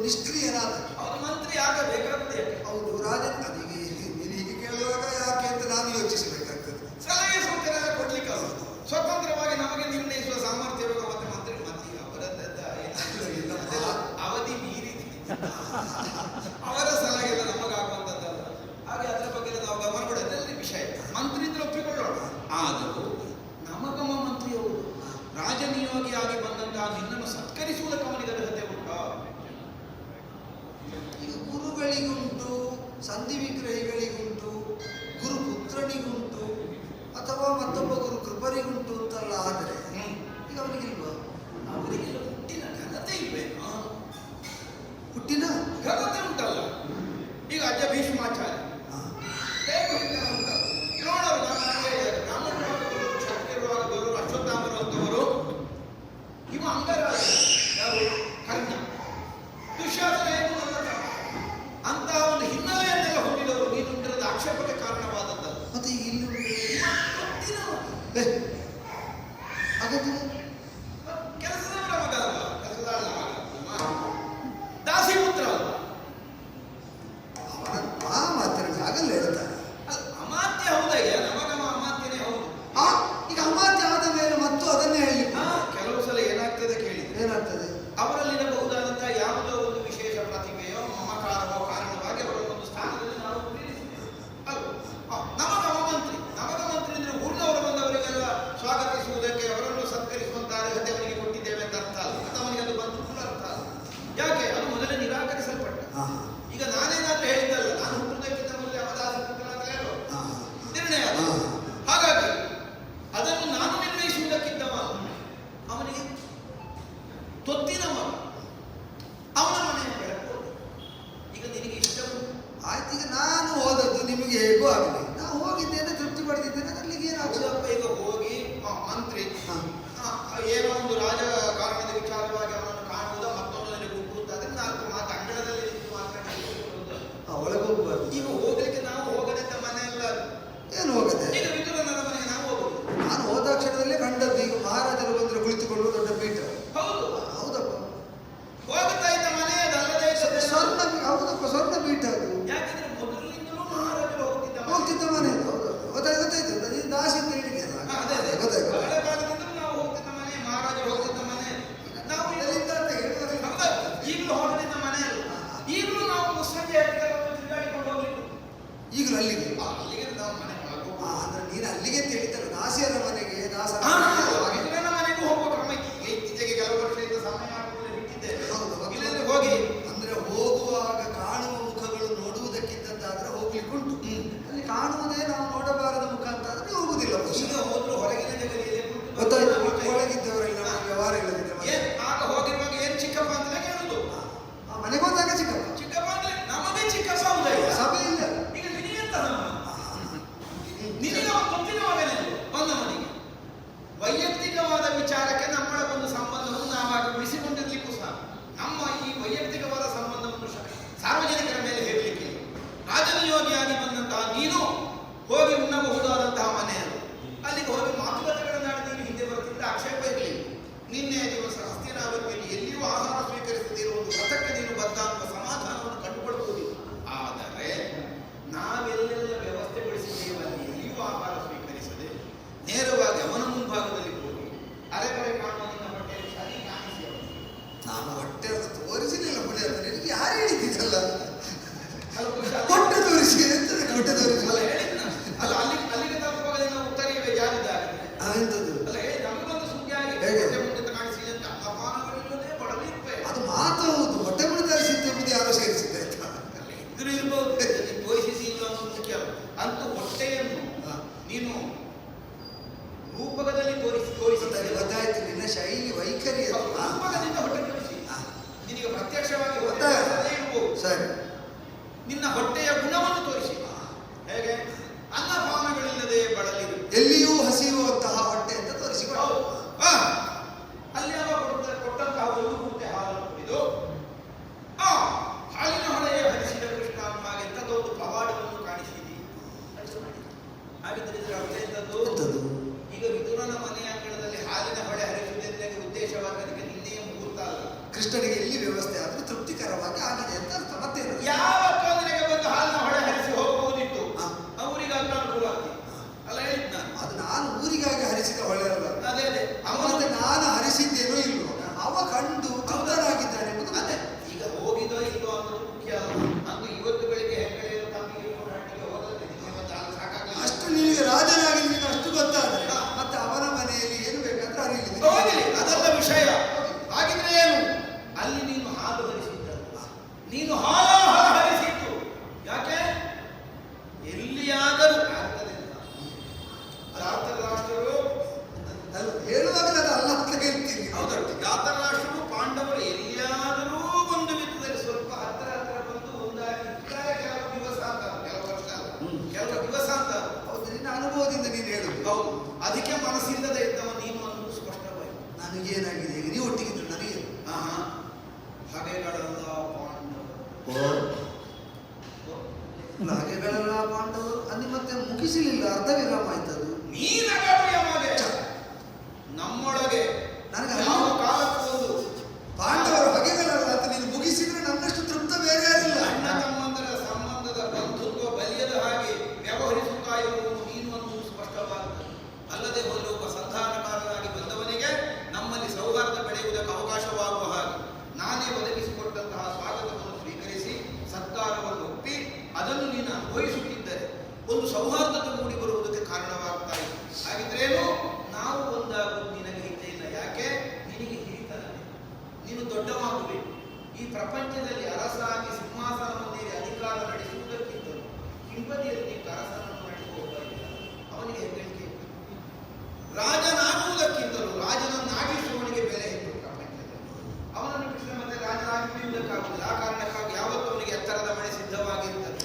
ನಿಷ್ಕ್ರಿಯನಾದ. ಅವನು ಮಂತ್ರಿ ಆಗಬೇಕಾಗುತ್ತೆ. ಹೌದು, ರಾಜ ಅದೀಗ ನೀನು ಹೀಗೆ ಕೇಳುವಾಗ ಯಾಕೆ ಅಂತ ನಾನು ಯೋಚಿಸಬೇಕಾಗ್ತದೆ. ಸಲಹೆ ಸೂಚನೆ ಕೊಡ್ಲಿಕ್ಕೆ ಅವರು ಸ್ವತಂತ್ರವಾಗಿ ನಮಗೆ ನಿರ್ಣಯಿಸುವ ಸಾಮರ್ಥ್ಯ ಇರುವ ಮತ್ತೆ ಮಂತ್ರಿ ಮತ್ತೆ ಅವರದ್ದ ಅವಧಿ ಮೀರಿದೆ. ಅವರ ಸಲಹೆ ಎಲ್ಲ ನಮಗಾಗುವಂಥದ್ದಲ್ಲ. ಹಾಗೆ ಅದರ ಬಗ್ಗೆ ನಾವು ಗಮನ ಕೊಡೋದ್ರಲ್ಲಿ ವಿಷಯ ಮಂತ್ರಿ ಇದ್ರೆ ಒಪ್ಪಿಕೊಳ್ಳೋಣ. ಆದರೂ ನಮಗಮ ಮಂತ್ರಿಯವರು ರಾಜನಿಯೋಗಿಯಾಗಿ ಬಂದಂತಹ ನಿನ್ನನ್ನು ಸತ್ಕರಿಸುವುದಕ್ಕೆ ಅವನಿಗೆ ಅರ್ಹತೆ ಉಂಟಾ? ಈಗ ಗುರುಗಳಿಗುಂಟು, ಸಂಧಿ ವಿಗ್ರಹಿಗಳಿಗುಂಟು, ಗುರುಪುತ್ರನಿಗುಂಟು, ಅಥವಾ ಮತ್ತೊಬ್ಬ ಗುರು ಕೃಪರಿಗುಂಟು ಅಂತಲ್ಲ. ಆದರೆ ಈಗ ಅವನಿಗಿಲ್ವಾ? ಅವರಿಗೆಲ್ಲ ಹುಟ್ಟಿನ ಘನತೆ ಇಲ್ವೇನೋ? ಹುಟ್ಟಿನ ಘನತೆ ಉಂಟಲ್ಲ. ಈಗ ಅಜ್ಜ ಭೀಷ್ಮಾಚಾರ್ಯ ದ್ರೋಣರು ಕ್ಷತ್ರಿಯರುವಾಗ ಬರುವರು, ಅಶ್ವತ್ಥಾಮರು ಅಂತವರು. ಇವ ಅಂಗರಾಜ ಯಾರು? ಕರ್ಣ. ದುಶ್ಯಾಸನ ಏನು ಅಂತಹ ಒಂದು ಹಿನ್ನೆಲೆಯನ್ನೆಲ್ಲ ಹೊಂದಿದವರು ನೀನುಂಟಿರೋದು ಆಕ್ಷೇಪಕ್ಕೆ ಕಾರಣವಾದದ್ದಲ್ಲ. ಮತ್ತೆ ಈಗ ಇಲ್ಲಿ ಕೆಲಸದವರ ಮಗ ಅಲ್ಲ, ಕೆಲಸದ ದಾಸಿ ಪುತ್ರ ಅಲ್ಲ. ಅವನ ಮಾತ್ರ ಆಗಲ್ಲ ಹೇಳ್ತಾರೆ. ಅಮಾತ್ಯ ಹೌದಯ್ಯ, ನಮಗಮ ಅಮಾತ್ಯನೇ ಹೌದು. ಈಗ ಅಮಾತ್ಯ ಆದ ಮೇಲೆ ಮತ್ತು ಅದನ್ನೇ ಹೇಳಿ ಕೆಲವು ಸಲ ಏನಾಗ್ತದೆ ಕೇಳಿದ್ರೆ ಏನಾಗ್ತದೆ? ಅವರಲ್ಲಿರಬಹುದಾದಂತಹ ಯಾವುದೋ ಒಂದು ವಿಶೇಷ ಪ್ರತಿಭೆಯೋ ಮಮಕಾರವೋ ಕಾರಣವಾಗಿ ಅವರ ಒಂದು ಸ್ಥಾನದಲ್ಲಿ ನಾವು ನಮಗಮ ಮಂತ್ರಿ. ನಮಗ ಮಂತ್ರಿ ಅಂದ್ರೆ ಊರಿನವರು ಬಂದವರಿಗೆಲ್ಲ ಸ್ವಾಗತಿಸುವುದಕ್ಕೆ, ಅವರನ್ನು ಸತ್ಕರಿಸುವಂತಹ ಅರ್ಹತೆ ಅವನಿಗೆ ಕೊಟ್ಟಿದ್ದೇವೆ ಅಂತ ಅರ್ಥ ಅಲ್ಲ. ಅಥವಾ ಅವನಿಗೆ ಅದು ಬಂತು ಕೂಡ ಅರ್ಥ ಅಲ್ಲ. ಯಾಕೆ? ಅದು ಮೊದಲೇ ನಿರಾಕರಿಸಲ್ಪಟ್ಟ. ಈಗ ನಾನೇನಾದ್ರೂ ಹೇಳಿದ್ದಲ್ಲ, ನಾನು ಹುಟ್ಟುವುದಕ್ಕಿಂತ ಮೊದಲೇ ಅವದಾಸ ನಿರ್ಣಯ. ಹಾಗಾಗಿ ಅದನ್ನು ನಾನು ನಿರ್ಣಯಿಸುವುದಕ್ಕಿಂತವ ಅವನಿಗೆ ತೊತ್ತಿನ ಮಗ, ಅವನ ಮನೆಯ ಬೆಳಕು. ಈಗ ನಿನಗೆ ಇಷ್ಟ ಆಯ್ತು. ಈಗ ನಾನು ಹೋದದ್ದು ನಿಮಗೆ ಹೇಗೋ ಆಗಲಿ, ನಾವು ಹೋಗಿದ್ದೇನೆ, ತೃಪ್ತಿ ಪಡೆದಿದ್ದೇನೆ, ಅಲ್ಲಿಗೆ ಏನಾಗುದಪ್ಪ? ಈಗ ಹೋಗಿ ಮಂತ್ರಿ ಏನೋ ಒಂದು ರಾಜಕಾರಣದ ವಿಚಾರವಾಗಿ ಅವನನ್ನು ಕಾಣುವುದ, ಮತ್ತೊಂದರಲ್ಲಿ ಕೂಡುವುದಾದ್ರೆ 4 ಮಾತು ಅಂಗಳದಲ್ಲಿ ಒಳಗೆ ಹೋಗಬಾರ್ದು. ಈಗ ಹೋಗ್ಲಿಕ್ಕೆ ನಾವು ಹೋಗದಂತ ಮನೆ ಎಲ್ಲ ಏನು ಹೋಗದೆ? ಈಗ ವಿದುರನ ಮನೆಗೆ ನಾವು ಹೋಗುದು. ನಾನು ಹೋದ ಕ್ಷಣದಲ್ಲೇ ಕಂಡದ್ದು. ಈಗ ಮಹಾರಾಜರು ಬಂದ್ರೆ ಕುಳಿತುಕೊಳ್ಳುವ ದೊಡ್ಡ ಪೀಠ. ಹೌದು, ಹೌದಪ್ಪ. ಹೋಗುತ್ತಾ ಇದ್ದ ಮನೆ ಅದಲ್ಲದೆ ಸ್ವರ್ಣ. ಹೌದಪ್ಪ, ಸ್ವರ್ಣ ಪೀಠ ಅದು. ಯಾಕಂದ್ರೆ ಮೊದಲಿನಿಂದಲೂ ಮಹಾರಾಜರು ಹೋಗ್ತಿದ್ದ ಮನೆ. ಹೌದು, ಗೊತ್ತಾಯ್ತು. ನೀನು ದಾಸಿ ಅಂತ ಹೇಳಿದ್ಯಲ್ಲ, ಗೊತ್ತಾಯ್ತು. ಹಳೆ ಕಾಲದಿಂದಲೂ ನಾವು ಹೋಗ್ತಿದ್ದ ಮನೆ, ಮಹಾರಾಜರು ಹೋಗ್ತಿದ್ದ ಮನೆ. ನಾವು ಇದರಿಂದ ಅಂತ ಹೇಳಿದ್ರೆ ಈಗಲೂ ಹೊರಟಿದ್ದ ಮನೆ ಅಲ್ಲ. ಈಗಲೂ ನಾವು ಮುಸ್ಸಂಜೆ ತಿರುಗಾಡಿಕೊಂಡು ಹೋಗ್ಲಿಕ್ಕೆ ಈಗಲೂ ಅಲ್ಲಿಗೆ ನಾವು ಮನೆ ಅಂದ್ರೆ ನೀನು ಅಲ್ಲಿಗೆ ಅಂತ ಹೇಳಿದ್ದಲ್ಲ, ದಾಸಿಯರ ಮನೆಗೆ, ದಾಸರ ವಿದುರನ ಮನೆಗೂ ಹೋಗುವ ಕ್ರಮ ಇತ್ತೀಚೆಗೆ ಕೆಲವು ವರ್ಷದಿಂದ ಸಮಯ ಮಾಡಿಕೊಂಡು ಬಿಟ್ಟಿದ್ದೇವೆ. ಇಲ್ಲಂದ್ರೆ ಹೋಗಿ ಅಂದ್ರೆ ಹೋಗುವಾಗ ಕಾಣುವ ಮುಖಗಳು ನೋಡುವುದಕ್ಕಿಂತಾದ್ರೆ ಹೋಗ್ಲಿಕ್ಕುಂಟು. ಅಲ್ಲಿ ಕಾಣುವುದೇ ನಾವು ನೋಡಬಾರದ ಮುಖ ಅಂತ ಆದ್ರೆ ಹೋಗುದಿಲ್ಲ. ಈಗ ಹೋದ್ರು ಹೊರಗಿನ ಜಗಲಿಯಲ್ಲಿ ಗೊತ್ತಾಯ್ತು. ಒಳಗಿದ್ದವರೆಲ್ಲ ನಮಗೆ ವ್ಯವಹಾರ ಇಲ್ಲದಿದ್ರೆ ಆಗ ಹೋಗಿರುವಾಗ ಏನ್ ಚಿಕ್ಕಪ್ಪ ಅಂತ ಕೇಳುದು. ಮನೆಗೆ ಹೋದಾಗ ಚಿಕ್ಕಪ್ಪ ಅಂದ್ರೆ ನಮಗೆ ಚಿಕ್ಕಪ್ಪ ಹೌದಲ್ಲ, ಸಭೆ ಇಲ್ಲ. ಈಗ ನಿನಗೆಂತ ನಿನಗೆ ತೊಂದಿನ ಮಗನೇ ಬಂದ ಮನೆಗೆ ವೈಯಕ್ತಿಕವಾದ ವಿಚಾರಕ್ಕೆ ನಮ್ಮ ಒಂದು ಸಂಬಂಧವನ್ನು ನಾವಾಗ ಉಳಿಸಿಕೊಂಡಿರ್ಲಿಕ್ಕೂ ಸಹ ನಮ್ಮ ಈ ವೈಯಕ್ತಿಕವಾದ ಸಂಬಂಧವನ್ನು ಸಾರ್ವಜನಿಕರ ಮೇಲೆ ಹೇಳಲಿಕ್ಕೆ ರಾಜನಿಯೋಗಿಯಾಗಿ ಬಂದಂತಹ ನೀನು ಹೋಗಿ ಉಣ್ಣಬಹುದಾದಂತಹ ಮನೆ ಅಲ್ಲಿಗೆ ಹೋಗಿ ಮಾತುಕತೆಗಳನ್ನಾಡಿ ನೀನು ಹಿಂದೆ ಬರ್ತಿದ್ದ ಆಕ್ಷೇಪ ಇರಲಿಲ್ಲ. ನಿನ್ನೆ ದಿವಸ ಹಸ್ತಿನಾವತಿಯಲ್ಲಿ ಎಲ್ಲಿಯೂ ಆಹಾರ ಸ್ವೀಕರಿಸದಿರುವ ಒಂದು ವ್ರತಕ್ಕೆ ನೀನು ಬದ್ಧ ಅನ್ನುವ ಸಮಾಧಾನವನ್ನು ಕಂಡುಕೊಳ್ಳಬಹುದಿಲ್ಲ. ಆದರೆ ನಾವೆಲ್ಲೆಲ್ಲ ವ್ಯವಸ್ಥೆಗೊಳಿಸಿದ್ದೇವೆ ಅಲ್ಲಿ ಎಲ್ಲಿಯೂ ಆಹಾರ ಸ್ವೀಕರಿಸದೆ ನೇರವಾಗಿ ಅವನ ಮುಂಭಾಗದಲ್ಲಿ ಹೋಗಿ ಅರೆಬರೆ ಕಾಣುವ ನಿನ್ನ ಹೊಟ್ಟೆಯಲ್ಲಿ ಸರಿ ಕಾಣಿಸಿ ನಾನು ಹೊಟ್ಟೆ ತೋರಿಸಲಿಲ್ಲ. ಪುಣ್ಯ ನಿನಗೆ ಯಾರು ಹೇಳಿದ್ದಲ್ಲ? ಹೊಟ್ಟೆ ತೋರಿಸಿ ಎಂತದೆ ಹೊಟ್ಟೆ ತೋರಿಸಿ ಅಲ್ಲ ಹೇಳಿದ್ನ ಅಲ್ಲ ಅಲ್ಲಿಗೆ ತಲುಪುವಾಗ ನಿನ್ನ ಉತ್ತರಿವೆ ಜಾರಿದ್ದಾರೆ ಎಂತದ್ದು ಅಲ್ಲ ಹೇಳಿ ನಮಗೊಂದು ಸುದ್ದಿ ಆಗಿ ಹೊಟ್ಟೆ ಮುಂದೆ ಕಾಣಿಸಿ ಅಂತ ಅಪಮಾನಗಳಿಲ್ಲದೆ ಬಡಲಿಪ್ಪೆ ಅದು ಮಾತು ಹೌದು. ಹೊಟ್ಟೆ ಮುಡಿ ತರಿಸಿದ್ದೆ ಎಂಬುದು ಯಾರೋ ಸೇರಿಸಿದ್ದೆ ಆಯ್ತಾ? ಅಲ್ಲಿ ಇದ್ರು ಇರ್ಬೋದು, ತೋರಿಸಿ ಇಲ್ಲ ಅನ್ನೋದು ಮುಖ್ಯ. ಅಂತೂ ಹೊಟ್ಟೆಯನ್ನು ನೀನು ರೂಪಕದಲ್ಲಿ ತೋರಿಸಿದರೆ ಗೊತ್ತಾಯ್ತು. ನಿನ್ನ ಶೈಲಿ ವೈಖರಿ ರೂಪಕದಿಂದ ಹೊಟ್ಟೆ ತೋರಿಸಿ ನಿನಗೆ ಪ್ರತ್ಯಕ್ಷವಾಗಿ ಸರಿ. ನಿನ್ನ ಹೊಟ್ಟೆಯ ಗುಣವನ್ನು ತೋರಿಸಿ. ಹೇಗೆ? ಅನ್ನಪಾನಗಳಿಲ್ಲದೆ ಬಳಲಿರು, ಎಲ್ಲಿಯೂ ಹಸಿಯುವಂತಹ ಹೊಟ್ಟೆ ಅಂತ ತೋರಿಸಿಕೊಂಡು ಅಲ್ಲಿ ಅವ ಕೊಟ್ಟಂತಹ ಒಂದು ಮೂರ್ತಿ ಹಾಲನ್ನು ಕುಡಿದು ಹಾಲಿನ ಹೊಳೆಯ ಹರಿಸಿದ ಕೃಷ್ಣ ಹಾಗೆ ಎಂಥದ್ದೊಂದು ಪವಾಡವನ್ನು ಕಾಣಿಸಿದಿ. ಹಾಗಿದ್ರೆ ಇದರ ಅರ್ಥ ಎಂಥದ್ದು? ಈಗ ವಿದುರನ ಮನೆಯ ಅಂಗಳದಲ್ಲಿ ಹಾಲಿನ ಹೊಳೆ ಹರಿಸುವುದೆಂದರೆ ಉದ್ದೇಶವಾಗಿ ಅದಕ್ಕೆ ನಿನ್ನೆಯ ಮುಹೂರ್ತ ಅಲ್ಲ. ಕೃಷ್ಣನಿಗೆ ಎಲ್ಲಿ ವ್ಯವಸ್ಥೆ ಆದ್ರೂ ತೃಪ್ತಿಕರವಾದ ಹಾಗೆ ಆಗಿದೆ ಅಂತ ಅರ್ಥ. ಮತ್ತೇನು? ಯಾವತ್ತೋ ನಿನಗೆ ಬಂದು ಹಾಲಿನ ಹೊಳೆ ಹರಿಸಿ ಹೋಗಬಹುದಿತ್ತು, ಅವರಿಗಾಗಿ ಅನುಕೂಲ ಆಗ್ತಿತ್ತು ಅಲ್ಲ ಹೇಳಿದ್ ನಾನು. ಅದು ನಾನು ಊರಿಗಾಗಿ ಹರಿಸಿದ ಹೊಳೆ ಅಲ್ಲ. ಅದೇ ಅದೇ ಅವನಂತೆ ನಾನು ಹರಿಸಿದ್ದೇನೋ ಇಲ್ವೋ, ಅವ ಕಂಡು ತೃಪ್ತನಾಗಿದ್ದಾನೆ ಎಂಬುದು. ಅದೇ ಈಗ ಹೋಗಿದೋ ಇಲ್ಲೋ ಅನ್ನೋದು ಮುಖ್ಯ ಅಲ್ಲ. ಅಂದು ಇವತ್ತು ಬೆಳಿಗ್ಗೆ ಹೆಂಗಳೆಯರು ತಮ್ಮಿಗೆ ಹೋದದ್ದು ನಿಮಗೆ ಮತ್ತೆ ಹಾಲು ಸಾಕಾಗಲಿಲ್ಲ. ಅಷ್ಟು ನಿನಗೆ ರಾಜನಾಗಿ ನಿನಗೆ ಅಷ್ಟು ಗೊತ್ತಾದ್ರೆ ಮತ್ತೆ ಅವನ ಮನೆಯಲ್ಲಿ ಏನು ಬೇಕಾದ್ರೆ ಅರಿಯಲಿ. ಹೋಗಲಿ, ಅದೆಲ್ಲ ವಿಷಯ. ಹಾಗಿದ್ರೆ ಏನು, ಅಲ್ಲಿ ನೀನು ಹಾಲು ಹರಿಸಿದ್ದಲ್ಲ, ನೀನು ಹಾಲ ಹರಿಸಿದ್ದು ಯಾಕೆ? ಎಲ್ಲಿಯಾದರೂ ಆಗ್ತದೆ ಅಂತ ಧಾತರಾಷ್ಟ್ರರು ಹೇಳುವಾಗಲೇ ಅದು ಅಲ್ಲ ಅಂತ ಹೇಳ್ತೀರಿ. ಹೌದೌದು, ಧಾತರಾಷ್ಟ್ರರು ಪಾಂಡವರು ಎಲ್ಲಿಯಾದರೂ ಒಂದು ವಿಧದಲ್ಲಿ ಸ್ವಲ್ಪ ಹತ್ತಿರ ಹತ್ತಿರ ಬಂದು ಒಂದಾಗಿ ಕೆಲವು ದಿವಸ ಅಂತ, ಕೆಲವು ವರ್ಷ ಅಲ್ಲ, ಕೆಲವು ದಿವಸ ಅಂತ. ಹೌದು, ನಿನ್ನ ಅನುಭವದಿಂದ ನೀನು ಹೇಳುದು. ಹೌದು, ಅದಕ್ಕೆ ಮನಸ್ಸಿಲ್ಲದೆ ಇದ್ದವ ನೀನು ಅನ್ನೋದು ಸ್ಪಷ್ಟವಾಯಿತು. ನನಗೇನಾಗಿದೆ ಈಗ ನೀವು ಒಟ್ಟಿಗಿದ್ರು ನನಗೆ ಹಗೆಗಳಲ್ಲ ಹಾಗೆಗಳೆಲ್ಲ ಪಾಂಡವರು ಅಲ್ಲಿ ಮತ್ತೆ ಮುಗಿಸಲಿಲ್ಲ, ಅರ್ಧ ವಿರಾಮ ಆಯ್ತದು. ನೀನಗಳೆಯ ಮಗ ನಮ್ಮೊಳಗೆ ನನಗೆ ಯಾವ ಕಾಲಕ್ಕೂ ಒಂದು ಪಾಂಡವರು ಹಗೆಗಳಲ್ಲ ಅಂತ ನೀನು ಮುಗಿಸಿದ್ರೆ ನನ್ನಷ್ಟು ತೃಪ್ತ ಬೇರೆ ಯಾರಿಲ್ಲ. ಅಣ್ಣ ತಮ್ಮಂದರ ಸಂಬಂಧದ ಬಂಧುತ್ವ ಬಲಿಯದ ಹಾಗೆ ವ್ಯವಹರಿಸುತ್ತಾ ಇರುವುದು ನೀನು ಅನ್ನುವುದು ಸ್ಪಷ್ಟವಾಗುತ್ತದೆ. ಅಲ್ಲದೆ ಒಬ್ಬ ಸಂಧಾನಕಾರನಾಗಿ ಬಂದವನಿಗೆ ನಮ್ಮಲ್ಲಿ ಸೌಹಾರ್ದ ಬೆಳೆಯುವುದಕ್ಕೆ ಅವಕಾಶವಾಗುವ ಹಾಗೆ ನಾನೇ ಒದಗಿಸಿಕೊಟ್ಟಂತಹ ಸ್ವಾಗತವನ್ನು ಸ್ವೀಕರಿಸಿ ಸತ್ಕಾರವನ್ನು ಒಪ್ಪಿ ಅದನ್ನು ನೀನು ಅನುಭವಿಸುತ್ತಿದ್ದರೆ ಒಂದು ಸೌಹಾರ್ದತೆ ಮೂಡಿ ಬರುವುದಕ್ಕೆ ಕಾರಣವಾಗ್ತಾ ಇದೆ. ಹಾಗಿದ್ರೇನು ನಾವು ಒಂದಾಗುವುದು ನಿನಗೆ ಹಿತ ಇಲ್ಲ. ಯಾಕೆ? ನಿನಗೆ ಹಿರಿತನ, ನೀನು ದೊಡ್ಡವಾಗಬೇಕು. ಈ ಪ್ರಪಂಚದಲ್ಲಿ ಅರಸಾಗಿ ಸಿಂಹಾಸನವನ್ನೇರಿ ಅಧಿಕಾರ ನಡೆಸುವುದಕ್ಕಿಂತಲೂ ಹಿಂಬದಿಯಲ್ಲಿ ನೀನು ಅರಸನನ್ನು ನಡೆಸುವ ಅವನಿಗೆ ಹೆಗ್ಗಳಿಕೆ. ರಾಜನಾಗುವುದಕ್ಕಿಂತಲೂ ರಾಜನನ್ನಾಗಿಸುವವನಿಗೆ ಬೆಲೆ ಇತ್ತು ಪ್ರಪಂಚದಲ್ಲಿ. ಅವನನ್ನು ಬಿಟ್ಟರೆ ಮತ್ತೆ ರಾಜನಾಗಿ ಉಳಿಯುವುದಕ್ಕಾಗುವುದಿಲ್ಲ. ಆ ಕಾರಣಕ್ಕಾಗಿ ಯಾವತ್ತೂ ಅವನಿಗೆ ಎತ್ತರದ ಮಳೆ ಸಿದ್ಧವಾಗಿರ್ತದೆ.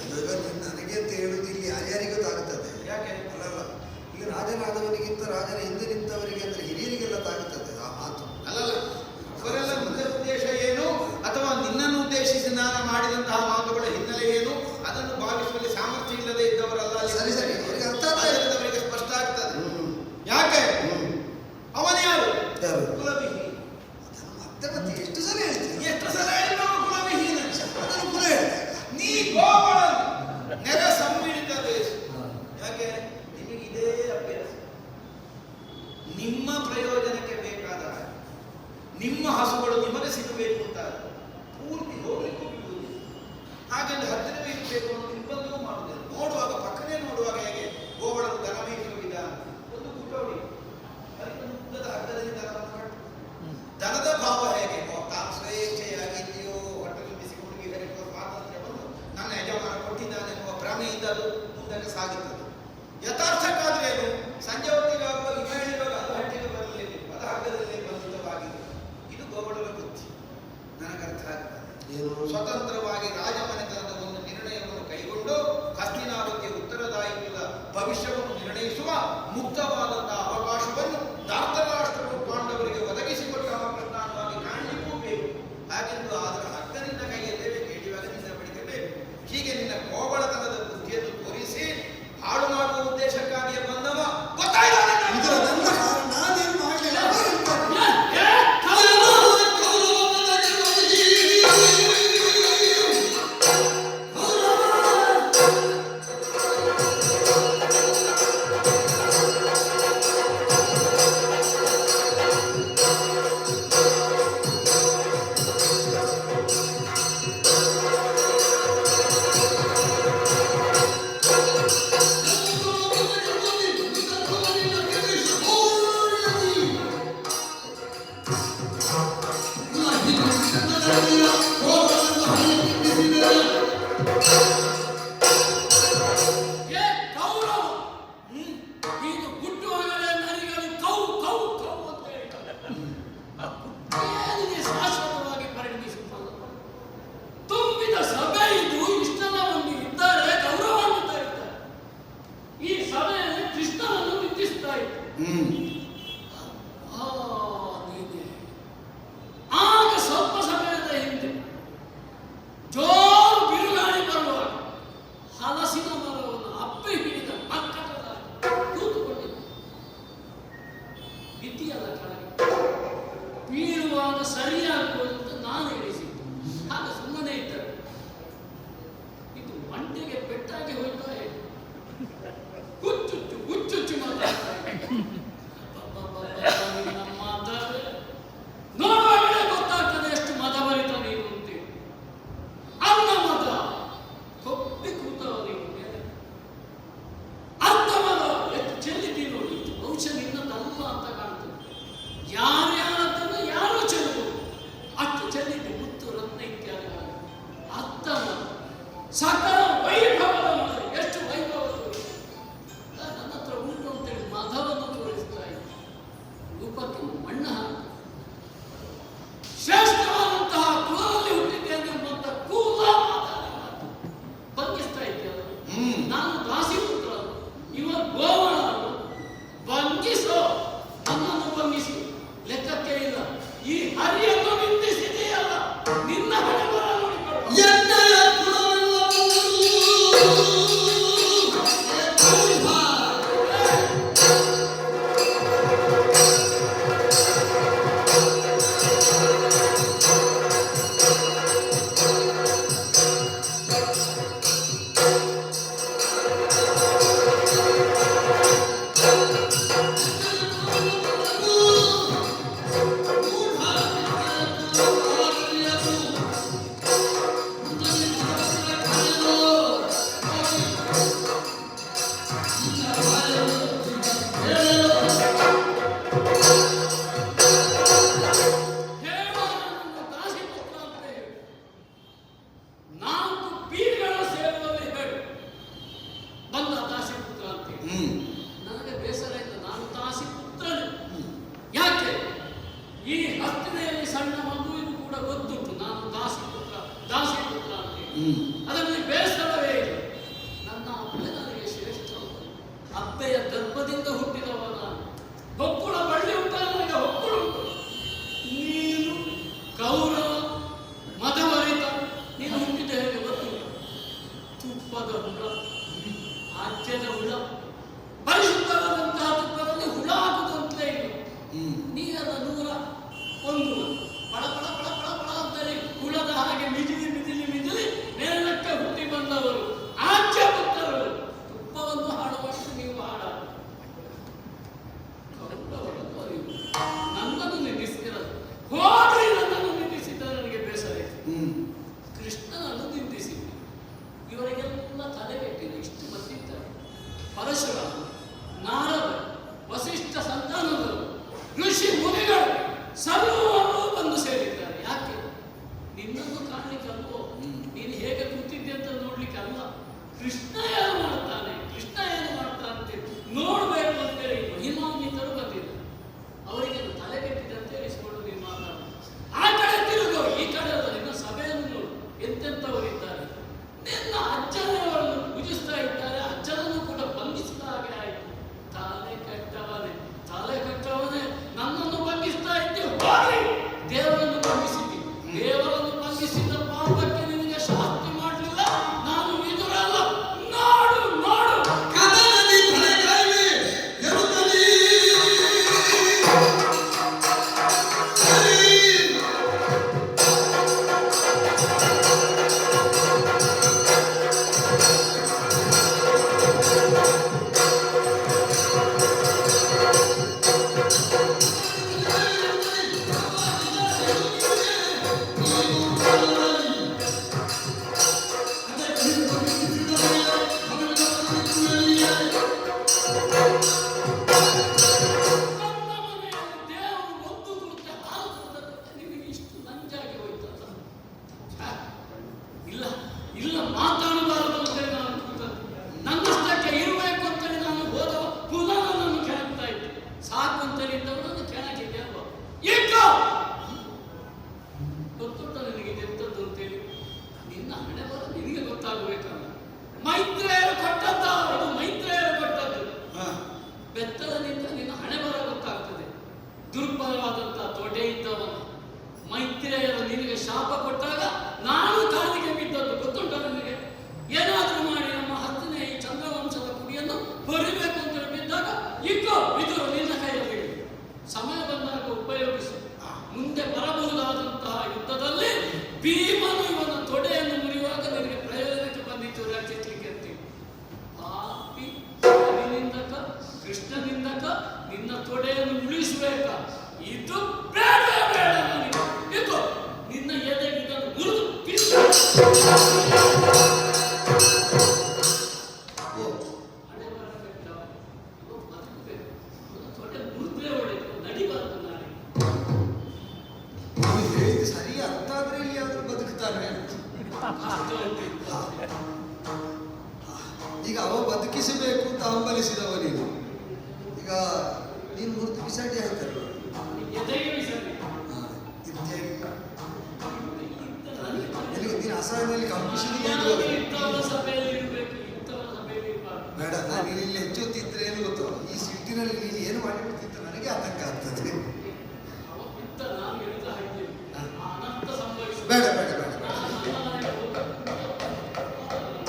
ನನಗೆ ಅಂತ ಹೇಳುದು ಇಲ್ಲಿ ಯಾರ್ಯಾರಿಗೂ ತಾಗುತ್ತದೆ. ಯಾಕೆ? ಅಲ್ಲಲ್ಲ, ಈಗ ರಾಜನಾದವನಿಗಿಂತ ರಾಜನ ಹಿಂದೆ ನಿಂತವರಿಗೆ ಅಂದ್ರೆ ಹಿರಿಯರಿಗೆಲ್ಲ ತಾಗುತ್ತದೆ ಆ ಮಾತು. ಅಲ್ಲಲ್ಲ, ಅವರೆಲ್ಲ ಮುಂದೆ ಉದ್ದೇಶ ಏನು ಅಥವಾ ನಿನ್ನನ್ನು ಉದ್ದೇಶಿಸಿ ನಾನು ಮಾಡಿದಂತಹ ಮಾತುಗಳ ಹಿನ್ನೆಲೆ ಏನು ಅದನ್ನು ಭಾವಿಸುವಲ್ಲಿ ಸಾಮರ್ಥ್ಯ ಇಲ್ಲದೆ ಇದ್ದವರಲ್ಲ. ಸರಿ ಸರಿ, ಅವರಿಗೆ ಅರ್ಥ ಅವರಿಗೆ ಸ್ಪಷ್ಟ ಆಗ್ತದೆ. ಯಾಕೆ? ಅವನ್ಯಾರು? ಕುಲವಿಹೀನ. ಮತ್ತೆ ಮತ್ತೆ ಎಷ್ಟು ಸಲ ಹೇಳ್ತೀನಿ, ಎಷ್ಟು ಸಲ ಹೇಳಿದ್ರು ಕುಲವಿಹೀನ. ಅದನ್ನು ಪುನಃ ಹೇಳ್ತೀನಿ. ನೀ ಗೋಪಾಲ ನೆರೆ ಸಮ್ಮಿಳಿತ ದೇಶ. ಯಾಕೆ? ನಿಮಗೆ ಇದೇ ಅಭ್ಯಾಸ. ನಿಮ್ಮ ಪ್ರಯೋಜನಕ್ಕೆ ಬೇಕಾದ ನಿಮ್ಮ ಹಸುಗಳು ನಿಮಗೆ ಸಿಗಬೇಕು ಅಂತ ಪೂರ್ತಿ ಹೋಗ್ಲಿಕ್ಕೂ ಬಿಡುವುದಿಲ್ಲ. ಹಾಗೆಂದು ಹತ್ತಿರವೇ ಇರಬೇಕು ಅನ್ನೋ ನಿರ್ಬಂಧವೂ ಮಾಡುವುದಿಲ್ಲ. ನೋಡುವಾಗ ಪಕ್ಕನೇ ನೋಡುವಾಗ ಹೇಗೆ ಗೋಗಳನ್ನು ದನ ಮೇಯಿಸುವ ವಿಧಾನ ಒಂದು ಗುಟ್ಟೋಡಿ ಅದಕ್ಕೆ ಉದ್ದದ ಹಗ್ಗದಲ್ಲಿ ದನವನ್ನು ಕಟ್ಟು. ದನದ ಭಾವ ಹೇಗೆ? ತಾನು ಸ್ವೇಚ್ಛೆಯಾಗಿದೆಯೋ ಹೊಟ್ಟೆ ತುಂಬಿಸಿಕೊಂಡು ಇದರಿರುವ ಸ್ವಾತಂತ್ರ್ಯವನ್ನು ನನ್ನ ಯಜಮಾನ ಕೊಟ್ಟಿದ್ದಾನೆ ಎನ್ನುವ ಭ್ರಮೆಯಿಂದ ಅದು ಮುಂದಕ್ಕೆ ಸಾಗುತ್ತದೆ. ಯಥಾರ್ಥಕ್ಕಾದ್ರೇನು ಸಂಜೆ ಹೊತ್ತಿಗಾಗುವ ಇವ ಹೇಳಿರುವಾಗ ಅದು ಹಟ್ಟಿಗೆ ಬರಲೇಬೇಕು, ಅದು ಹಗ್ಗದಲ್ಲೇ ಬಂಧಿತವಾಗಿದೆ. ಇದು ಗೋವಳರ ಬುದ್ಧಿ. ನನಗರ್ಥ ಆಗ್ತದೆ. ಸ್ವತಂತ್ರವಾಗಿ ರಾಜಮನೆತನದ ಒಂದು ನಿರ್ಣಯವನ್ನು ಕೈಗೊಂಡು ಹಸ್ತಿನಾವತಿಯ ಉತ್ತರದಾಯಿತ್ವದ ಭವಿಷ್ಯವನ್ನು ನಿರ್ಣಯಿಸುವ ಮುಕ್ತವಾದಂತಹ ಅವಕಾಶವನ್ನು ಧಾತರಾಷ್ಟ್ರರು ಪಾಂಡವರಿಗೆ ಒದಗಿಸಿಕೊಟ್ಟ ಪ್ರಶ್ನಾರ್ಥವಾಗಿ ಕಾಣಲಿಕ್ಕೂ ಬೇಕು. ಹಾಗೆಂದು ಅದರ ಹಗ್ಗನಿಂದ ಕೈಯಲ್ಲೇಬೇಕು, ಕೇಳುವಾಗ ನಿನ್ನ ಬಳಿಗೆ ಬೇಕು. ಹೀಗೆ ನಿನ್ನ ಕೋವಳತನದ ಬುದ್ಧಿಯನ್ನು ತೋರಿಸಿ ಹಾಳು ಮಾಡುವ ಉದ್ದೇಶಕ್ಕಾಗಿಯೇ ಬಂದವ ಗೊತ್ತಾಯಿಲ್ಲ. ನಾನೇನು ಮಾಡಲಿಲ್ಲ. ಆಗ ಸ್ವಲ್ಪ ಸಮಯದ ಹಿಂದೆ ಜೋರು ಬಿರುಗಾಳಿ ಬರುವಾಗ ಹಲಸಿನ ಮರವನ್ನು ಅಪ್ಪೆ ಹಿಡಿದ ಮಕ್ಕಳ ಕೂತುಕೊಂಡಿದ್ದ ಬಿತ್ತಿಯಲ್ಲ ಕೆಳಗೆ ಬೀಳುವಾಗ ಸರಿಯಾಗುವುದು ಅಂತ ನಾನು ಹೇಳಿಸಿದ್ದೆ. ಆಗ ಸುಮ್ಮನೆ ಸಣ್ಣ ಮಗುವಿಗೂ ಕೂಡ ಗೊತ್ತುಂಟು ನಾನು ದಾಸಿ ಪುತ್ರ ಅಂತ ಹೇಳಿ. ಹ್ಮ್. ಅದರಲ್ಲಿ ಬೇಸರವೇ ಇಲ್ಲ. ನನ್ನ ಅಪ್ಪೆ ನನಗೆ ಶ್ರೇಷ್ಠ. ಅಪ್ಪೆಯ ಗರ್ಭದಿಂದ ಹುಟ್ಟಿದವ ನಾನು. ಹೊಕ್ಕುಳ ಬಳ್ಳಿ ಉಂಟ, ನನಗೆ ಹೊಕ್ಕುಳ ಉಂಟು. ನೀನು ಗೌರವ ಮದವರಿತ, ನೀನು ಹುಟ್ಟಿದ ಹೇಗೆ ಗೊತ್ತುಂಟು? ತುಪ್ಪದ ಹುಳ, ಆಜ್ಯದ ಹುಳ, ಪರಿಶುದ್ಧವಾದಂತಹ ತುಪ್ಪದಲ್ಲಿ ಹುಳ ಹಾಕುದಂತಲೇ ಇಲ್ಲ. ನೀರದ 101 ಪಳ ಪಳ ಪಳ ಪಳ ಪಳ ಅಂತಲೇ ಹುಳದ ಹಾಗೆ ಮಿಜಿಲಿ ಮೇಲಕ್ಕೆ ಹುಟ್ಟಿ ಬಂದವರು ಆಜ್ಯ ಪುತ್ರರು. ತುಪ್ಪವನ್ನು ಹಾಡುವಷ್ಟು ನೀವು ಹಾಡಾಡು. ನನ್ನನ್ನು ನಿಂದಿಸಿದಿರದು. ಹೋಗಿ ನನ್ನನ್ನು ನಿಂದಿಸಿದರೆ ನನಗೆ ಬೇಸರ ಇತ್ತು. ಕೃಷ್ಣನನ್ನು ನಿಂದಿಸಿದ್ದು ಇವರಿಗೆಲ್ಲ ತಲೆಗೆಟ್ಟಿದೆ. ಇಷ್ಟು ಬಂದಿದ್ದಾರೆ. ಪರಶುರಾಮ, ನಾರದ, ವಸಿಷ್ಠ ಸಂತಾನದರು, ಋಷಿ ಮುನಿಗಳು ಸರ್ವರೂ ಬಂದು ಸೇರಿದ್ದಾರೆ. ಯಾಕೆ? ನಿನ್ನನ್ನು ಕಾಣಲಿಕ್ಕೆ ಅಲ್ವೋ? ನೀನು ಹೇಗೆ ಕೂತಿದ್ದೆ ಅಂತ ನೋಡ್ಲಿಕ್ಕೆ ಅಲ್ಲ. ಕೃಷ್ಣ ಏನು ಮಾಡ್ತಾನೆ, ಕೃಷ್ಣ ಏನು ಮಾಡ್ತಾನೆ ನೋಡ್ಬೇಕು ಅಂತೇಳಿ ಮಹಿಮಾನ್ವಿತರು ಬಂದಿದ್ದಾರೆ. ಅವರಿಗೆ ತಲೆಗೆಟ್ಟಿದೆ ಅಂತ ಹೇಳಿಸಿಕೊಂಡು ನೀನು ಮಾತಾಡ. ಆ ಕಡೆ ತಿರುಗೋ, ಈ ಕಡೆ ನಿನ್ನ ಸಭೆಯನ್ನು ನೋಡು, ಎಂತೆಂಥವರಿದ್ದಾರೆ. ನಿನ್ನ ಅಜ್ಜನವರನ್ನು ಪೂಜಿಸ್ತಾ ಇದ್ದಾರೆ. ಅಜ್ಜನನ್ನು ಕೂಡ ಬಂಧಿಸಿದ ಹಾಗೆ ಆಯಿತು. ತಲೆ ಕೆಟ್ಟವನೇ ನನ್ನನ್ನು ಬಂಧಿಸ್ತಾ ಇದ್ದೆ. ಹೋಗಿ ದೇವರನ್ನು ಬಂಧಿಸಿದ್ದಿ. ದೇವರನ್ನು ಬಂಧಿಸಿದ ಪಾಪಕ್ಕೆ ನಿನಗೆ ಶಾಸ್ತಿ ಮಾಡಲಿಲ್ಲ. ನಾನು ವಿದುರಲ್ಲ. ನೋಡು ನೋಡು ಕದನದಿ ತಲೆಗಾಯ್ವೆ ಎರುತ್ತಲಿ. ನನ್ನ ಮನೆಯಲ್ಲಿ ದೇವರು ಒಂದು ಕೃತ್ಯ ಹಾಲು ಕೊಡೋದಕ್ಕೆ ನಿಮಗೆ ಇಷ್ಟು ನಂಜಾಗಿ ಹೋಯ್ತಲ್ಲ. ಇಲ್ಲ ಇಲ್ಲ ಮಾತಾಡಬಾರದು ಅಂತೇಳಿ ನಾನು ಕೂತದ್ದು. ನನ್ನಷ್ಟಕ್ಕೆ ಇರಬೇಕು ಅಂತೇಳಿ ನಾನು ಹೋದವ ಪುನಃ ನನ್ನನ್ನು ಕೆಣಕ್ತಾ ಇದ್ದೆ. ಸಾಕು ಅಂತೇಳಿ ಇದ್ದವನನ್ನು ಕೆಣಕಿದ್ದೆ ಅಲ್ವಾ? ಈಗ ಗೊತ್ತುಂಟ ನಿನಗೆ ಎಂಥದ್ದು ಅಂತೇಳಿ. ನಿನ್ನ ಹಣೆ ಬರ ನಿನಗೆ ಗೊತ್ತಾಗಬೇಕಲ್ಲ. ಮೈತ್ರೇಯರು ಕೊಟ್ಟದ್ದ, ಇದು ಮೈತ್ರೇಯರು ಕೊಟ್ಟದ್ದು. ಬೆತ್ತಲನಿಂದ ನಿನ್ನ ಹಣೆ ಬರ ಗೊತ್ತಾಗ್ತದೆ. ದುರ್ಬಲವಾದಂತಹ ತೊಡೆ ಇದ್ದವನು ಮೈತ್ರೇಯರು ನಿನಗೆ ಶಾಪ ಕೊಟ್ಟಾಗ ನಾನು ಕಾಲಿಗೆ ಬಿದ್ದದ್ದು ಗೊತ್ತುಂಟ ನಿನಗೆ. ಏನಾದರೂ ಮಾಡಿ ನಮ್ಮ 10ನೇ ಈ ಚಂದ್ರವಂಶದ ಕುಡಿಯನ್ನು ಹೊರಿಬೇಕು ಅಂತ ಬಿದ್ದಾಗ ಇಕ್ಕೋ ಇದು ನಿನ್ನ ಕೈಯಲ್ಲಿ. ಸಮಯ ಬಂದಾಗ ಉಪಯೋಗಿಸು. ಮುಂದೆ ಬರಬಹುದಾದಂತಹ ಯುದ್ಧದಲ್ಲಿ ಭೀಮನು ಇವನ ತೊಡೆಯನ್ನು ಮುರಿಯುವಾಗ ನಿನಗೆ ಪ್ರಯೋಜನಕ್ಕೆ ಬಂದಿತ್ತು ರಕ್ಷಿಸಲಿಕ್ಕೆ ಅಂತ. ಪಾಪಿ ನಿಂದಕ, ಕೃಷ್ಣನಿಂದಕ, ನಿನ್ನ ತೊಡೆಯನ್ನು ಉಳಿಸಬೇಕ. ಇದು ಬೇಡ ಬೇಡ ನನಗೆ. ಇದು ನಿನ್ನ ಎದೆಗೆ ಇದನ್ನು ಮುರಿದು ಹಣೆ ಬರಬೇಕಲ್ಲ. ಬದುಕಬೇಕು. ತೊಡೆ ಮುರಿದ್ರೆ ಒಳ್ಳೆಯದು. ನಡಿಬಾರದು ನಾಳೆ. ನೀವು ಹೇಳಿದ್ದು ಸರಿ ಅರ್ಥ ಆದ್ರೆ ಇಲ್ಲಿ ಆದ್ರೂ ಬದುಕ್ತಾರೆ. ಈಗ ಅವ ಬದುಕಿಸಬೇಕು ಅಂತ ಹಂಬಲಿಸಿದವ ನೀನು. ಈಗ ನೀನು ಮುರಿದು ಬಿಸಾಡಿ ಆಯ್ತಲ್ಲ. ಎದೆಗೆ ಬಿಸರಿ. ನೀನು ಅಸಹ್ಯದಲ್ಲಿ ಕಂಪಿಸಿದ ಇಂಥವರ ಸಭೆಯಲ್ಲಿ ಇರಬೇಕು, ಇಂಥವರ ಸಭೆಯಲ್ಲಿ ಇರಬಾರ್ದು. ಬೇಡ. ನಾನು ಇಲ್ಲಿ ಹೆಚ್ಚು ಹೊತ್ತಿದ್ರೆ ಏನು ಗೊತ್ತು, ಈ ಸಿಟ್ಟಿನಲ್ಲಿ ನೀನು ಏನು ಮಾಡಿಬಿಡ್ತಿದ್ದ ನನಗೆ ಆತಂಕ ಆಗ್ತದೆ. ಅವ ಬಿದ್ದ ನಾನು ಎಳೆದ ಹಾಗೆ ಅನಂತ ಸಂಭವಿಸಿದ. ಬೇಡ ಬೇಡ ಬೇಡ ಬೇಡ.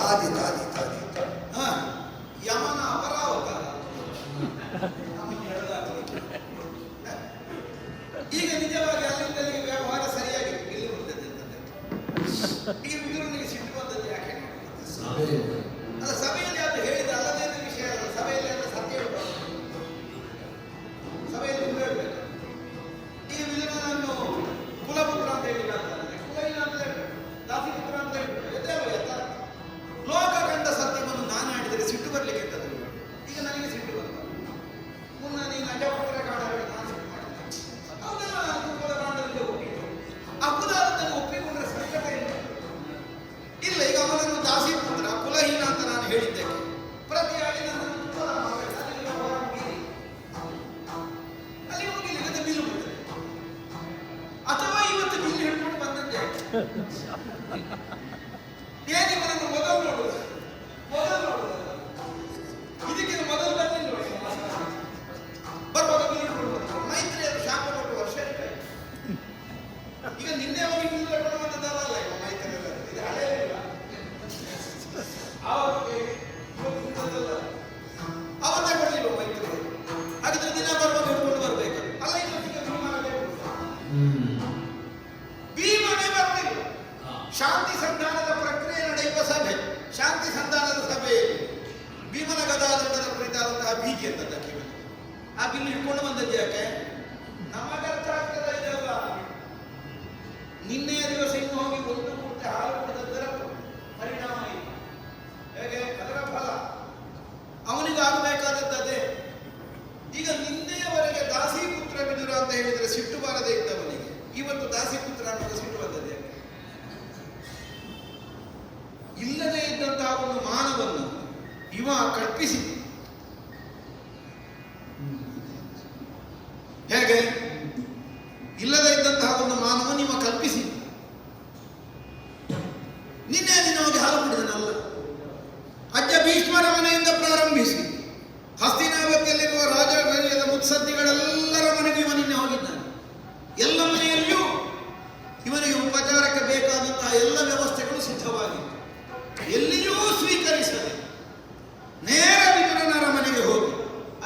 ಆದೀತು ಆದೀತು ಆದೀತು. ಯಮನ ಅಪರಾವತಾರ ನಮಗೆ ಹೇಳಲಾಗಿದೆ. ಈಗ ನಿಜವಾಗಿ ಅಲ್ಲಿಂದಲೇ ವ್ಯವಹಾರ ಸರಿಯಾಗಿತ್ತು. ಇಲ್ಲಿ ಬಂದದ್ದು ಈಗ ವಿದುರನಿಗೆ ಸಿಟ್ಟು ಬಂದದ್ದು ಯಾಕೆ? ಅಲ್ಲ, ಸಭೆಯಲ್ಲಿ ಅದು ಹೇಳಿದ ಅಲ್ಲದೇನು ವಿಷಯ ಅಲ್ಲ. ಸಭೆಯಲ್ಲಿ ಅದು ಸತ್ಯ ಹೇಳ್ಬಾರ್ದು. ಸಭೆಯಲ್ಲಿ ಸುಳ್ಳು ಹೇಳ್ಬೇಕು. ಈ ವಿದುರನನ್ನು ಕುಲಪುತ್ರ ಅಂತ ಹೇಳಿ ಅಂತಾರೆ. ಕುಲ ಇಲ್ಲ ಅಂತ ಹೇಳ್ಬೇಕು, ದಾಸಿ ಪುತ್ರ ಅಂತ ಹೇಳ್ಬೇಕು. ಎದ್ದೇಳು ಎತ್ತ ಲೋಕ ಕಂಡ ಏನಿವನನ್ನು ಮೊದಲು ನೋಡುದು ಇದಕ್ಕೆ ಮೊದಲು ಬರ್ತೀನಿ ನೋಡಿ ಬರುವಾಗ ಮೈತ್ರಿಯರು ಶಾಪ ಕೊಟ್ಟು ವರ್ಷ ಈಗ ನಿನ್ನೆ ಹೋಗಿ ಮುಂದೆ ಕೊಡುವಂಥದ್ದಲ್ಲ ಇವ ಮೈತ್ರಿ ಇದು ಹಳೆ ಅವತ್ತೇ ಕೊಡಲಿಲ್ಲ ಮೈತ್ರಿ ಹಾಗಿದ್ರೆ ದಿನ ಬರುವಾಗ ಹಿಡ್ಕೊಂಡು ಬರ್ಬೇಕು ಅಲ್ಲ ಇವತ್ತಿಗೆ ಭೀಮನೇ ಬರಲಿಲ್ಲ ಶಾಂತಿ ಸಂಧಾನದ ಪ್ರಕ್ರಿಯೆ ನಡೆಯುವ ಸಭೆ ಶಾಂತಿ ಸಂಧಾನದ ಸಭೆಯಲ್ಲಿ ಭೀಮನ ಗದಾದಂಡದ ಕುರಿತಾದಂತಹ ಬೀಜಿ ಅಂತದ್ದಕ್ಕೆ ಆ ಬಿಲ್ ಹಿಡ್ಕೊಂಡು ಬಂದದ್ದು ಯಾಕೆ ನಮಗೆ ಅರ್ಥ ಆಗ್ತದ ಇದೆಲ್ಲ ನಿನ್ನೆಯ ದಿವಸ ಇನ್ನು ಹೋಗಿ ಒಂದು ಪೂರ್ತಿ ಹಾಲು ಕುಡಿದದ್ದರ ಪರಿಣಾಮ ಇಲ್ಲ ಹೇಗೆ ಅದರ ಫಲ ಅವನಿಗೆ ಆಗಬೇಕಾದದ್ದೇ ಈಗ ನಿನ್ನೆಯವರೆಗೆ ದಾಸಿಪುತ್ರ ವಿದುರ ಅಂತ ಹೇಳಿದ್ರೆ ಸಿಟ್ಟು ಬಾರದೇ ಇದ್ದವನಿಗೆ ಇವತ್ತು ದಾಸಿಪುತ್ರ ಅನ್ನೋದು ಸಿಟ್ಟು ಬಂದದ್ದು ಯಾಕೆ ಇಲ್ಲದೇ ಇದ್ದಂತಹ ಒಂದು ಮಾನವನ್ನು ಇವ ಕಲ್ಪಿಸಿ ಹೇಗೆ ಇಲ್ಲದೇ ಇದ್ದಂತಹ ಒಂದು ಮಾನವನ್ನು ಇವ ಕಲ್ಪಿಸಿ ನಿನ್ನೆ ದಿನವಾಗಿ ಹಾಲು ಕುಡಿದನಲ್ಲ ಅಜ್ಜ ಭೀಷ್ಮರ ಮನೆಯಿಂದ ಪ್ರಾರಂಭಿಸಿ ಹಸ್ತಿನಾವತಿಯಲ್ಲಿರುವ ರಾಜ ರಾಜ್ಯದ ಮುತ್ಸದ್ದಿಗಳೆಲ್ಲರ ಮನೆಗೆ ಇವ ನಿನ್ನೆ ಹೋಗಿದ್ದಾನೆ ಎಲ್ಲ ಮನೆಯಲ್ಲಿಯೂ ಇವನಿಗೆ ಉಪಚಾರಕ್ಕೆ ಬೇಕಾದಂತಹ ಎಲ್ಲ ವ್ಯವಸ್ಥೆಗಳು ಸಿದ್ಧವಾಗಿತ್ತು ಎಲ್ಲಿಯೂ ಸ್ವೀಕರಿಸದೆ ನೇರ ವಿದುರನರ ಮನೆಗೆ ಹೋಗಿ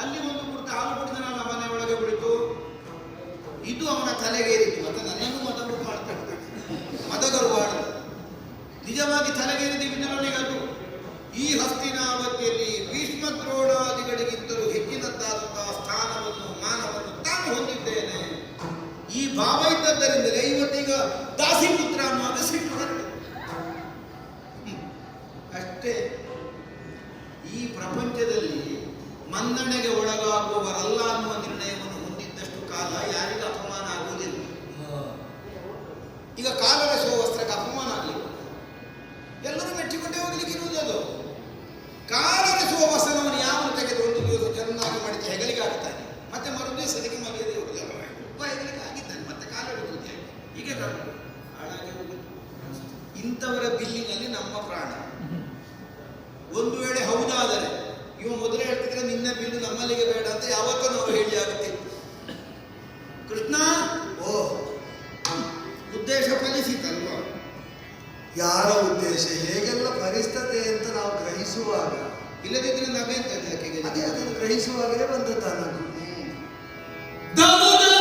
ಅಲ್ಲಿ ಒಂದು ಕುರ್ತ ಹಾಲು ಕುಡಿದನಲ್ಲ ಮನೆ ಒಳಗೆ ಕುಳಿತು ಇದು ಅವನ ತಲೆಗೇರಿತು ಮತ್ತೆ ನನ್ನನ್ನು ಮತಗಳು ಮಾಡ್ತಾರೆ ಮತಗರು ಮಾಡಿದ ನಿಜವಾಗಿ ತಲೆಗೇರಿದ ವಿದುರನಿಗದು ಈ ಹಸ್ತಿನಾವತಿಯಲ್ಲಿ ಭೀಷ್ಮ ದ್ರೋಣಾದಿಗಳಿಗಿಂತಲೂ ಹೆಚ್ಚಿನದ್ದಾದಂತಹ ಸ್ಥಾನವನ್ನು ಮಾನವನ್ನು ತಾನು ಹೊಂದಿದ್ದೇನೆ ಈ ಭಾವ ಇದ್ದದ್ದರಿಂದಲೇ ಇವತ್ತೀಗ ದಾಸಿಪುತ್ರ ಅನ್ನುವಾಗ ಸಿಟ್ಟು ಹೊರಟು ಅಷ್ಟೇ ಈ ಪ್ರಪಂಚದಲ್ಲಿ ಮನ್ನಣೆಗೆ ಒಳಗಾಗುವವರಲ್ಲ ಅನ್ನುವ ನಿರ್ಣಯವನ್ನು ಹೊಂದಿದ್ದಷ್ಟು ಕಾಲ ಯಾರಿಗೂ ಅಪಮಾನ ಆಗುವುದಿಲ್ಲ ಈಗ ಕಾಲರಸೋ ವಸ್ತ್ರಕ್ಕೆ ಅಪಮಾನ ಆಗಲಿಲ್ಲ ಎಲ್ಲರೂ ಮೆಚ್ಚಿಕೊಂಡೇ ಹೋಗ್ಲಿಕ್ಕೆ ಇರುವುದು ಅದು ಕಾಲರಸುವ ವಸನವನ್ನು ಯಾವನು ತೆಗೆದು ಒಂದು ದಿವಸ ಚೆನ್ನಾಗಿ ಮಾಡಿದ ಹೆಗಲಿಗೆ ಆಗ್ತಾನೆ ಮತ್ತೆ ಮರುದಿವಸದಕ್ಕೆ ಮರ್ಯಾದೆ ಇರುವುದಿಲ್ಲ ಹೆಗಲಿಗೆ ಆಗಿದ್ದಾನೆ ಮತ್ತೆ ಕಾಲ ಇರುತ್ತದೆ ಹೀಗೆ ಹಾಳಾಗಿ ಹೋಗುದು ಇಂಥವರ ಬಿಲ್ಲಿನಲ್ಲಿ ನಮ್ಮ ಪ್ರಾಣ ಒಂದು ವೇಳೆ ಹೌದಾದರೆ ಇವ ಮೊದಲೇ ಹೇಳ್ತಿದ್ರೆ ನಿನ್ನ ಬಿಲ್ಲು ನಮ್ಮಲ್ಲಿಗೆ ಬೇಡ ಅಂತ ಯಾವತ್ತೂ ನಾವು ಹೇಳಿ ಆಗುತ್ತೆ ಕೃಷ್ಣ ಓ ಉದ್ದೇಶ ಫಲಿಸಿತಲ್ವಾ ಯಾರ ಉದ್ದೇಶ ಹೇಗೆಲ್ಲ ಪರಿಸ್ಥಿತಿ ಅಂತ ನಾವು ಗ್ರಹಿಸುವಾಗ ಇಲ್ಲದಿದ್ರೆ ನಾವೇಂತ ಅದೇ ಅದನ್ನು ಗ್ರಹಿಸುವಾಗಲೇ ಬಂದದ್ದು ಅನ್ನೋದು Oh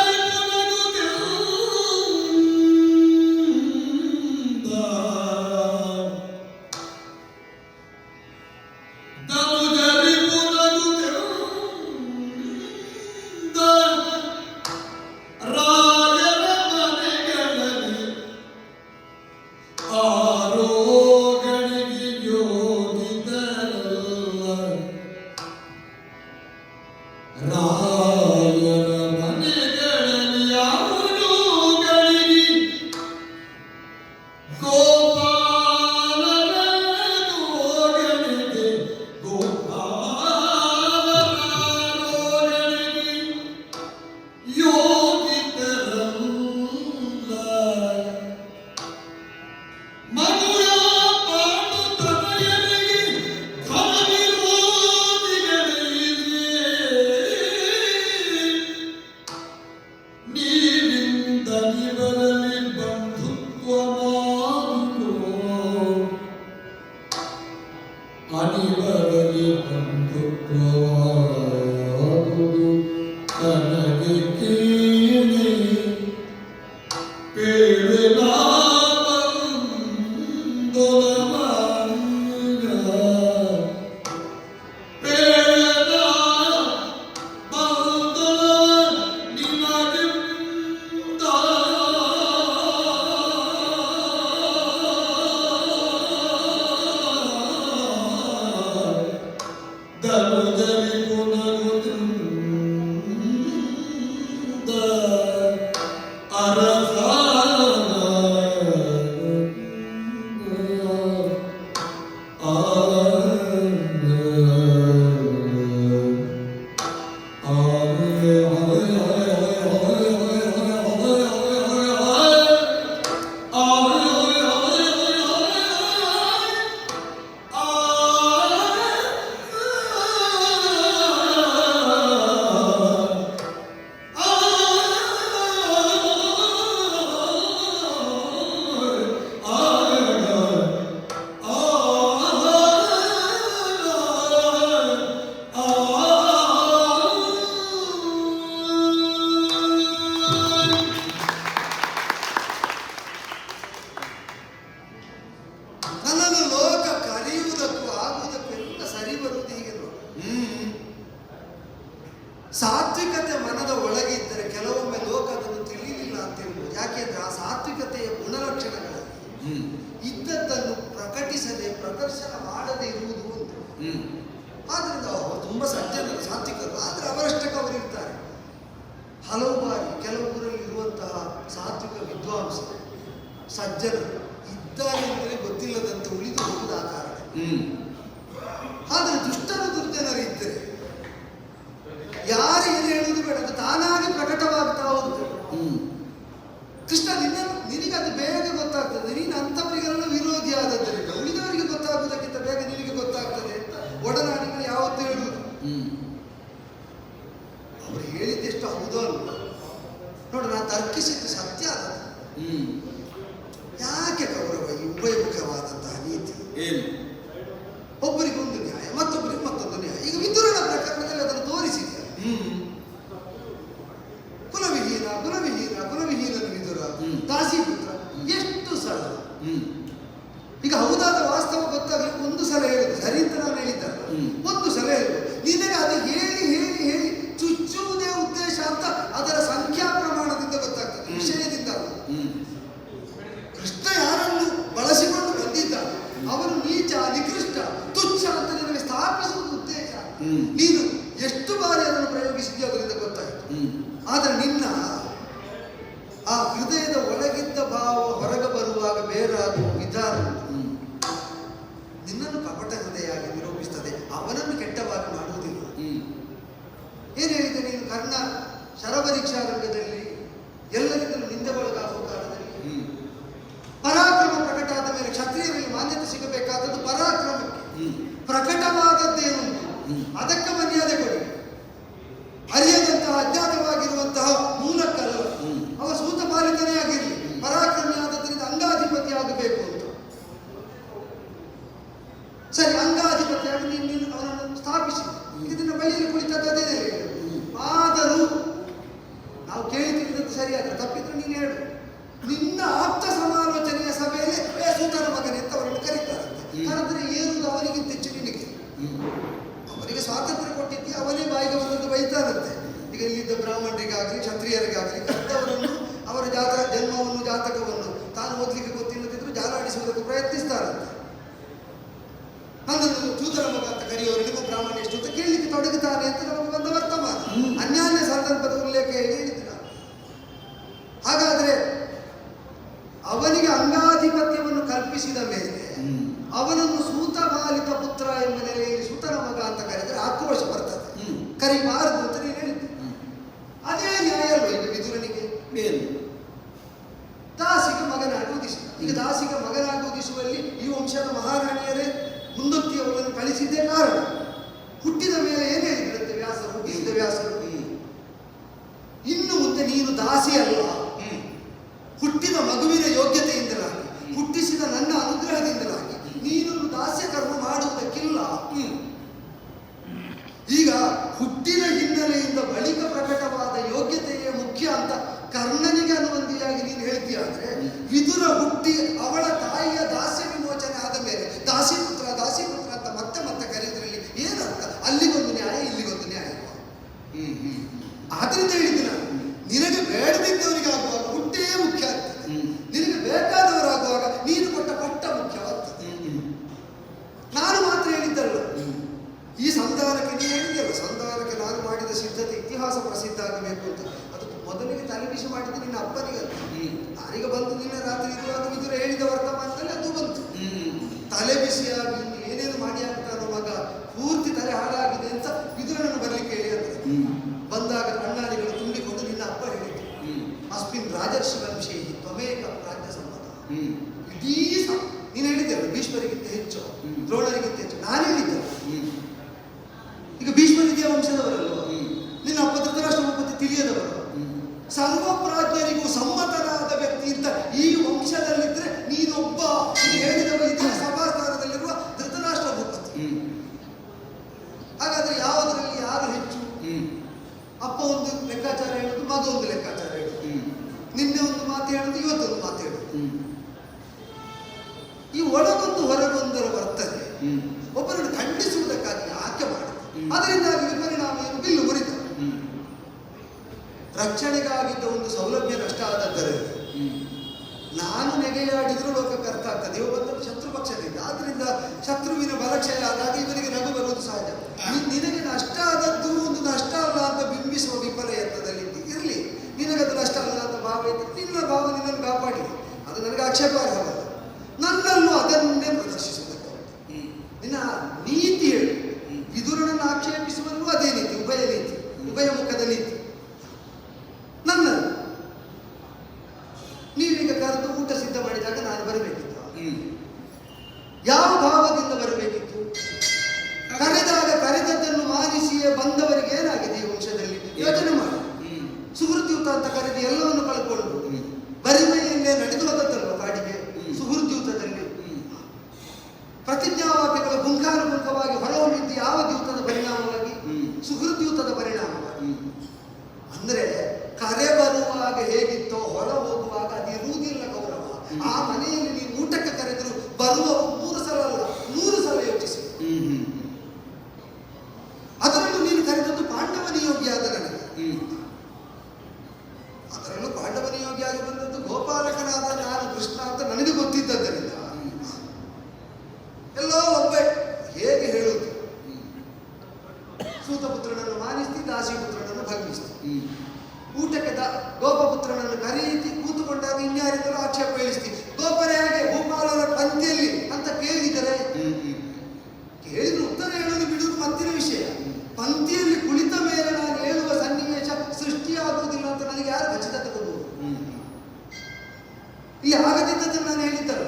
ಆದ್ರಿಂದ ಅವರು ತುಂಬಾ ಸಜ್ಜನರು, ಸಾತ್ವಿಕರು. ಆದ್ರೆ ಅವರಷ್ಟಕ್ಕೆ ಅವರು ಇರ್ತಾರೆ. ಹಲವು ಬಾರಿ ಕೆಲವು ಊರಲ್ಲಿ ಇರುವಂತಹ ಸಾತ್ವಿಕ ವಿದ್ವಾಂಸ ಸಜ್ಜನರು ಇದ್ದಾರೆ ಅಂತಲೇ ಗೊತ್ತಿಲ್ಲದಂತೆ ಉಳಿದು ಹೋಗುವುದು ಆ ಕಾರಣ. ಆದ್ರೆ ದುಷ್ಟರು ದುರ್ಜನರು ಇದ್ದರೆ ಯಾರು ಏನು ಹೇಳುವುದು ಬೇಡ, ಅದು ತಾನಾಗಿ ಪ್ರಕಟವಾಗ್ತಾ ಹೋಗ್ತದೆ. ಕೃಷ್ಣ ನಿನಗೆ ಅದು ಬೇಗ ಗೊತ್ತಾಗ್ತದೆ. ನೀನು ಅಂಥವರಿಗೆಲ್ಲ ವಿರೋಧಿ ಆದದ್ದರಿಂದ ಉಳಿದವರಿಗೆ ಗೊತ್ತಾಗುವುದಕ್ಕಿಂತ ಬೇಗ ನಿನಗೆ ಗೊತ್ತಾಗ್ತದೆ ಅಂತ ಒಡನಾಡಿಗಳು ಯಾವತ್ತೂ ಹೇಳುವುದು. ಅವರು ಹೇಳಿದ್ದೆಷ್ಟು ಹೌದೋ ಅಲ್ಲ ನೋಡು, ನಾನು ತರ್ಕಿಸಿದ್ದು ಸತ್ಯ ಅದ. ಯಾಕೆ ಕೌರವ ಈ ಉಭಯಮುಖವಾದಂತಹ ನೀತಿ? ಒಬ್ಬರಿಗೊಂದು ನ್ಯಾಯ, ಮತ್ತೊಬ್ಬರಿಗೆ ಮತ್ತೊಂದು ನ್ಯಾಯ. ಈಗ ವಿದುರನ ಪ್ರಕರಣದಲ್ಲಿ ಅದನ್ನು ತೋರಿಸಿದ್ದಾರೆ. ಕುಲವಿಹೀನನು ವಿದುರ, ದಾಸಿಪುತ್ರ, ಎಷ್ಟು ಸಲ. ಈಗ ಹೌದಾದ ವಾಸ್ತವ ಗೊತ್ತಾಗಲಿ ಒಂದು ಸಲ ಹೇಳುದು ಸರಿ ಅಂತ ನಾನು ಹೇಳಿದ್ದಲ್ಲ, ಒಂದು ಸಲ ಹೇಳುದು. ನಿನಗೆ ಅದು ಹೇಳಿ ಹೇಳಿ ಹೇಳಿ ಚುಚ್ಚುವುದೇ ಉದ್ದೇಶ ಅಂತ ಅದರ ಸಂಖ್ಯಾ ಪ್ರಮಾಣದಿಂದ ಗೊತ್ತಾಗ್ತದೆ, ವಿಷಯದಿಂದ ಅಲ್ಲ. ಕೃಷ್ಣ ಯಾರನ್ನು ಬಳಸಿಕೊಂಡು ಬಂದಿದ್ದ ಅವನು ನೀಚ, ನಿಕೃಷ್ಟ, ತುಚ್ಛ ಅಂತ ನಿನಗೆ ಸ್ಥಾಪಿಸುವುದು ಉದ್ದೇಶ. ನೀನು ಎಷ್ಟು ಬಾರಿ ಅದನ್ನು ಪ್ರಯೋಗಿಸಿದ್ಯೋ ಅದರಿಂದ ಗೊತ್ತಾಯಿತು. ಆದರೆ ನಿನ್ನ ಆ ಹೃದಯದ ಒಳಗಿದ್ದ ಭಾವ ಹೊರಗೆ ಬರುವಾಗ ಬೇರಾಗುವ ವಿಧಾನ ನಿನ್ನನ್ನು ಕಪಟ ಹೃದಯಾಗಿ ನಿರೂಪಿಸ್ತದೆ, ಅವನನ್ನು ಕೆಟ್ಟವಾಗಿ ಮಾಡುವುದಿಲ್ಲ. ಏನು ಹೇಳಿದೆ ನೀನು? ಕರ್ಣ ಶರಪರೀಕ್ಷಾ ರಂಗದಲ್ಲಿ ಎಲ್ಲರಿಂದಲೂ ನಿಂದೆಗೊಳಗಾಗುವ ಕಾಲದಲ್ಲಿ ಪರಾಕ್ರಮ ಪ್ರಕಟ ಆದ ಮೇಲೆ ಕ್ಷತ್ರಿಯರಲ್ಲಿ ಮಾನ್ಯತೆ ಸಿಗಬೇಕಾದದ್ದು ಪರಾಕ್ರಮಕ್ಕೆ. ಪ್ರಕಟವಾದದ್ದೇನು ಅದಕ್ಕೆ ಮರ್ಯಾದೆ ಕೊಡಿ. ಅರಿಯದಂತಹ ಅಜ್ಞಾತವಾಗಿರುವಂತಹ ಮೂಲಕ್ಕಲ್ಲ, ಅವ ಸೂತ ಪಾಲಿತನೇ ಆಗಿರಲಿ, ಪರಾಕ್ರಮಿ ಆದದ್ರಿಂದ ಅಂಗಾಧಿಪತಿ ಆಗಬೇಕು ಅಂತ. ಸರಿ, ಅಂಗಾಧಿಪತಿಯಾಗಿ ನೀನು ಅವನನ್ನು ಸ್ಥಾಪಿಸಿ ಇದನ್ನ ಬಳಿಯಲ್ಲಿ ಕುಳಿತದ್ದು ಅದೇ. ಆದರೂ ನಾವು ಕೇಳಿದ್ದದ್ದು ಸರಿಯಾದ್ರೆ ತಪ್ಪಿದ್ರೆ ನೀನು ಹೇಳು. ನಿನ್ನ ಆಪ್ತ ಸಮಾಲೋಚನೆಯ ಸಭೆಯಲ್ಲಿ ಸೂತನ ಮಗನೇ ಅಂತ ಅವರನ್ನು ಕರೀತಾರಂತೆ. ಕರೆದ್ರೆ ಏರುವುದು ಅವನಿಗಿಂತ ಹೆಚ್ಚು ನಿನಗೆ. ಅವರಿಗೆ ಸ್ವಾತಂತ್ರ್ಯ ಕೊಟ್ಟಿದ್ದೆ, ಅವನೇ ಬಾಯಿಗೆ ಬಂದದ್ದು ಬೈತಾರಂತೆ. ಈಗ ಇಲ್ಲಿದ್ದ ಬ್ರಾಹ್ಮಣರಿಗಾಗಲಿ ಕ್ಷತ್ರಿಯರಿಗಾಗಲಿ ಕರ್ತವರನ್ನು ಅವರ ಜನ್ಮವನ್ನು ಜಾತಕವನ್ನು ತಾನು ಓದಲಿಕ್ಕೆ ಗೊತ್ತಿಲ್ಲದಿದ್ರು ಜಾಲಾಡಿಸುವುದಕ್ಕೆ ಪ್ರಯತ್ನಿಸ್ತಾರಂತೆ. ನನ್ನನ್ನು ಸೂತನ ಮಗ ಅಂತ ಕರೆಯೋರು ನಿಮ್ಮ ಬ್ರಾಹ್ಮಣ ಎಷ್ಟು ಅಂತ ಕೇಳಲಿಕ್ಕೆ ತೊಡಗುತ್ತಾನೆ ಅಂತ ನಮಗೆ ಬಂದ ವರ್ತಮಾನ. ಅನ್ಯಾನ್ಯ ಸಂದರ್ಭದ ಉಲ್ಲೇಖ ಹೇಳಿದ್ರ. ಹಾಗಾದ್ರೆ ಅವನಿಗೆ ಅಂಗಾಧಿಪತ್ಯವನ್ನು ಕಲ್ಪಿಸಿದ ಮೇಲೆ ಅವನನ್ನು ಸೂತಪಾಲಿತ ಪುತ್ರ ಎಂಬ ನೆಲೆಯಲ್ಲಿ ಸೂತನ ಮಗ ಅಂತ ಕರೆದರೆ ಆಕ್ರೋಶ ಬರ್ತದೆ. ಕರಿಬಾರದು ಅಂತ ನೀನು ಹೇಳಿದ್ದೆ. ಅದೇ ನ್ಯಾಯ ಅಲ್ವ ಈಗ ವಿದುರನಿಗೆ? ದಾಸಿಗೆ ಮಗನಾಗಿ ಉದಿಸಿದ. ಈಗ ದಾಸಿಗೆ ಮಗನಾಗಿ ಉದಿಸುವಲ್ಲಿ ಈ ವಂಶದ ಮಹಾರಾಣಿಯರೇ ಮುಂದೊತ್ತಿ ಅವಳನ್ನು ಕಳಿಸಿದ್ದೇ ಕಾರಣ. ಹುಟ್ಟಿದ ಮೇಲೆ ಏನು ಹೇಳಿದ್ರಂತೆ ವ್ಯಾಸರು, ಹುಟ್ಟಿಸಿದ ವ್ಯಾಸರು, ಇನ್ನು ಮುಂದೆ ನೀನು ದಾಸಿ ಅಲ್ಲ, ಹುಟ್ಟಿದ ಮಗುವಿನ ಯೋಗ್ಯತೆಯಿಂದಲಾಗಿ, ಹುಟ್ಟಿಸಿದ ನನ್ನ ಅನುಗ್ರಹದಿಂದಲಾಗಿ ನೀನೊಂದು ದಾಸ್ಯ ಕರ್ಮ ಮಾಡುವುದಕ್ಕಿಲ್ಲ. ಈಗ ಹುಟ್ಟಿನ ಹಿನ್ನೆಲೆಯಿಂದ ಬಳಿಕ ಪ್ರಕಟವಾದ ಯೋಗ್ಯತೆಯೇ ಮುಖ್ಯ ಅಂತ ಕರ್ಣನಿಗೆ ಅನುಬಂಧಿಯಾಗಿ ನೀನು ಹೇಳ್ತೀಯಾದ್ರೆ, ವಿದುರ ಹುಟ್ಟಿ ಅವಳ ತಾಯಿಯ ದಾಸ್ಯ ವಿಮೋಚನೆ ಆದ ಮೇಲೆ ದಾಸಿಪುತ್ರ ಅಂತ ಮತ್ತೆ ಮತ್ತೆ ಕರೆಯೋದ್ರಲ್ಲಿ ಏನರ್ಥ? ಅಲ್ಲಿಗೊಂದು ನ್ಯಾಯ, ಇಲ್ಲಿಗೊಂದು ನ್ಯಾಯ. ಆದ್ರಿಂದ ಹೇಳಿದ್ದೆ ನಾನು, ನಿನಗೆ ಬೇಡದಿದ್ದವರಿಗಾಗುವಾಗ ಹುಟ್ಟೇ ಮುಖ್ಯ ಆಗ್ತದೆ, ನಿನಗೆ ಬೇಕಾದವರಾಗುವಾಗ ನೀನು ಕೊಟ್ಟ ಪಟ್ಟ ಮುಖ್ಯವಾಗ್ತದೆ. ನಾನು ಮಾತ್ರ ಹೇಳಿದ್ದಲ್ಲ, ಈ ಸಂಧಾನಕ್ಕೆ ನೀನು ಹೇಳಿದೆಯಲ್ಲ, ಸಂಧಾನಕ್ಕೆ ನಾನು ಮಾಡಿದ ಸಿದ್ಧತೆ ಇತಿಹಾಸ ಪ್ರಸಿದ್ಧ ಆಗಬೇಕು ಅಂತ. ಅದು ಮೊದಲಿಗೆ ತಲೆಬಿಸಿ ಮಾಡಿದ್ದು ನಿನ್ನ ಅಪ್ಪನಿಗಲ್ಲ. ನಾನೀಗ ಬಂದು ನಿನ್ನೆ ರಾತ್ರಿ ಇರುವಾಗ ವಿದುರ ಹೇಳಿದ ವರ್ತಮಾನದಲ್ಲಿ ಅದು ಬಂತು. ತಲೆ ಬಿಸಿಯಾಗಿ ಏನೇನು ಮಾಡಿ ಆಗ್ತಾನೋ ಮಗ, ಪೂರ್ತಿ ತಲೆ ಹಾಳಾಗಿದೆ ಅಂತ ವಿದುರನನ್ನು ಬರಲಿಕ್ಕೆ ಹೇಳಿ ಅಂದ್ರೆ ಬಂದಾಗ ಕಣ್ಣಾಡಿಗಳು ತುಂಬಿಕೊಂಡು ನಿನ್ನ ಅಪ್ಪ ಹೇಳಿದ್ದು, ಅಸ್ಮಿನ್ ರಾಜರ್ಷಿ ವಂಶೇ ತ್ವಮೇಕ ರಾಜ್ಯ ಸಂಬಂಧ. ಇಡೀ ನೀನು ಹೇಳಿದ್ದೆಲ್ಲ ಭೀಷ್ಮರಿಗಿಂತ ಹೆಚ್ಚು, ದ್ರೋಣರಿಗಿಂತ ಹೆಚ್ಚು. ನಾನು ಹೇಳಿದ್ದೆ ಈಗ ಭೀಷ್ಮರಿದ್ಯ ವಂಶದವರಲ್ವ, ನಿನ್ನ ಅಪ್ಪ ಧೃತರಾಷ್ಟ್ರ ಮತ್ತೆ ತಿಳಿಯದವರು. ಸರ್ವಪ್ರಾಜ್ಞರಿಗೂ ಸಮ್ಮತನಾದ ವ್ಯಕ್ತಿ ಅಂತ ಈ ವಂಶದಲ್ಲಿದ್ರೆ ನೀನೊಬ್ಬ. ಹೇಳಿದವ ಇದರ ಸಭಾಸ್ಥಾನದಲ್ಲಿರುವ ಧೃತರಾಷ್ಟ್ರ ಭೂಪತಿ. ಹಾಗಾದ್ರೆ ಯಾವುದರಲ್ಲಿ ಯಾರು ಹೆಚ್ಚು? ಅಪ್ಪ ಒಂದು ಲೆಕ್ಕಾಚಾರ ಹೇಳುದು, ಮಗ ಒಂದು ಲೆಕ್ಕಾಚಾರ ಹೇಳುದು, ನಿನ್ನೆ ಒಂದು ಮಾತು ಹೇಳುದು, ಇವತ್ತೊಂದು ಮಾತು ಹೇಳುದು. ಈ ಒಳಗೊಂದು ಹೊರಗೊಂದರ ವರ್ತನೆ ಒಬ್ಬರನ್ನು ಖಂಡಿಸುವುದಕ್ಕಾಗಿ ಯಾಕೆ ಮಾಡುತ್ತೆ? ಅದರಿಂದಾಗಿ ವಿಪರಿಣಾಮ ಏನು? ಬಿಲ್ಲು ಮುರಿತ. ರಕ್ಷಣೆಗಾಗಿದ್ದ ಒಂದು ಸೌಲಭ್ಯ ನಷ್ಟ ಆದದ್ದರಿಂದ ನಾನು ನಗೆಯಾಡಿದ್ರು ಲೋಕಕ್ಕೆ ಅರ್ಥ ಆಗ್ತದೆ. ಇವ ಬಂದದ್ದು ಶತ್ರು ಪಕ್ಷದಿಂದ, ಆದ್ರಿಂದ ಶತ್ರುವಿನ ಬಲಕ್ಷಯ ಆದಾಗ ಇವನಿಗೆ ನಗು ಬರುವುದು ಸಹಜ. ನಿನಗೆ ನಷ್ಟ ಆದದ್ದು ಒಂದು ನಷ್ಟ ಅಲ್ಲ ಅಂತ ಬಿಂಬಿಸುವ ವಿಫಲ ಯತ್ನದಲ್ಲಿ ಇರಲಿ. ನಿನಗದು ನಷ್ಟ ಅಲ್ಲ ಅಂತ ಭಾವ ಇತ್ತು, ನಿನ್ನ ಭಾವ ನಿನ್ನನ್ನು ಕಾಪಾಡಿ, ಅದು ನನಗೆ ಆಕ್ಷೇಪಾರ್ಹವಲ್ಲ. ನನ್ನಲ್ಲೂ ಅದನ್ನೇ ಪ್ರದರ್ಶಿಸುವುದಕ್ಕೆ ನಿನ್ನ ನೀತಿ ಹೇಳಿ. ವಿದುರನನ್ನು ಆಕ್ಷೇಪಿಸುವಲ್ಲೂ ಅದೇ ನೀತಿ, ಉಭಯ ನೀತಿ, ಉಭಯ ಮುಖದ ನೀತಿ. ನನ್ನ ನೀವೀಗ ಕರೆದು ಊಟ ಸಿದ್ಧ ಮಾಡಿದಾಗ ನಾನು ಬರಬೇಕಿತ್ತು. ಯಾವ ಭಾವದಿಂದ ಬರಬೇಕಿತ್ತು? ಕರೆದಾಗ ಕರೆದದ್ದನ್ನು ಮಾನಿಸಿಯೇ ಬಂದವರಿಗೆ ಏನಾಗಿದೆ ಈ ವಂಶದಲ್ಲಿ ಯೋಚನೆ ಮಾಡಿ. ಸುಹೃದ್ಯೂತ ಅಂತ ಕರೆದು ಎಲ್ಲವನ್ನು ಕಳ್ಕೊಂಡು ಬರಿಮೆಯಲ್ಲೇ ನಡೆದು ಹೋದದ್ದಲ್ವ ಕಾಡಿಗೆ. ಸುಹೃದ್ಯೂತದಲ್ಲಿ ಪ್ರತಿಜ್ಞಾವಾಕ್ಯಗಳ ಗುಂಖಾನುಗುಂಖವಾಗಿ ಹೊರಹೊಮ್ಮಿದ್ದು ಯಾವ ದ್ಯೂತದ ಪರಿಣಾಮವಾಗಿ? ಸುಹೃದ್ಯೂತದ ಪರಿಣಾಮವಾಗಿ. ಅಂದ್ರೆ ಕರೆ ಬರುವಾಗ ಹೇಗಿತ್ತೋ ಹೊರ ಹೋಗುವಾಗ ಅದಿರುವುದಿಲ್ಲ ಗೌರವ. ಆ ಮನೆಯಲ್ಲಿ ನೀವು ಊಟಕ್ಕೆ ಕರೆದ್ರು ಬರುವ 3 ಸಲ ಅಲ್ಲ 100 ಸಲ ಯೋಚಿಸಿ. ಅದರಲ್ಲೂ ನೀನು ಕರೆದದ್ದು ಪಾಂಡವ ನಿಯೋಗಿಯಾದ ನನಗೆ. ಅದರಲ್ಲೂ ಪಾಂಡವ ನಿಯೋಗಿಯಾಗಿ ಬಂದದ್ದು ಗೋಪಾಲಕನಾದ ನಾನು ಕೃಷ್ಣ ಅಂತ ನನಗೆ ಗೊತ್ತಿದ್ದರಿಂದ ಎಲ್ಲೋ ಒಬ್ಬ ಹೇಗೆ ಹೇಳುವುದು, ಸೂತಪುತ್ರನನ್ನು ಮಾನಿಸ್ತಿ, ದಾಸಿಪುತ್ರನನ್ನು ಭಂಗಿಸ್ತಿ, ಊಟಕ್ಕೆ ಗೋಪಪುತ್ರನನ್ನು ಕರೀತಿ, ಕೂತುಕೊಂಡಾಗ ಇನ್ಯಾರಿದ್ದರೂ ಆಕ್ಷೇಪ ಹೇಳಿಸ್ತಿ. ಗೋಪರೇ ಹಾಗೆ ಭೂಪಾಲನ ಪಂಕ್ತಿಯಲ್ಲಿ ಅಂತ ಕೇಳಿದರೆ ಕೇಳಿದ್ರು ಉತ್ತರ ಹೇಳೋದು ಬಿಡುವುದು ಮತ್ತಿನ ವಿಷಯ. ಪಂಕ್ತಿಯಲ್ಲಿ ಕುಳಿತ ಮೇಲೆ ನಾನು ಹೇಳುವ ಸನ್ನಿವೇಶ ಸೃಷ್ಟಿಯಾಗುವುದಿಲ್ಲ ಅಂತ ನನಗೆ ಯಾರು ಖಚಿತತೆ ಕೊಡುವುದು? ಈ ಆಗದಿದ್ದದನ್ನು ನಾನು ಹೇಳಿದ್ದಲ್ಲ,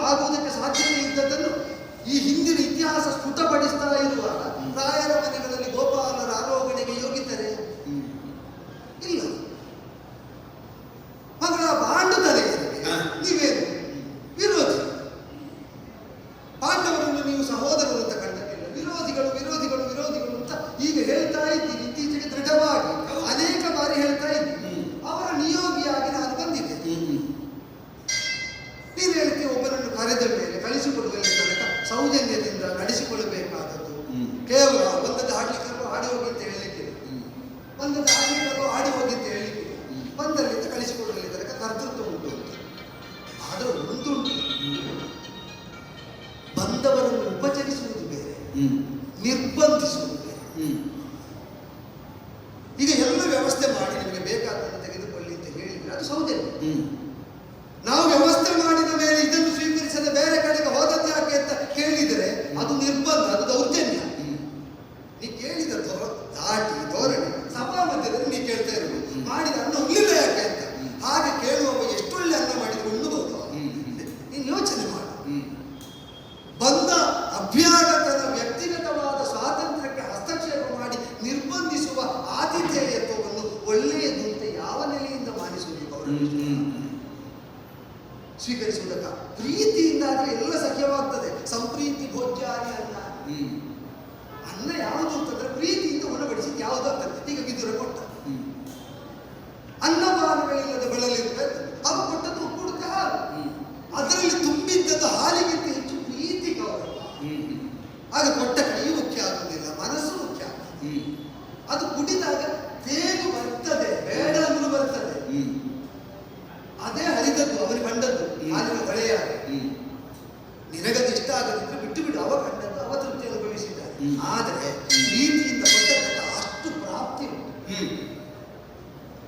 ಆಗುವುದಕ್ಕೆ ಸಾಧ್ಯತೆ ಇದ್ದದ್ದನ್ನು ಈ ಹಿಂದಿನ ಇತಿಹಾಸ ಸ್ಫುಟಪಡಿಸ್ತಾ ಇರುವಾಗ ರಾಯರ ಮನೆಗಳಲ್ಲಿ ಗೋಪಾಲರ ಆರೋಗಣೆಗೆ ಯೋಗಿತರೆ ಇಲ್ಲ. ಮಗಳ ಪಾಂಡು ತಲೆಗೆ ನೀವೇನು ವಿರೋಧಿ? ಪಾಂಡವರನ್ನು ನೀವು ಸಹೋದರರು ಅಂತ ಕಂಡಕ್ಕಿಲ್ಲ. ವಿರೋಧಿಗಳು ವಿರೋಧಿಗಳು ವಿರೋಧಿಗಳು ಅಂತ ಈಗ ಹೇಳ್ತಾ ಇದ್ದೀನಿ. ಇತ್ತೀಚೆಗೆ ದೃಢವಾಗಿ ಅನೇಕ ಬಾರಿ ಹೇಳ್ತಾ ಇದ್ದೀನಿ. ಅವರ ನಿಯೋಗಿಯಾಗಿ ನಾನು ಬಂದಿದ್ದೆ. ನೀನು ಹೇಳ್ತೀವಿ ಒಬ್ಬರನ್ನು ಕರೆದ ಮೇಲೆ ಕಳಿಸಿಕೊಡುವಲ್ಲಿ ತನಕ ಸೌಜನ್ಯದಿಂದ ನಡೆಸಿಕೊಳ್ಳಬೇಕಾದದ್ದು. ಕೇವಲ ಬಂದದ್ದು ಆಡ್ಲಿಕ್ಕೂ ಆಡಿ ಹೋಗಿ ಅಂತ ಹೇಳಲಿಕ್ಕೆ, ಬಂದದ್ದು ಆಡ್ಲಿಕ್ಕೂ ಆಡಿ ಹೋಗಿ ಅಂತ ಹೇಳಲಿಕ್ಕೆ, ಬಂದಲ್ಲಿಂದ ಕಳಿಸಿಕೊಡುವಲ್ಲಿ ತನಕ ಕರ್ತೃತ್ವ ಉಂಟು. ಆದರೆ ಒಂದುಂಟು, ಬಂದವರನ್ನು ಉಪಚರಿಸುವುದು ಬೇರೆ, ನಿರ್ಬಂಧಿಸುವುದು ಬೇರೆ. ಈಗ ಎಲ್ಲ ವ್ಯವಸ್ಥೆ ಮಾಡಿ ನಿಮಗೆ ಬೇಕಾದನ್ನು ತೆಗೆದುಕೊಳ್ಳಿ ಅಂತ ಹೇಳಿದ್ರೆ ಅದು ಸೌಜನ್ಯ. ನಾವು ವ್ಯವಸ್ಥೆ ಮಾಡಿದ ಮೇಲೆ ಇದನ್ನು ಸ್ವೀಕರಿಸದೆ ಬೇರೆ ಕಡೆಗೆ ಹೋದದ್ದು ಯಾಕೆ ಅಂತ ಕೇಳಿದರೆ ಅದು ನಿರ್ಬಂಧ, ಅದು ದೌರ್ಜನ್ಯ. ನೀ ಕೇಳಿದ ದಾಟಿ ಧೋರಣೆ ಸಭಾ ಮಧ್ಯದಲ್ಲಿ ನೀ ಕೇಳ್ತಾ ಇರೋದು ಮಾಡಿದ ಅನ್ನ ಉಳ್ಳಿಲ್ಲ ಯಾಕೆ ಅಂತ. ಹಾಗೆ ಕೇಳುವವ ಎಷ್ಟೊಳ್ಳೆ ಅನ್ನ ಮಾಡಿದ್ರು ಉಣ್ಣಬಹುದು. ನೀನು ಯೋಚನೆ ಮಾಡು. ಬಂದ ಅಭ್ಯಾಗತನ ವ್ಯಕ್ತಿಗತವಾದ ಸ್ವಾತಂತ್ರ್ಯಕ್ಕೆ ಹಸ್ತಕ್ಷೇಪ ಮಾಡಿ ನಿರ್ಬಂಧಿಸುವ ಆತಿಥೇಯತ್ವವನ್ನು ಒಳ್ಳೆಯದು ಅಂತ ಯಾವ ನೆಲೆಯಿಂದ ಮಾನಿಸುವುದು? ಸ್ವೀಕರಿಸುವುದಕ್ಕ ಪ್ರೀತಿಯಿಂದ ಆದರೆ ಎಲ್ಲ ಸಖ್ಯವಾಗ್ತದೆ. ಸಂಪ್ರೀತಿ ಭೋಜ್ಯಾನಿ ಅನ್ನ. ಅನ್ನ ಯಾವುದು ಅಂತಂದ್ರೆ ಪ್ರೀತಿಯಿಂದ ಉಣಬಡಿಸಿದ್ದು ಯಾವುದು ಆಗ್ತದೆ. ಈಗ ವಿದುರ ಕೊಟ್ಟ ಅನ್ನಪಾನಗಳಿಲ್ಲದ ಬಳಲಿರ್ತದೆ, ಅವ ಕೊಟ್ಟದ್ದು ಉಕ್ಕುಡುತ್ತೆ ಹಾಲು. ಅದರಲ್ಲಿ ತುಂಬಿದ್ದದ್ದು ಹಾಲಿಗಿಂತ ಹೆಚ್ಚು ಪ್ರೀತಿ ಗೌರವ. ಆಗ ಕೊಟ್ಟ ಕೈ ಮುಖ್ಯ ಆಗುವುದಿಲ್ಲ, ಮನಸ್ಸು ಮುಖ್ಯ ಆಗ್ತದೆ. ಅದು ಕುಡಿದಾಗ ತೇಗು ಬರ್ತದೆ, ಬೇಡ ಅಂದ್ರೂ ಬರ್ತದೆ. ಅದೇ ಹರಿದದ್ದು ಅವನು ಕಂಡದ್ದು ಹಾಲಿನ ಹೊಳೆಯ. ನಿನಗದು ಇಷ್ಟ ಆಗದಿದ್ರೆ ಬಿಟ್ಟು ಬಿಡು, ಅವ ಕಂಡದ್ದು ಅವ ತೃಪ್ತಿ ಅನುಭವಿಸಿದ್ದಾರೆ. ಆದರೆ ಪ್ರೀತಿಯಿಂದ ಕೊಟ್ಟದ್ದಕ್ಕೆ ಅಷ್ಟು ಪ್ರಾಪ್ತಿ ಉಂಟು.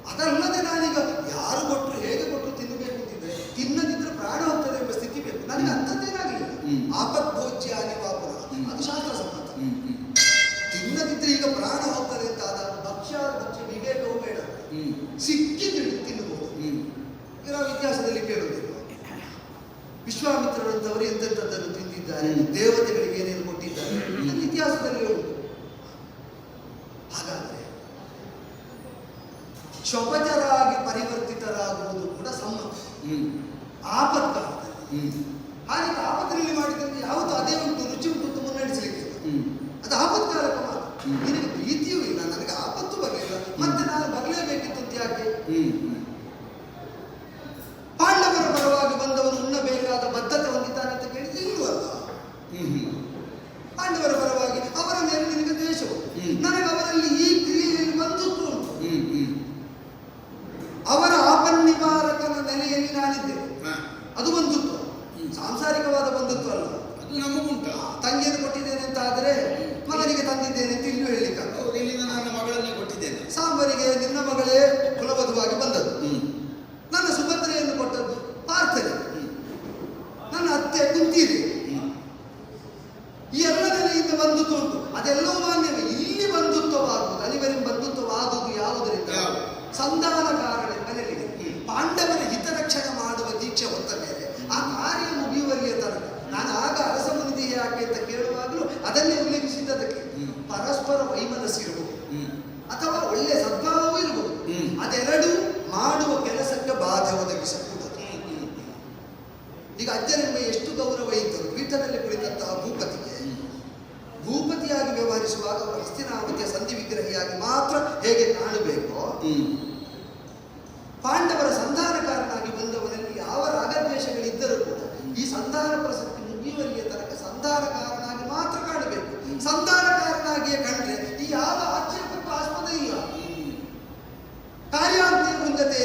ಅದಲ್ಲದೆ ನಾನೀಗ ಯಾರು ಕೊಟ್ಟರು ಹೇಗೆ ಕೊಟ್ಟರು ತಿನ್ನಬೇಕು ಅಂತಿದ್ರೆ ತಿನ್ನದಿದ್ರೆ ಪ್ರಾಣ ಹೋಗ್ತದೆ ಎಂಬ ಸ್ಥಿತಿ ಬೇಕು. ನನಗೆ ಅಂಥದ್ದೇನಾಗಲಿಲ್ಲ. ಆಪತ್ ಭೋಜ್ಯಾನಿ ವಾಪುರ ಅದು ಶಾಸ್ತ್ರ ಸಮ್ಮತ. ತಿನ್ನದಿದ್ರೆ ಈಗ ಪ್ರಾಣ ಹೋಗ್ತದೆ ಅಂತ ಆದಾಗ ಭಕ್ಷ್ಯ ವಿವೇಕವೂ ಬೇಡ, ಸಿಕ್ಕಿದ್ರೆ ತಿನ್ನಬಹುದು. ನಾವು ಇತಿಹಾಸದಲ್ಲಿ ಕೇಳುವುದಿಲ್ಲ. ವಿಶ್ವಾಮಿತ್ರರಂತವರು ಎಂತೆಂಥದ್ದನ್ನು ತಿಂದಿದ್ದಾರೆ, ದೇವತೆಗಳಿಗೆ ಏನೇನು ಕೊಟ್ಟಿದ್ದಾರೆ, ಇತಿಹಾಸದಲ್ಲಿ ಉಂಟು. ಹಾಗಾದ್ರೆ ಶೋಪಚರಾಗಿ ಪರಿವರ್ತಿತರಾಗುವುದು ಕೂಡ ಸಮ್ಮತ ಆಪತ್ಕಾಲದಲ್ಲಿ. ಹಾಗೆ ಆಪತ್ತಿನಲ್ಲಿ ಮಾಡಿದ್ರೆ ಯಾವುದು ಅದೇ ಉಂಟು, ರುಚಿ ಉಂಟು ಮುನ್ನಡೆಸಲಿಕ್ಕೆ. ಅದು ಆಪತ್ಕಾಲಕ್ಕೆ ಮಾತ್ರ. ನಿನಗೆ ಪ್ರೀತಿಯೂ ಇಲ್ಲ, ನನಗೆ ಆಪತ್ತು ಬರಲಿಲ್ಲ, ಮತ್ತೆ ನಾನು ಬರಲೇಬೇಕಿತ್ತು ಅಂತ ಯಾಕೆ? ಪಾಂಡವರ ಪರವಾಗಿ ಬಂದವನು ಉಣ್ಣಬೇಕಾದ ಬದ್ಧತೆ ಹೊಂದಿದ್ದಾನೆ ಅಂತ ಕೇಳಿದ್ರೆ ಇಲ್ಲವಲ್ಲ. ಪಾಂಡವರ ಪರವಾಗಿ ಅವರ ಮೇಲೆ ನಿನಗೆ ದ್ವೇಷವು, ನನಗೆ ಅವರಲ್ಲಿ ಈ ಕ್ರಿಯೆಯಲ್ಲಿ ಬಂಧುತ್ವ ಉಂಟು. ಅವರ ಆಪನ್ನಿವಾರಕನ ನೆಲೆಯಲ್ಲಿ ನಾನಿದ್ದೇನೆ. ಅದು ನಮಗುಂಟ. ತಂಗಿಯನ್ನು ಕೊಟ್ಟಿದ್ದೇನೆ ಅಂತ ಆದರೆ ಮಗನಿಗೆ ತಂದಿದ್ದೇನೆ ಅಂತ ಇಲ್ಲೂ ಹೇಳಲಿಕ್ಕೆ ಹೌದು, ಇಲ್ಲಿಂದ ನನ್ನ ಮಗಳನ್ನೇ ಕೊಟ್ಟಿದ್ದೇನೆ. ಸಾಂಬಾರಿಗೆ ನಿನ್ನ ಮಗಳೇ ಕುಲವಧುವಾಗಿ ಬಂದದ್ದು, ನನ್ನ ಸುಭದ್ರೆಯನ್ನು ಕೊಟ್ಟದ್ದು ಪಾರ್ಥನೆ, ನನ್ನ ಅತ್ತೆ ಕುಂತೀರಿ. ಈ ಎಲ್ಲ ನೆಲೆಯಿಂದ ಬಂಧುತ್ವ ಉಂಟು, ಅದೆಲ್ಲವೂ ಮಾನ್ಯವೇ. ಇಲ್ಲಿ ಬಂಧುತ್ವವಾಗುವುದು ಅನಿವಾರ್ಯ. ಬಂಧುತ್ವವಾಗುವುದು ಯಾವುದರಿಂದ? ಸಂಧಾನ ಕಾರಣ ಮನೆಯಲ್ಲಿ ಪಾಂಡವರ ಹಿತರಕ್ಷಣೆ ಮಾಡುವ ದೀಕ್ಷೆ ಹೊತ್ತ ಮೇಲೆ ಆ ಕಾರ್ಯ ಮುಗಿಯುವಲ್ಲಿಯ ತನಕ. ನಾನು ಆಗ ಅರಸ ಮುನಿದಿ ಯಾಕೆ ಅಂತ ಕೇಳುವಾಗಲೂ ಅದನ್ನೇ ಉಲ್ಲೇಖಿಸಿದ್ದದಕ್ಕೆ. ಪರಸ್ಪರ ವೈಮನಸ್ಸಿರಬಹುದು ಅಥವಾ ಒಳ್ಳೆಯ ಸದ್ಭಾವವೂ ಇರಬಹುದು, ಅದೆರಡೂ ಮಾಡುವ ಕೆಲಸಕ್ಕೆ ಬಾಧೆ ಒದಗಿಸಬಹುದು. ಈಗ ಅಜ್ಜನಿಗೆ ಎಷ್ಟು ಗೌರವ ಇದ್ದರು ಪೀಠದಲ್ಲಿ ಕುಳಿತಂತಹ ಭೂಪತಿಗೆ. ಭೂಪತಿಯಾಗಿ ವ್ಯವಹರಿಸುವಾಗ ಅವರು ಹಸ್ತಿನಾವತಿಯ ಸಂಧಿ ವಿಗ್ರಹಿಯಾಗಿ ಮಾತ್ರ ಹೇಗೆ ಕಾಣಬೇಕೋ, ಪಾಂಡವರ ಸಂಧಾನಕಾರನಾಗಿ ಬಂದವನಲ್ಲಿ ಯಾವ ರಾಗದ್ವೇಷಗಳಿದ್ದರೂ ಕೂಡ ಈ ಸಂಧಾನ ಪ್ರಸಕ್ತಿ ಮುಗಿಯುವಲ್ಲಿಯ ತನಕ ಸಂಧಾನಕಾರನಾಗಿ ಮಾತ್ರ ಕಾಣಬೇಕು. ಸಂಧಾನಕಾರನಾಗಿಯೇ ಕಂಡ್ರೆ ಈ ಯಾವ ಆಕ್ಷೇಪಕ್ಕೂ ಆಸ್ಪದ ಇಲ್ಲ. ಕಾರ್ಯಾಂತೆ ಮುಂದತೆ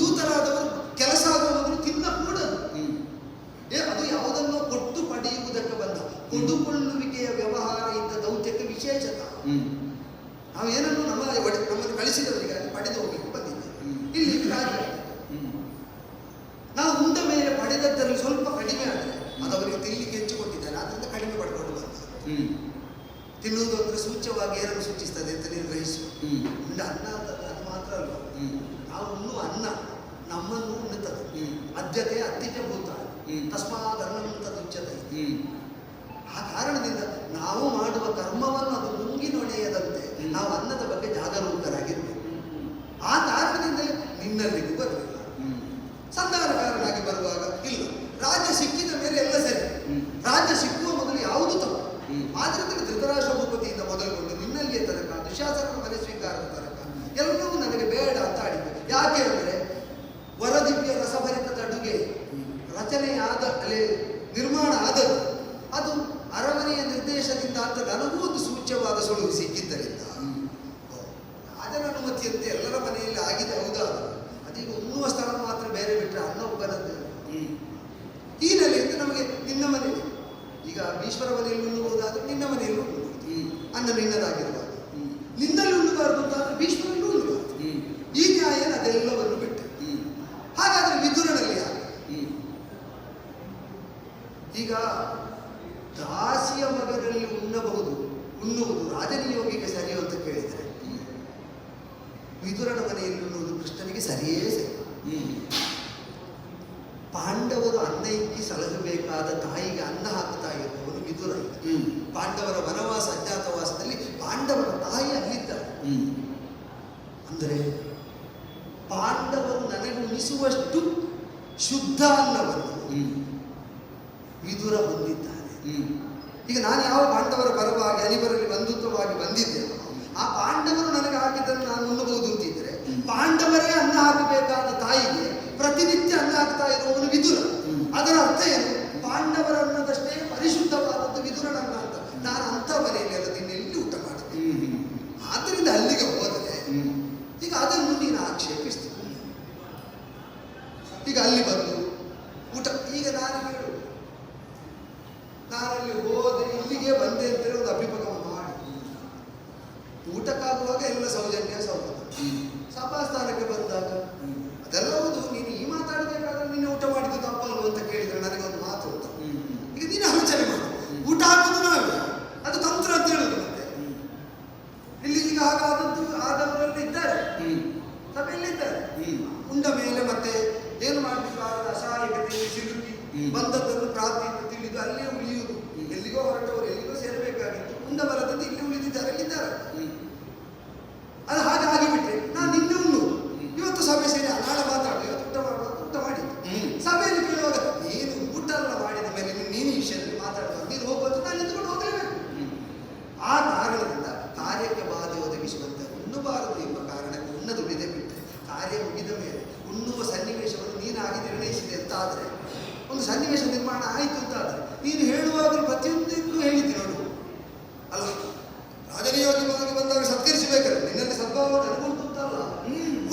ದೂತರಾದವರು ಕೆಲಸ ಆಗುವವರು ತಿನ್ನಕೂಡದು. ಅದು ಯಾವುದನ್ನು ಕೊಟ್ಟು ಪಡೆಯುವುದಕ್ಕೆ ಬಂದ ಕೊಡುಕೊಳ್ಳುವಿಕೆಯ ವ್ಯವಹಾರ ಇದ್ದ ದೌತ್ಯಕ್ಕೆ ವಿಶೇಷತ. ನಾವೇನನ್ನು ನಮ್ಮನ್ನು ಕಳಿಸಿದವರಿಗಾಗಿ ಪಡೆದು ಹೋಗಲಿಕ್ಕೆ ಬಂದಿದ್ದೇವೆ. ಇಲ್ಲಿ ರಾಜ್ಯ ನಾವು ಉಂಡ ಮೇಲೆ ಪಡೆದದ್ದರಲ್ಲಿ ಸ್ವಲ್ಪ ಕಡಿಮೆ ಆದರೆ ಅದವರಿಗೆ ತಿನ್ನಲಿಕ್ಕೆ ಹೆಚ್ಚು ಕೊಟ್ಟಿದ್ದಾರೆ, ಅದರಿಂದ ಕಡಿಮೆ ಪಡ್ಕೊಂಡು ಬಂದ. ತಿನ್ನುವುದು ಅಂದ್ರೆ ಸೂಚ್ಯವಾಗಿ ಏನನ್ನು ಸೂಚಿಸ್ತದೆ ಅಂತ ನೀವು ಗ್ರಹಿಸು. ಉಂಡ ಅನ್ನ ಅಂತಂದ್ರೆ ಅದು ಮಾತ್ರ ಅಲ್ಲ, ನಾವು ಉಣ್ಣುವ ಅನ್ನ ನಮ್ಮನ್ನು ಉಣ್ಣುತ್ತದೆ. ಅದ್ಯತೆ ಅತ್ತಿಜ ಭೂತ ತಸ್ಮಾತ್ ಅನ್ನಂತದುಚ್ಯತೆ. ಆ ಕಾರಣದಿಂದ ನಾವು ಮಾಡುವ ಕರ್ಮವನ್ನು ಅದು ನುಂಗಿ ನೊಣೆಯದಂತೆ ನಾವು ಅನ್ನದ ಬಗ್ಗೆ ಜಾಗರೂಕರಾಗಿರ್ಬೇಕು. ಆ ಕಾರಣದಿಂದಲೇ ನಿನ್ನಲ್ಲಿಗೂ ಬರಲಿಲ್ಲ. ಸಂಧಾನಕಾರನಾಗಿ ಬರುವಾಗ ಇಲ್ಲ. ರಾಜ್ಯ ಸಿಕ್ಕಿದ ಮೇಲೆ ಎಲ್ಲ ಸರಿ. ರಾಜ್ಯ ಸಿಕ್ಕುವ ಮೊದಲು ಯಾವುದು ತಪ್ಪು. ಆದ್ರಿಂದ ಧೃತರಾಷ್ಟ್ರ ಭೂಪತಿಯಿಂದ ಮೊದಲುಗೊಂಡು ನಿನ್ನಲ್ಲಿಯೇ ತನಕ ದುಶಾಸನ ಮನೆ ಸ್ವೀಕಾರದ ತನಕ ಎಲ್ಲವೂ ನನಗೆ ಬೇಡ ಅಂತ ಆಡಿದ್ದೆ. ಯಾಕೆ ಅಂದರೆ ವರದಿವ್ಯ ರಸಭರಿತದ ಅಡುಗೆ ರಚನೆಯಾದ ನಿರ್ಮಾಣ ಆದದ್ದು ಅದು ಅರಮನೆಯ ನಿರ್ದೇಶದಿಂದ ಅಂತ ನನಗೂ ಒಂದು ಸೂಚ್ಯವಾದ ಸುಳುವು ಸಿಕ್ಕಿದ್ದರಿಂದ ರಾಜನ ಅನುಮತಿಯಂತೆ ಎಲ್ಲರ ಮನೆಯಲ್ಲಿ ಆಗಿದೆ. ಹೌದಾ? ಅದೀಗ ಉಣ್ಣುವ ಸ್ಥಳ ಮಾತ್ರ ಬೇರೆ ಬಿಟ್ಟರೆ ಅನ್ನ ಉಬ್ಬನದ್ದು. ಈ ನೆಲೆಯಿಂದ ನಮಗೆ ನಿನ್ನ ಮನೆ, ಈಗ ಈಶ್ವರ ಮನೆಯಲ್ಲಿ ಉಣ್ಣುವುದಾದ್ರೆ ನಿನ್ನ ಮನೆಯಲ್ಲಿ ಉಣ್ಣುವುದು, ಅನ್ನ ನಿನ್ನದಾಗಿರುವಾಗ ನಿನ್ನಲ್ಲಿ ಉಣ್ಣಬಾರದು ಅಂತಾದ್ರೆ ಭೀಷ್ಮರಲ್ಲಿ ಉಣ್ಣಬಾರದು. ಈ ನ್ಯಾಯ ಅದೆಲ್ಲವನ್ನು ಬಿಟ್ಟೆ. ಹಾಗಾದ್ರೆ ವಿದುರನಲ್ಲಿ ಈಗ ದಾಸಿಯ ಮಗನಲ್ಲಿ ಉಣ್ಣುವುದು ರಾಜನಿಯೋಗಿಗೆ ಸರಿಯೋ ಅಂತ ಕೇಳಿದರೆ ವಿದುರನ ಮನೆಯಲ್ಲಿ ಉಣ್ಣುವುದು ಕೃಷ್ಣನಿಗೆ ಸರಿಯೇ ಸರಿ. ಪಾಂಡವರು ಅನ್ನ ಇಕ್ಕಿ ಸಲಹಬೇಕಾದ ತಾಯಿಗೆ ಅನ್ನ ಹಾಕುತ್ತಾ ಇರುವವನು ವಿದುರ. ಪಾಂಡವರ ವನವಾಸ ಅಜ್ಞಾತವಾಸದಲ್ಲಿ ಪಾಂಡವರ ತಾಯಿ ಅಲ್ಲಿದ್ದಾರೆ. ಅಂದರೆ ಪಾಂಡವರು ನನಗೆ ಉಣಿಸುವಷ್ಟು ಶುದ್ಧ ಅನ್ನವನ್ನು ವಿದುರ ಹೊಂದಿದ್ದಾನೆ. ಈಗ ನಾನು ಯಾವ ಪಾಂಡವರ ಪರವಾಗಿ ಅನಿಬರಲ್ಲಿ ಬಂಧುತ್ವವಾಗಿ ಬಂದಿದ್ದೇನೆ, ಆ ಪಾಂಡವರು ನನಗೆ ಹಾಕಿದ್ದನ್ನು ನಾನು ಉಣ್ಣಬಹುದು ಅಂತಿದ್ರೆ ಪಾಂಡವರೇ ಅನ್ನ ಹಾಕಬೇಕಾದ ತಾಯಿಗೆ ಪ್ರತಿನಿತ್ಯ ಅನ್ನ ಹಾಕ್ತಾ ಇರುವವನು ವಿದುರ. ಅದರ ಅರ್ಥ ಏನು? ಪಾಂಡವರ ಅನ್ನದಷ್ಟೇ ಪರಿಶುದ್ಧವಾದದ್ದು ವಿದುರನನ್ನ ಅಂತ. ನಾನು ಅಂಥ ಮನೆಯಲ್ಲಿ ಅಲ್ಲ ನಿನ್ನೆಲ್ಲಿ ಊಟ ಮಾಡ್ತೀನಿ. ಆದ್ದರಿಂದ ಅಲ್ಲಿಗೆ ಹೋದರೆ ಈಗ ಅದನ್ನು ನೀನು ಆಕ್ಷೇಪಿಸ್ತೀನಿ. ಈಗ ಅಲ್ಲಿ ಬಂದು ಊಟ, ಈಗ ನಾನು ಹೇಳು, ನಾನಲ್ಲಿ ಹೋದೆ ಇಲ್ಲಿಗೆ ಬಂದೆ ಅಂತೇಳಿ ಒಂದು ಅಭಿಪ್ರಾಯ ಮಾಡಿ ಊಟಕ್ಕಾಗುವಾಗ ಎಲ್ಲ ಸೌಜನ್ಯ ಸೌಲಭ್ಯ. ಸಭಾಸ್ಥಾನಕ್ಕೆ ಬಂದಾಗ ಅದೆಲ್ಲ ಹೌದು. ನೀನು ಈ ಮಾತಾಡಬೇಕಾದ್ರೆ ನೀನು ಊಟ ಮಾಡಿದ್ದು ತಪ್ಪಲ್ವ ಅಂತ ಕೇಳಿದ್ರೆ ನನಗೊಂದು ಮಾತು ಅಂತ. ಈಗ ನೀನು ಆಲೋಚನೆ ಮಾಡು, ಊಟ ಹಾಕೋದು ನಾವೇ, ಅದು ತಂತ್ರ ಅಂತ ಹೇಳುದು. ಮತ್ತೆ ಇಲ್ಲಿ ಈಗ ಹಾಗಾದದ್ದು ಆದವರೆಲ್ಲ ಇದ್ದಾರೆ, ಸಭೆಯಲ್ಲಿದ್ದಾರೆ. ಉಂಡ ಮೇಲೆ ಮತ್ತೆ ಏನು ಮಾಡಬೇಕಾದ ಅಸಹಾಯಕತೆಯಲ್ಲಿ ಸಿಲುಕಿ ಬಂದದ್ದನ್ನು ಪ್ರಾರ್ಥನೆ ತಿಳಿದು ಅಲ್ಲೇ ಉಳಿಯುವುದು. ಎಲ್ಲಿಗೋ ಹೊರಟವರು ಎಲ್ಲಿಗೋ ಸೇರಬೇಕಾಗಿತ್ತು, ಉಂಡ ಬರದಂತೆ ಇಲ್ಲಿ ಉಳಿದಿದ್ದಾರೆ, ಅಲ್ಲಿದ್ದಾರೆ. ಅದು ಹಾಗೆ ಆಗಿಬಿಟ್ರೆ ನಾನು ನಿನ್ನೆ ಉಣ್ಣುವುದು. ಇವತ್ತು ಸಭೆ ಸೇರಿ ನಾಳೆ ಮಾತಾಡು, ಇವತ್ತು ಊಟ ಮಾಡುವಾಗ ಊಟ ಮಾಡಿದ್ದು. ಸಭೆಯಲ್ಲಿ ಕೇಳುವಾಗ ನೀನು ಊಟ ಎಲ್ಲ ಮಾಡಿದ ಮೇಲೆ ನೀನು ಈ ವಿಷಯದಲ್ಲಿ ಮಾತಾಡುವಾಗ ನೀನು ಹೋಗುವಂತ ನಾನು ನಿಂತ್ಕೊಂಡು ಹೋಗಲೇಬೇಕು. ಆ ಕಾರಣದಿಂದ ಕಾರ್ಯಕ್ಕೆ ಬಾಧೆ ಒದಗಿಸುವಂತೆ ಉಣ್ಣಬಾರದು ಎಂಬ ಕಾರಣಕ್ಕೆ ಉಣ್ಣದು ಉಳಿದೇ ಬಿಟ್ಟರೆ ಕಾರ್ಯ ಮುಗಿದ ಮೇಲೆ ಉಣ್ಣುವ ಸನ್ನಿವೇಶವನ್ನು ನೀನಾಗಿ ನಿರ್ಣಯಿಸಿದೆ ಅಂತ ಆದರೆ, ಒಂದು ಸನ್ನಿವೇಶ ನಿರ್ಮಾಣ ಆಯಿತು ಅಂತ ಆದರೆ ನೀನು ಹೇಳುವಾಗಲೂ ಪ್ರತಿಯೊಂದಕ್ಕೂ ಹೇಳಿದ್ದೆ ನೋಡು ಅಲ್ಲ. ರಾಜನಿಯೋಗಿ ಬಂದಾಗ ಸತ್ಕರಿಸಬೇಕಲ್ಲ, ನಿನ್ನಲ್ಲಿ ಸದ್ಭಾವ ಅನುಭವ ಅಂತಲ್ಲ,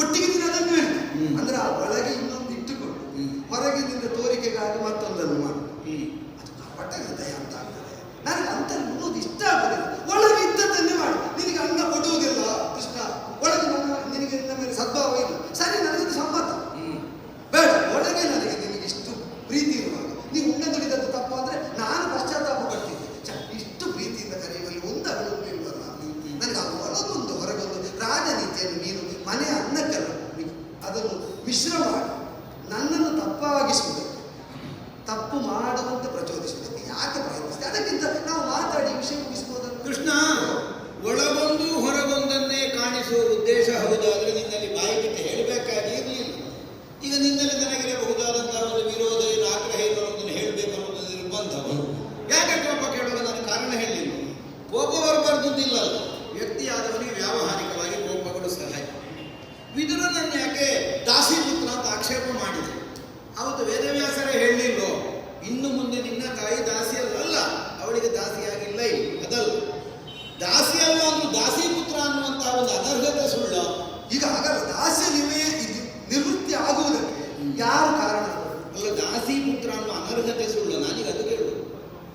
ಒಟ್ಟಿಗೆ ನೀನು ಅದನ್ನು ಹೇಳಿ. ಅಂದ್ರೆ ಆ ಒಳಗೆ ಇನ್ನೊಂದು ಇಟ್ಟುಕೊಂಡು ಹೊರಗಿನಿಂದ ತೋರಿಕೆಗಾಗಿ ಮತ್ತೊಂದನ್ನು ಮಾಡು. ಅದು ಪಟ್ಟಕ್ಕೆ ದಯ ಅಂತ ಆಗ್ತದೆ. ನನಗೆ ಅಂತ ಅನ್ನೋದು ಇಷ್ಟ ಆಗುದಿಲ್ಲ. ಒಳಗೆ ಇದ್ದದ್ದನ್ನೇ ಮಾಡಿ. ನಿನಗೆ ಅನ್ನ ಕೊಡುವುದಿಲ್ಲ ಕೃಷ್ಣ, ಒಳಗೆ ನಿನಗೆ ನನ್ನ ಮೇಲೆ ಸದ್ಭಾವ ಇಲ್ಲ, ಸರಿ, ನನಗೆ ಸಮ್ಮತ. ಬೇಡ, ಒಳಗೆ ನನಗೆ ನಿನಗೆ ಇಷ್ಟು ಪ್ರೀತಿ ಇರುವಾಗ ನೀವು ಉಣ್ಣೆ ದುಡಿದದ್ದು ತಪ್ಪು ಅಂದ್ರೆ ನಾನು ಪಶ್ಚಾತ್ತಾಪ ಪಡ್ತಿದ್ದೆ. ಇಷ್ಟು ಪ್ರೀತಿಯಿಂದ ಕರೆಯುವಲ್ಲಿ ಒಂದು ಅಗಲು ಇಲ್ವಲ್ಲ. ನನಗೆ ಅದು ಒಳಗೊಂದು ಹೊರಗೊಂದು ರಾಜನೀತಿಯನ್ನು ನೀನು ಮನೆಯ ಅನ್ನಕ್ಕೆಲ್ಲ ಅದನ್ನು ಮಿಶ್ರ ಮಾಡಿ ನನ್ನನ್ನು ತಪ್ಪಾಗಿಸುವುದಕ್ಕೆ, ತಪ್ಪು ಮಾಡುವಂತೆ ಪ್ರಚೋದಿಸುವುದಕ್ಕೆ ಯಾಕೆ ಪ್ರಯತ್ನಿಸಿದೆ? ಅದಕ್ಕಿಂತ ನಾವು ಮಾತಾಡಿ ವಿಷಯ ಮುಗಿಸಬಹುದಲ್ಲ. ಕೃಷ್ಣ, ಒಳಗೊಂದು ಹೊರಗೊಂದನ್ನೇ ಕಾಣಿಸುವ ಉದ್ದೇಶ ಹೌದಾದ್ರೆ ನಿನ್ನಲ್ಲಿ ಬಾಯಿ ಬಿಟ್ಟು ಹೇಳಬೇಕಾಗಿ ಇರಲಿಲ್ಲ. ಈಗ ನಿನ್ನಲ್ಲಿ ನನಗಿರಬಹುದಾದಂತಹ ಒಂದು ವಿರೋಧ, ಆಗ್ರಹ ಅನ್ನೋದನ್ನು ಹೇಳಬೇಕು ಅನ್ನೋದು ನಿರ್ಬಂಧವು. ಯಾಕೆ ಕೋಪ ಕೇಳುವಾಗ ನಾನು ಕಾರಣ ಹೇಳಿಲ್ಲ. ಕೋಪ ಬರಬಾರ್ದುದಿಲ್ಲ, ವ್ಯಕ್ತಿಯಾದವನಿಗೆ ವ್ಯಾವಹಾರಿಕವಾಗಿ ಕೋಪಗಳು ಸಹಾಯ. ವಿದುರನನ್ನು ಯಾಕೆ ದಾಸಿಪುತ್ರ ಅಂತ ಆಕ್ಷೇಪ ಮಾಡಿದೆ? ಅವತ್ತು ವೇದವ್ಯಾಸರೇ ಹೇಳಲಿಲ್ಲೋ, ಇನ್ನು ಮುಂದೆ ನಿನ್ನ ತಾಯಿ ದಾಸಿಯಲ್ಲ, ಅವಳಿಗೆ ದಾಸಿಯಾಗಿಲ್ಲ, ಅದಲ್ಲ. ದಾಸಿ ಅಲ್ಲ ಅಂದ್ರೂ ದಾಸಿಪುತ್ರ ಅನ್ನುವಂತಹ ಒಂದು ಅನರ್ಹತೆ ಸುಳ್ಳ. ಈಗ ಹಾಗಲ್ಲ, ದಾಸ್ಯ ನಿವೃತ್ತಿ ಆಗುವುದಕ್ಕೆ ಯಾರು ಕಾರಣ ಅಲ್ಲ? ದಾಸಿಪುತ್ರ ಅನ್ನುವ ಅನರ್ಹತೆ ಸುಳ್ಳು. ನಾನೀಗ ಅದು ಕೇಳುದು.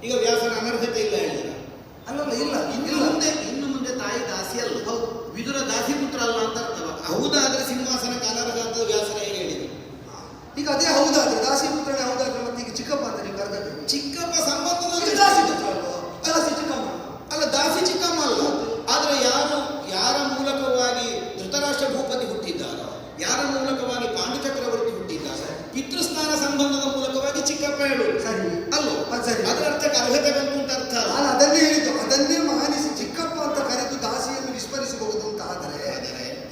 ಈಗ ವ್ಯಾಸನ ಅನರ್ಹತೆ ಇಲ್ಲ ಹೇಳಿದ್ರ? ಅಲ್ಲಲ್ಲ, ಇಲ್ಲ. ಇನ್ನು ಮುಂದೆ ತಾಯಿ ದಾಸಿ ಅಲ್ಲ, ವಿದುರ ದಾಸಿಪುತ್ರ ಅಲ್ಲ ಅಂತ ಅರ್ಥವ. ಹೌದಾದ್ರೆ ಸಿಂಹಾಸನಕ್ಕೆ ಅನರ್ಹ ಅಂತ ವ್ಯಾಸನ ಹೇಗೆ ಹೇಳಿದ್ರು? ಈಗ ಅದೇ ಹೌದಾದ್ರೆ ದಾಸಿ ಪುತ್ರನೇ ಹೌದಾದ್ರೆ ಮತ್ತೆ ಈಗ ಚಿಕ್ಕಪ್ಪ ಅಂತ ನೀವು ಕರೆದ ಚಿಕ್ಕಪ್ಪ ಸಂಬಂಧದಲ್ಲಿ ದಾಸಿ ಪುತ್ರ ಅಲ್ವಾ? ದಾಸಿ ಚಿಕ್ಕಮ್ಮ ಅಲ್ಲ, ದಾಸಿ ಚಿಕ್ಕಮ್ಮ ಅಲ್ಲ. ಆದ್ರೆ ಯಾರ ಮೂಲಕವಾಗಿ ಧೃತರಾಷ್ಟ್ರ ಭೂಪತಿ ಹುಟ್ಟಿದ್ದಾರೋ, ಯಾರ ಮೂಲಕವಾಗಿ ಪಾಂಡು ಚಕ್ರವರ್ತಿ ಹುಟ್ಟಿದ್ದಾರೆ, ಪಿತೃಸ್ಥಾನ ಸಂಬಂಧದ ಮೂಲಕವಾಗಿ ಚಿಕ್ಕಪ್ಪ ಹೇಳು, ಸರಿ ಅಲ್ಲೋ? ಸರಿ, ಅದರ ಅರ್ಥಕ್ಕೆ ಅರ್ಹತೆ ಬಂತು ಅಂತ ಅರ್ಥ. ನಾನು ಅದನ್ನೇ ಹೇಳಿದ್ದು. ಅದನ್ನೇ ಮಾನಿಸಿ ಚಿಕ್ಕಪ್ಪ ಅಂತ ಕರೆದು ದಾಸಿಯನ್ನು ವಿಸ್ಮರಿಸಬಹುದು ಅಂತ. ಆದರೆ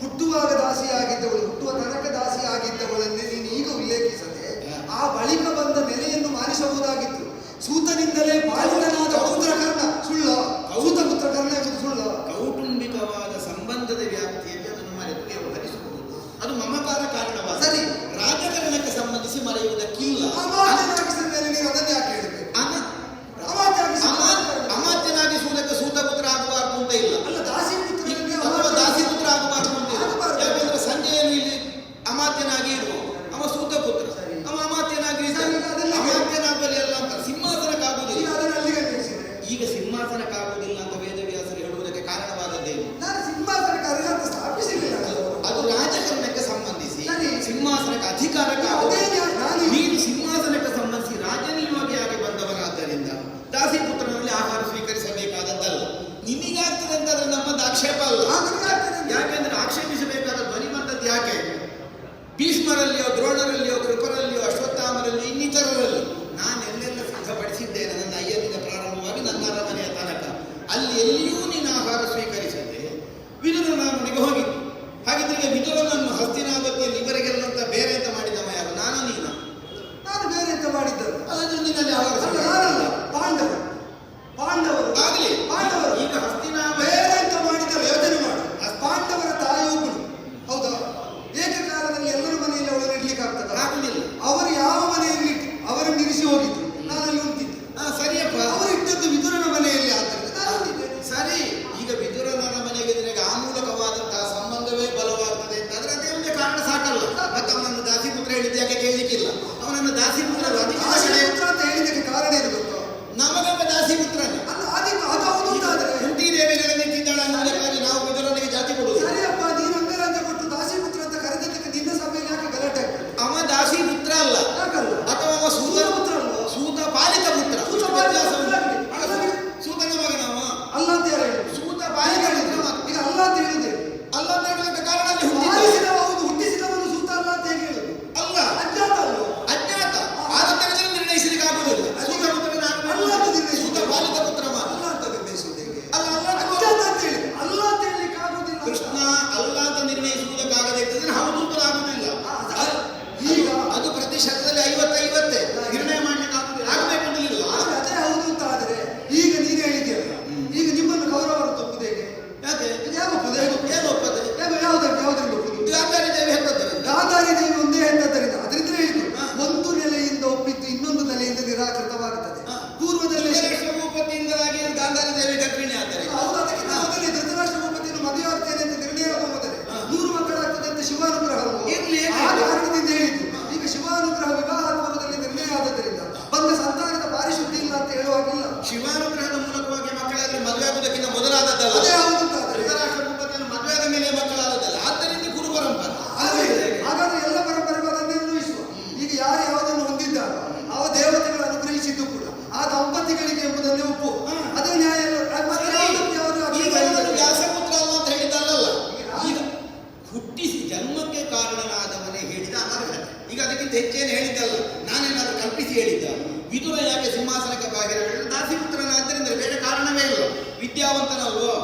ಹುಟ್ಟುವಾಗ ದಾಸಿ ಆಗಿದ್ದವಳು, ಹುಟ್ಟುವ ತನಕ ದಾಸಿ ಆಗಿದ್ದವಳನ್ನೇ ನೀನು ಈಗ ಉಲ್ಲೇಖಿಸದೆ ಆ ಬಳಿಕ ಬಂದ ನೆಲೆಯನ್ನು ಮಾನಿಸಬಹುದಾಗಿತ್ತು. ಸೂತನಿಂದಲೇ ಬಾಲಿಕನಾದ ಪುತ್ರಕರ್ಣ ಸುಳ್ಳ, ಸೂತ ಪುತ್ರಕರ್ಣ ಎಂಬುದು ಸುಳ್ಳ. ಕೌಟುಂಬಿಕವಾದ ಸಂಬಂಧದ ವ್ಯಾಪ್ತಿಯಲ್ಲಿ ಅದನ್ನು ಮರೆತು ವ್ಯವಹರಿಸಬಹುದು. ಅದು ಮಮಕಾರ ಕಾರಣವಾದ. ಸರಿ, ರಾಜಕಾರಣಕ್ಕೆ ಸಂಬಂಧಿಸಿ ಮರೆಯುವುದಕ್ಕಿಲ್ಲ. ಅಮಾತ್ಯನಾಗಿಸಿದ ಮೇಲೆ ನೀವು ಅದನ್ನು ಯಾಕೆ ಹೇಳಬೇಕು? ಅಮಾತ್ಯನಾಗಿಸುವುದಕ್ಕೆ ಸೂತ ಪುತ್ರ ಆಗಬಾರ್ದು ಅಂತ ಇಲ್ಲ. ಅಲ್ಲ, ದಾಸಿ ಪುತ್ರ ಅಥವಾ ದಾಸಿ ಪುತ್ರ ಆಗಬಾರ್ದು ಅಂತ ಇಲ್ಲ. ಯಾಕೆಂದ್ರೆ ಸಂಜೆಯನ್ನು ಇಲ್ಲಿ ಅಮಾತ್ಯನಾಗಿ ಇರುವ ಅವ ಸೂತ ಪುತ್ರ, ಅವ ಅಮಾತ್ಯನಾಗಿ ಅಮಾತ್ಯನಾಗಲಿ ಅಲ್ಲ ಅಂತ ಸಿಂಹಾಸನಕ್ಕಾಗುವುದಿಲ್ಲ. ಈಗ ಸಿಂಹಾಸನಕ್ಕಾಗುವುದಿಲ್ಲ ಅಂತ ವೇದವ್ಯಾಸರು ಹೇಳುವುದಕ್ಕೆ ಕಾರಣವಾದದ್ದೇನು? ನಾನು ಸಿಂಹಾಸನಕ್ಕೆ ಅರ್ಹತೆ ಸ್ಥಾಪಿಸಲಿಲ್ಲ. ಅದು ರಾಜಕಾರಣಕ್ಕೆ ಸಂಬಂಧಿಸಿ, ಸಿಂಹಾಸನಕ್ಕೆ ಅಧಿಕಾರಕ್ಕಾಗುವುದಿಲ್ಲ. ನೀನು ಸಿಂಹಾಸನಕ್ಕೆ ಸಂಬಂಧಿಸಿ ರಾಜನಿಯೋಗಿಯಾಗಿ ಬಂದವನಾದ್ದರಿಂದ ದಾಸಿ ಪುತ್ರನಲ್ಲಿ ಆಹಾರ ಸ್ವೀಕರಿಸಬೇಕಾದದ್ದಲ್ಲ. ನಿನಗಾಗ್ತದೆ ಅಂತ ಅದ್ರ ನಮ್ಮದು ಆಕ್ಷೇಪ ಅಲ್ಲ. ಯಾಕೆಂದ್ರೆ ಆಕ್ಷೇಪಿಸಬೇಕಾದ ಧ್ವನಿ ಬಂದದ್ದು ಯಾಕೆ? ಭೀಷ್ಮರಲ್ಲಿಯೋ, ದ್ರೋಣರಲ್ಲಿಯೋ, ಕೃಪರಲ್ಲಿಯೋ, ಅಶ್ವತ್ಥಾಮರಲ್ಲಿ, ಇನ್ನಿತರರಲ್ಲಿ ನಾನೆಲ್ಲೆಲ್ಲ ಸಿದ್ಧಪಡಿಸಿದ್ದೇನೆ. ನನ್ನ ಅಯ್ಯನಿಂದ ಪ್ರಾರಂಭವಾಗಿ ನನ್ನ ಅರಮನೆಯ ತನಕ ಅಲ್ಲಿ ಎಲ್ಲಿಯೂ ನೀನು ಆಹಾರ ಸ್ವೀಕರಿಸದೆ ವಿದುರನ ಮನೆಗೆ ಹೋಗಿದ್ದು. ಹಾಗಿದ್ರೆ ವಿದುರನನ್ನು ಹಸ್ತಿನಾವತಿಯಲ್ಲಿ ಇವರಿಗೆಲ್ಲಂತ ಬೇರೆ ಅಂತ ಮಾಡಿದವ ಯಾರು? ನಾನು ನೀನು? ನಾನು ಬೇರೆ ಅಂತ ಮಾಡಿದ್ದಲ್ಲ. ಅದಾದ್ರೂ ನಿನ್ನಲ್ಲಿ ಆಹಾರ ನಾನಲ್ಲ, ಪಾಂಡವರು ಆಗಲಿ. ಪಾಂಡವರು ಈಗ ಹಸ್ತಿನಾವತಿ ಬೇರೆ ಅಂತ ಮಾಡಿದ್ದಲ್ಲ. ಯೋಚನೆ ಮಾಡು, ಪಾಂಡವರ ತಾಯಿ ಒಬ್ಬಳು, ಹೌದಾ? ಏಕಕಾಲದಲ್ಲಿ ಎಲ್ಲರ ಮನೆಯಲ್ಲಿ ಅವಳನ್ನು ಇಡ್ಲಿಕ್ಕೆ ಆಗ್ತದ? ಆಗುದಿಲ್ಲ. ಅವರು ಯಾವ ಮನೆಯಲ್ಲಿ ಅವರನ್ನು ಇರಿಸಿ ಹೋಗಿದ್ರು, ನಾನಲ್ಲಿ ಉಂಟಿದ್ದೆ. ಸರಿಯಪ್ಪ, ಅವರು ಇಟ್ಟದ್ದು ವಿದುರನ ಮನೆಯಲ್ಲಿ ಆದ್ದರಿಂದ ನಾನು ಹೊಂದಿದ್ದೇನೆ. ಸರಿ. ಈಗ ವಿದುರನ ಮನೆಗೆ ನಿನಗೆ ಆ ಮೂಲಕವಾದಂತಹ ಸಂಬಂಧವೇ ಬಲವಾಗ್ತದೆ ಅಂತಂದ್ರೆ ಅದೇ ಒಂದೇ ಕಾರಣ ಸಾಕಲ್ಲ. ಮತ್ತೆ ಅವನನ್ನು ದಾಸಿ ಪುತ್ರ ಹೇಳಿದ್ದು ಯಾಕೆ ಕೇಳಲಿಕ್ಕಿಲ್ಲ? ಅವನನ್ನು ದಾಸಿ ಪುತ್ರ ಅಂತ ಹೇಳಿದಕ್ಕೆ ಕಾರಣ ಏನು ಗೊತ್ತೋ? ನಮಗಂತ ದಾಸಿ ಪುತ್ರನೇ ಅಲ್ಲ, ಅದಕ್ಕೆ ಅದು ಹೌದು ಅಂತಾದ್ರೆ ಕುಂತಿ ದೇವಿಗಳು ನಿಂತಿದ್ದಾಳೆ ಅನ್ನೋದಕ್ಕಾಗಿ ನಾವು ವಿದುರನಿಗೆ ಜಾತಿ ಕೊಡುವುದು. ಸರಿಯಪ್ಪ, ನೀನು ಅಂಗರಾಜ್ಯ ಕೊಟ್ಟು ದಾಸಿ ಪುತ್ರ ಅಂತ ಕರೆದಕ್ಕೆ ನಿನ್ನ ಸಭೆಯಲ್ಲಿ ಯಾಕೆ ಗಲಾಟೆ ಆಗ್ತದೆ? ಅವ ದಾಸಿ ಪುತ್ರ ಅಲ್ಲ, ಯಾಕಲ್ಲ? ಅಥವಾ ಅವ ಸೂತ ಪುತ್ರ ಅಲ್ವ? ಸೂತ ಪಾಲಿತ ಪುತ್ರ. ಸೂತನ ಮಗನವ ಅಲ್ಲ ಅಂತ ಯಾರು ಹೇಳಿದ್ರು? ಸೂತ ಪಾಲಿತ ಪುತ್ರ. ಈಗ ಅಲ್ಲ ಅಂತ ಹೇಳಿದೆ. ಅಲ್ಲ ಅಂತ ಹೇಳೋದಕ್ಕೆ ಕಾರಣ ಅಲ್ಲಿ ಹೌದು, ಹುಟ್ಟಿಸಿದವನು ಸೂತ ಅಲ್ಲ ಅಂತ ಹೇಗೆ ಹೇಳುದು? ಅಲ್ಲ, ಅಜ್ಞಾತ ಅಲ್ವ? ಅಜ್ಞಾತ. ಆದ ನಿರ್ಣಯಿಸಲಿಕ್ಕೆ ಆಗುವುದಿಲ್ಲ. ಸೂತ ಪುತ್ರ ಅಲ್ಲ ಅಂತ ನಿರ್ಣಯಿಸಿ. ಸೂತ ಪಾಲಿತ ಪುತ್ರ ಮಾತ್ರ. ಶಿವಾನುಗ್ರಹದ ಮೂಲಕವಾಗಿ ಮಕ್ಕಳಾದ್ರೆ ಮದುವೆ ಆಗುವುದಕ್ಕಿಂತ ಮೊದಲಾದದ್ದಲ್ಲ. ಅದೇ ಹೌದು ಅಂತಾದ್ರೆ ಧೃತರಾಷ್ಟ್ರ ಭೂಪತಿಯನ್ನು ಮದುವೆ ಆದ ಮೇಲೆ ಮಕ್ಕಳಾದದ್ದಲ್ಲ. ಆದ್ದರಿಂದ ಗುರು ಪರಂಪರೆ. ಹಾಗಾದ್ರೆ ಎಲ್ಲ ಪರಂಪರೆಗೂ ಅದನ್ನೇ ಅನ್ವಯಿಸುವ. ಈಗ ಯಾರು ಯಾವುದನ್ನು ಹೊಂದಿದ್ದಾರೋ ಅವ ದೇವತೆಗಳು ಅನುಗ್ರಹಿಸಿದ್ದು ಕೂಡ ಆ ದಂಪತಿಗಳಿಗೆ ಎಂಬುದನ್ನೇ ಒಪ್ಪು. ಅದೇ ನ್ಯಾಯ ಅಲ್ಲ. ಮತ್ತೆ ಯಾವುದಕ್ಕೆ ಅವರು ಈಗ ಅಕ್ಷರ ಇವನು ವ್ಯಾಸಪುತ್ರ ಅಲ್ಲ ಅಂತ ಹೇಳಿದ್ದಲ್ಲ. ಈಗ ಹುಟ್ಟಿಸಿ ಜನ್ಮಕ್ಕೆ ಕಾರಣನಾದವನೇ ಹೇಳಿದ ಅನರ್ಹತೆ. ಈಗ ಅದಕ್ಕಿಂತ ಹೆಚ್ಚೇನು ಹೇಳಿದ್ದಲ್ಲ. ನಾನೇನಾದ್ರೂ ಕಲ್ಪಿಸಿ ಹೇಳಿದ್ದ. ವಿದುರ ಯಾಕೆ ಸಿಂಹಾಸನಕ್ಕೆ ಬಾಗಿರಬೇಕು? ದಾಸಿಪುತ್ರನಾದ್ದರಿಂದ ಬೇರೆ ಕಾರಣವೇ ಇಲ್ಲ. ವಿದ್ಯಾವಂತನಲ್ವೋ,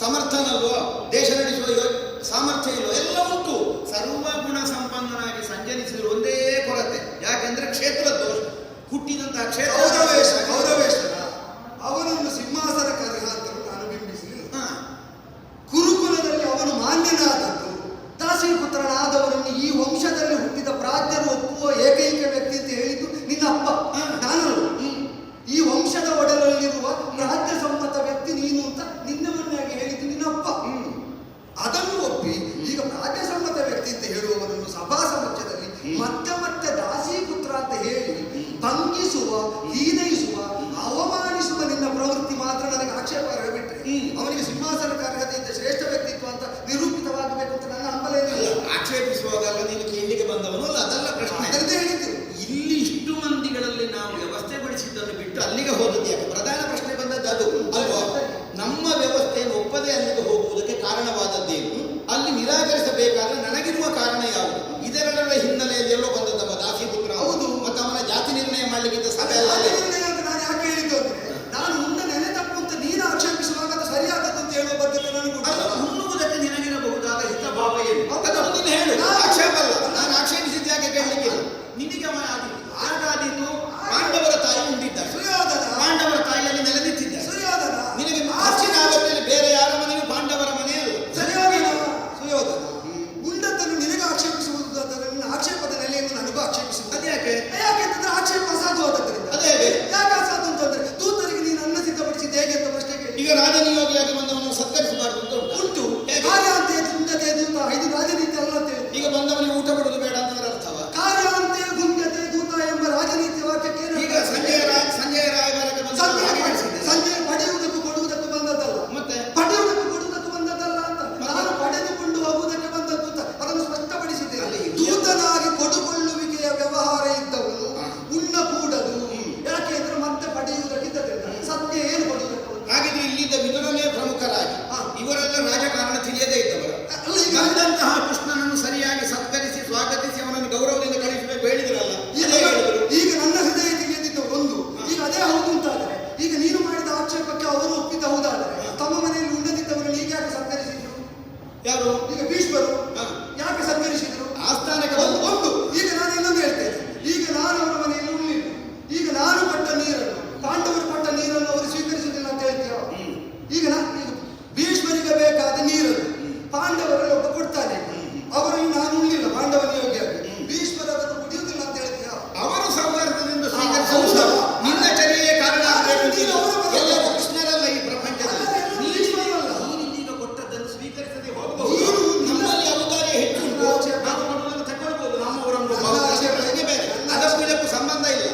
ಸಮರ್ಥನಲ್ವೋ, ದೇಶ ನಡೆಸುವ ಸಾಮರ್ಥ್ಯ ಇಲ್ವೋ, ಎಲ್ಲ ಉಂಟು. ಸರ್ವಗುಣ ಸಂಪನ್ನನಾಗಿ ಸಂಚರಿಸಿದ್ರು ಒಂದೇ ಕೊರತೆ. ಯಾಕೆಂದ್ರೆ ಕ್ಷೇತ್ರ ದೋಷ. ಹುಟ್ಟಿದಂತಹ ಕ್ಷೇತ್ರ ಗೌರವೇಶ್ವರ ಅವನನ್ನು ಸಿಂಹಾಸನಕ್ಕೆ ಅರ್ಹ ಅಂತ ನಾನು ಬಿಂಬಿಸಲಿಲ್ಲ. ಕುರುಕುಲದಲ್ಲಿ ಅವನು ಮಾನ್ಯನಾದದ್ದು. ದಾಸಿ ಪುತ್ರನಾದವರನ್ನು ಈ ವಂಶದಲ್ಲಿ ಹುಟ್ಟಿದ ಪ್ರಾಜ್ಞರು ಒಪ್ಪುವ ಏಕೈಕ ವ್ಯಕ್ತಿ ಅಂತ ಹೇಳಿದ್ದು ನಿನ್ನ ಅಪ್ಪ, ನಾನಲ್ಲ. ಈ ವಂಶದ ಒಡಲಲ್ಲಿರುವ ಪ್ರಾಜ್ಞ ಸಮ್ಮತ ವ್ಯಕ್ತಿ ನೀನು ಅಂತ ನಿನ್ನವನ್ನಾಗಿ ಹೇಳಿದ್ದು ನಿನ್ನ ಅಪ್ಪ. ಅದನ್ನು ಒಪ್ಪಿ ಈಗ ಪ್ರಾಜ್ಞ ಸಮ್ಮತ ವ್ಯಕ್ತಿ ಅಂತ ಹೇಳುವವರನ್ನು ಸಭಾ ಸಮಕ್ಷದಲ್ಲಿ ಮತ್ತೆ ದಾಸಿ ಪುತ್ರ ಅಂತ ಹೇಳಿ ಭಂಗಿಸುವ, ಹೀನೈಸುವ, ಅವಮಾನಿಸುವ ನಿನ್ನ ಪ್ರವೃತ್ತಿ ಮಾತ್ರ ನನಗೆ ಆಕ್ಷೇಪ ಬಿಟ್ರೆ ಅವನಿಗೆ ಸಿಂಹಾಸನಕ್ಕೆ ಅರ್ಹತೆಯಿಂದ ಶ್ರೇಷ್ಠ ವ್ಯಕ್ತಿತ್ವ ಅಂತ ನಿರೂಪಿತವಾಗಬೇಕು ಅಂತ ನನ್ನ ಹಂಬಲೇನಿಲ್ಲ. ಆಕ್ಷೇಪಿಸುವಾಗಲ್ಲ ನೀನು ಕೇಳಲಿಕ್ಕೆ ಬಂದವನು ಅಲ್ಲ, ಅದಲ್ಲ ಪ್ರಶ್ನೆ. ಅದನ್ನೇ ಹೇಳಿದ್ದು. ಇಲ್ಲಿ ಇಷ್ಟು ಮಂದಿಗಳಲ್ಲಿ ನಾವು ವ್ಯವಸ್ಥೆಗೊಳಿಸಿದ್ದನ್ನು ಬಿಟ್ಟು ಅಲ್ಲಿಗೆ ಹೋದದ್ದು ಯಾಕೆ? ಪ್ರಧಾನ ಪ್ರಶ್ನೆ ಬಂದದ್ದು ಅದು ಅಲ್ವಾ? ನಮ್ಮ ವ್ಯವಸ್ಥೆಯನ್ನು ಒಪ್ಪದೆ ಅಲ್ಲಿಗೆ ಹೋಗುವುದಕ್ಕೆ ಕಾರಣವಾದದ್ದೇನು? ಅಲ್ಲಿ ನಿರಾಕರಿಸಬೇಕಾದ್ರೆ ನನಗಿರುವ ಕಾರಣ ಯಾವುದು? ಇದೆರಡರ ಹಿನ್ನೆಲೆಯಲ್ಲಿ ಎಲ್ಲೋ ಬಂದದ್ದಮ್ಮ ದಾಸಿ ಪುತ್ರ. ಹೌದು. ಮತ್ತು ಅವನ ಜಾತಿ ನಿರ್ಣಯ ಮಾಡಲಿಕ್ಕಿಂತ ಸಭೆ ಅಲ್ಲ. ನಾನು ಯಾಕೆ ಹೇಳಿದ್ದು ಅಂದ್ರೆ ನಾನು ಮುಂದೆ ನೆನೆ ತಪ್ಪು ಅಂತ ನೀನು ಆಕ್ಷೇಪಿಸುವಾಗ ಅದು ಸರಿಯಾದದ್ದು ಅಂತ ಹೇಳುವ ಬದ್ಧತೆ ನನಗೆ ಹುಣ್ಣುವುದಕ್ಕೆ ನಿನಗಿರಬಹುದಾದ ಹಿತಭಾವ ಏನು? ಅದನ್ನು ನೀನು ಹೇಳು. ಆಕ್ಷೇಪ ಅಲ್ಲ. ನಾನು ಆಕ್ಷೇಪಿಸಿದ್ದು ಯಾಕೆ ಕೇಳಲಿಕ್ಕಿಲ್ಲ. ನಿನಗೆ ಅವನ ಆಗಾದಿದ್ದು ಪಾಂಡವರ ತಾಯಿ ಉಂಟಿದ್ದಾರೆ. ಸುಯೋಧನ ಪಾಂಡವರ ತಾಯಿಯಲ್ಲಿ ನೆಲೆನಿಂತಿದ್ದ. ಸುಯೋಧನ ನಿನಗೆ ಹೆಚ್ಚಿನ ಆಲೋಚನೆ ಬೇರೆ ಯಾರ ಮನೆಯೂ ಪಾಂಡವರ ಮನೆಯಲ್ಲ. ಸರಿಯೋಧನ ಸುಯೋಧನ ಉಂಡದ್ದನ್ನು ನಿನಗೆ ಆಕ್ಷೇಪಿಸುವುದಾದರೆ ನಿನ್ನ ಆಕ್ಷೇಪದ ನೆಲೆಯನ್ನು ನನಗೂ ಆಕ್ಷೇಪಿಸುವುದು. ಅದ್ಯಾಕೆ? ಯಾಕೆಂತಂದ್ರೆ ಆಕ್ಷೇಪ ಅಸಾಧುವಾದದ್ರಿಂದ. ಅದೇ ಯಾಕೆ ಅಸಾಧು ಅಂತಂದ್ರೆ ದೂತರಿಗೆ ನೀನು ಅನ್ನ ಸಿದ್ಧಪಡಿಸಿದ್ದು ಹೇಗೆ ಅಂತ ಪ್ರಶ್ನೆ ಕೇಳಿ. ಈಗ ರಾಜನಿಯೋಗಿಯಾಗಿ ಬಂದವನು ಸತ್ಕರಿಸಬಾರದು ಅಂತ ಉಂಟು. ಕಾರ್ಯಾಂತೆ ಗುಂಜತೆ ದೂತ ಇದು ರಾಜನೀತಿ ಅಲ್ಲ ಅಂತ ಹೇಳಿ. ಈಗ ಬಂದವನಿಗೆ ಊಟ ಕೊಡುವುದು ಬೇಡ ಅಂತಂದ್ರೆ ಅರ್ಥವ? ಕಾರ್ಯಾಂತೆ ಗುಂಜತೆ ದೂತ ಎಂಬ ರಾಜನೀತಿ ವಾಕ್ಯಕ್ಕೆ ಈಗ ಸಂಜಯ ರಾಯಭಾರಕ್ಕೆ ಬಂದ ಸಂಜೆ ಪಡೆಯುವುದಕ್ಕೂ ಕೊಡುವುದಕ್ಕೂ ಬಂದದ್ದಲ್ಲ. ಮತ್ತೆ ಪಡೆಯುವುದಕ್ಕೂ ಕೊಡುವುದಕ್ಕೂ ಬಂದದ್ದಲ್ಲ ಅಂತ ನಾನು ಪಡೆದುಕೊಂಡು ಹೋಗುವುದಕ್ಕೆ ಬಂದದ್ದು ಅಂತ ಅದನ್ನು ಸ್ಪಷ್ಟಪಡಿಸಿದ್ದೇನೆ. ದೂತನಾಗಿ ಕೊಡುಕೊಳ್ಳುವಿಕೆಯ ವ್ಯವಹಾರ ಇದ್ದವನು ಉಣ್ಣ ಕೂಡದು. ಯಾಕೆ ಅಂದ್ರೆ ಮತ್ತೆ ಪಡೆಯುವುದಕ್ಕಿದ್ದದಿಲ್ಲ. ಸತ್ಯ ಏನು ಕೊಡುವುದಕ್ಕೆ? ಹಾಗಿದ್ರೆ ಇಲ್ಲಿದ್ದ ವಿದುರನೇ ಪ್ರಮುಖರಾಗಿ ಇವರೆಲ್ಲ ರಾಜಕಾರಣ ತಿಳಿಯದೇ ಇದ್ದವರು. ಬಂದಂತಹ ಕೃಷ್ಣನನ್ನು ಸರಿಯಾಗಿ ಸತ್ಕರಿಸಿ ಸ್ವಾಗತಿಸಿ ಅವನನ್ನು ಗೌರವದಿಂದ ಕಳಿಸಬೇಕು ಹೇಳಿದ್ರಲ್ಲ. ಈಗ ನನ್ನ ಹೃದಯ ತಿಳಿಯದಿದ್ದವರು ಒಂದು. ಈಗ ಅದೇ ಹೌದು ಅಂತಾದರೆ ಈಗ ನೀನು ಮಾಡಿದ ಆಕ್ಷೇಪಕ್ಕೆ ಅವರು ಒಪ್ಪಿದ್ದ ಹೌದಾದರೆ ತಮ್ಮ ಮನೆಯಲ್ಲಿ ಉಣ್ಣದಿದ್ದವರನ್ನು ಈಗ ಯಾಕೆ ಸತ್ಕರಿಸಿದ್ರು? ಯಾರು? ಈಗ ಭೀಷ್ಮರು ಯಾಕೆ ಸತ್ಕರಿಸಿದ್ರು? ಆಸ್ಥಾನಕ್ಕೆ ಒಂದು. ಈಗ ನಾನು ಇನ್ನೊಂದು ಹೇಳ್ತೇನೆ. ಈಗ ನಾನು ಅವರ ಮನೆಯಲ್ಲಿ ಉಣ್ಣಿಲ್ಲ. ಈಗ ನಾನು ಪಟ್ಟ ನೀರನ್ನು ಪಾಂಡವರು ಪಟ್ಟ ನೀರನ್ನು ಅವರು ಸ್ವೀಕರಿಸುವುದಿಲ್ಲ ಅಂತ ಹೇಳ್ತೀಯ? ಈಗ ಭೀಷ್ಮರಿಗೆ ಬೇಕಾದ ನೀರನ್ನು ಪಾಂಡವರಲ್ಲಿ ಒಬ್ಬ ಕೊಡ್ತಾನೆ. ಅವರಲ್ಲಿ ನಾನು ಉಣ್ಣಿಲ್ಲ ಪಾಂಡವ ನಿಯೋಗಿಯಾಗಿ. ಭೀಷ್ಮರ ಅದನ್ನು ಕುಡಿಯುವುದಿಲ್ಲ ಅಂತ ಹೇಳ್ತೀಯ? ಅವರು ಸೌಹಾರ್ದದಿಂದ ಸ್ವೀಕರಿಸುವುದು ನಿನ್ನ ಚರ್ಯೆಯೇ ಕಾರಣ ಎಲ್ಲರೂ ಕೃಷ್ಣರಲ್ಲ ಈ ಪ್ರಪಂಚದಲ್ಲಿ. ನೀನೀಗ ಕೊಟ್ಟದ್ದನ್ನು ಸ್ವೀಕರಿಸದೆ ಹೋಗಬಹುದು. ನಮ್ಮಲ್ಲಿ ಔದಾರ್ಯ ಹೆಚ್ಚು ನಾವು ಕೊಡುವುದನ್ನು ತಗೊಳ್ಬಹುದು. ನಮ್ಮವರನ್ನು ಬೇರೆ ಅದಕ್ಕೂ ಇದಕ್ಕೂ ಸಂಬಂಧ ಇಲ್ಲ.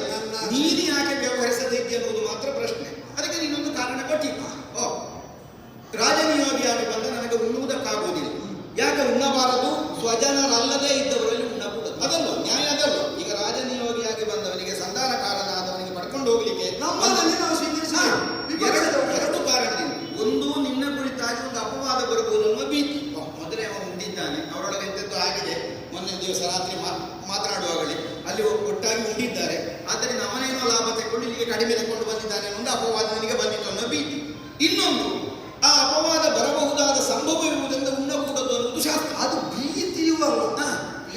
ನೀನು ಯಾಕೆ ವ್ಯವಹರಿಸದೆ ಅನ್ನುವುದು ಮಾತ್ರ ಪ್ರಶ್ನೆ. ಅದಕ್ಕೆ ನೀನೊಂದು ಕಾರಣ ಕೊಟ್ಟಿದ್ದ. ರಾಜನಿಯೋಗಿಯಾಗಿ ಬಂದ ನನಗೆ ಉಣ್ಣುವುದಕ್ಕಾಗುವುದಿಲ್ಲ. ಯಾಕೆ ಉಣ್ಣಬಾರದು? ಸ್ವಜನರಲ್ಲದೇ ಇದ್ದವರಲ್ಲಿ ಉಣ್ಣಕೂಡದು. ಅದಲ್ಲ ನ್ಯಾಯ ಅದಲ್ಲ. ಈಗ ರಾಜನಿಯೋಗಿಯಾಗಿ ಬಂದವನಿಗೆ ಸಂಧಾನಕಾರನಾದವನಿಗೆ ಪಡ್ಕೊಂಡು ಹೋಗ್ಲಿಕ್ಕೆ ಎರಡು ಕಾರಣದಿಂದ. ಒಂದು, ನಿನ್ನ ಕುರಿತಾಗಿ ಒಂದು ಅಪವಾದ ಬರಬಹುದು ಅನ್ನುವ ಭೀತಿ. ಮೊದಲೇ ಅವನು ಉಂಡಿದ್ದಾನೆ, ಅವರೊಳಗೆ ಎಂತೆಂದು ಆಗಿದೆ. ಮೊನ್ನೆ ದಿವಸ ರಾತ್ರಿ ಮಾತನಾಡುವಾಗಲೇ ಅಲ್ಲಿ ಒಟ್ಟಾಗಿ ಉಂಡಿದ್ದಾರೆ. ಆದ್ದರಿಂದ ಅವನೇನೋ ಲಾಭ ತೆಗೆದುಕೊಂಡು ಇಲ್ಲಿಗೆ ಕಡಿಮೆ ತೆಗೆದುಕೊಂಡು ಬಂದಿದ್ದಾನೆ ಒಂದು ಅಪವಾದ ನನಗೆ ಬಂದಿತ್ತು ಅನ್ನೋ ಭೀತಿ. ಇನ್ನೊಂದು, ಆ ಅಪವಾದ ಬರಬಹುದಾದ ಸಂಭವವಿರುವುದರಿಂದ ಉಣ್ಣಕೂಡದು ಅನ್ನೋದು ಶಾಸ್ತ್ರ. ಅದು ಭೀತಿಯೂ ಅಲ್ಲ.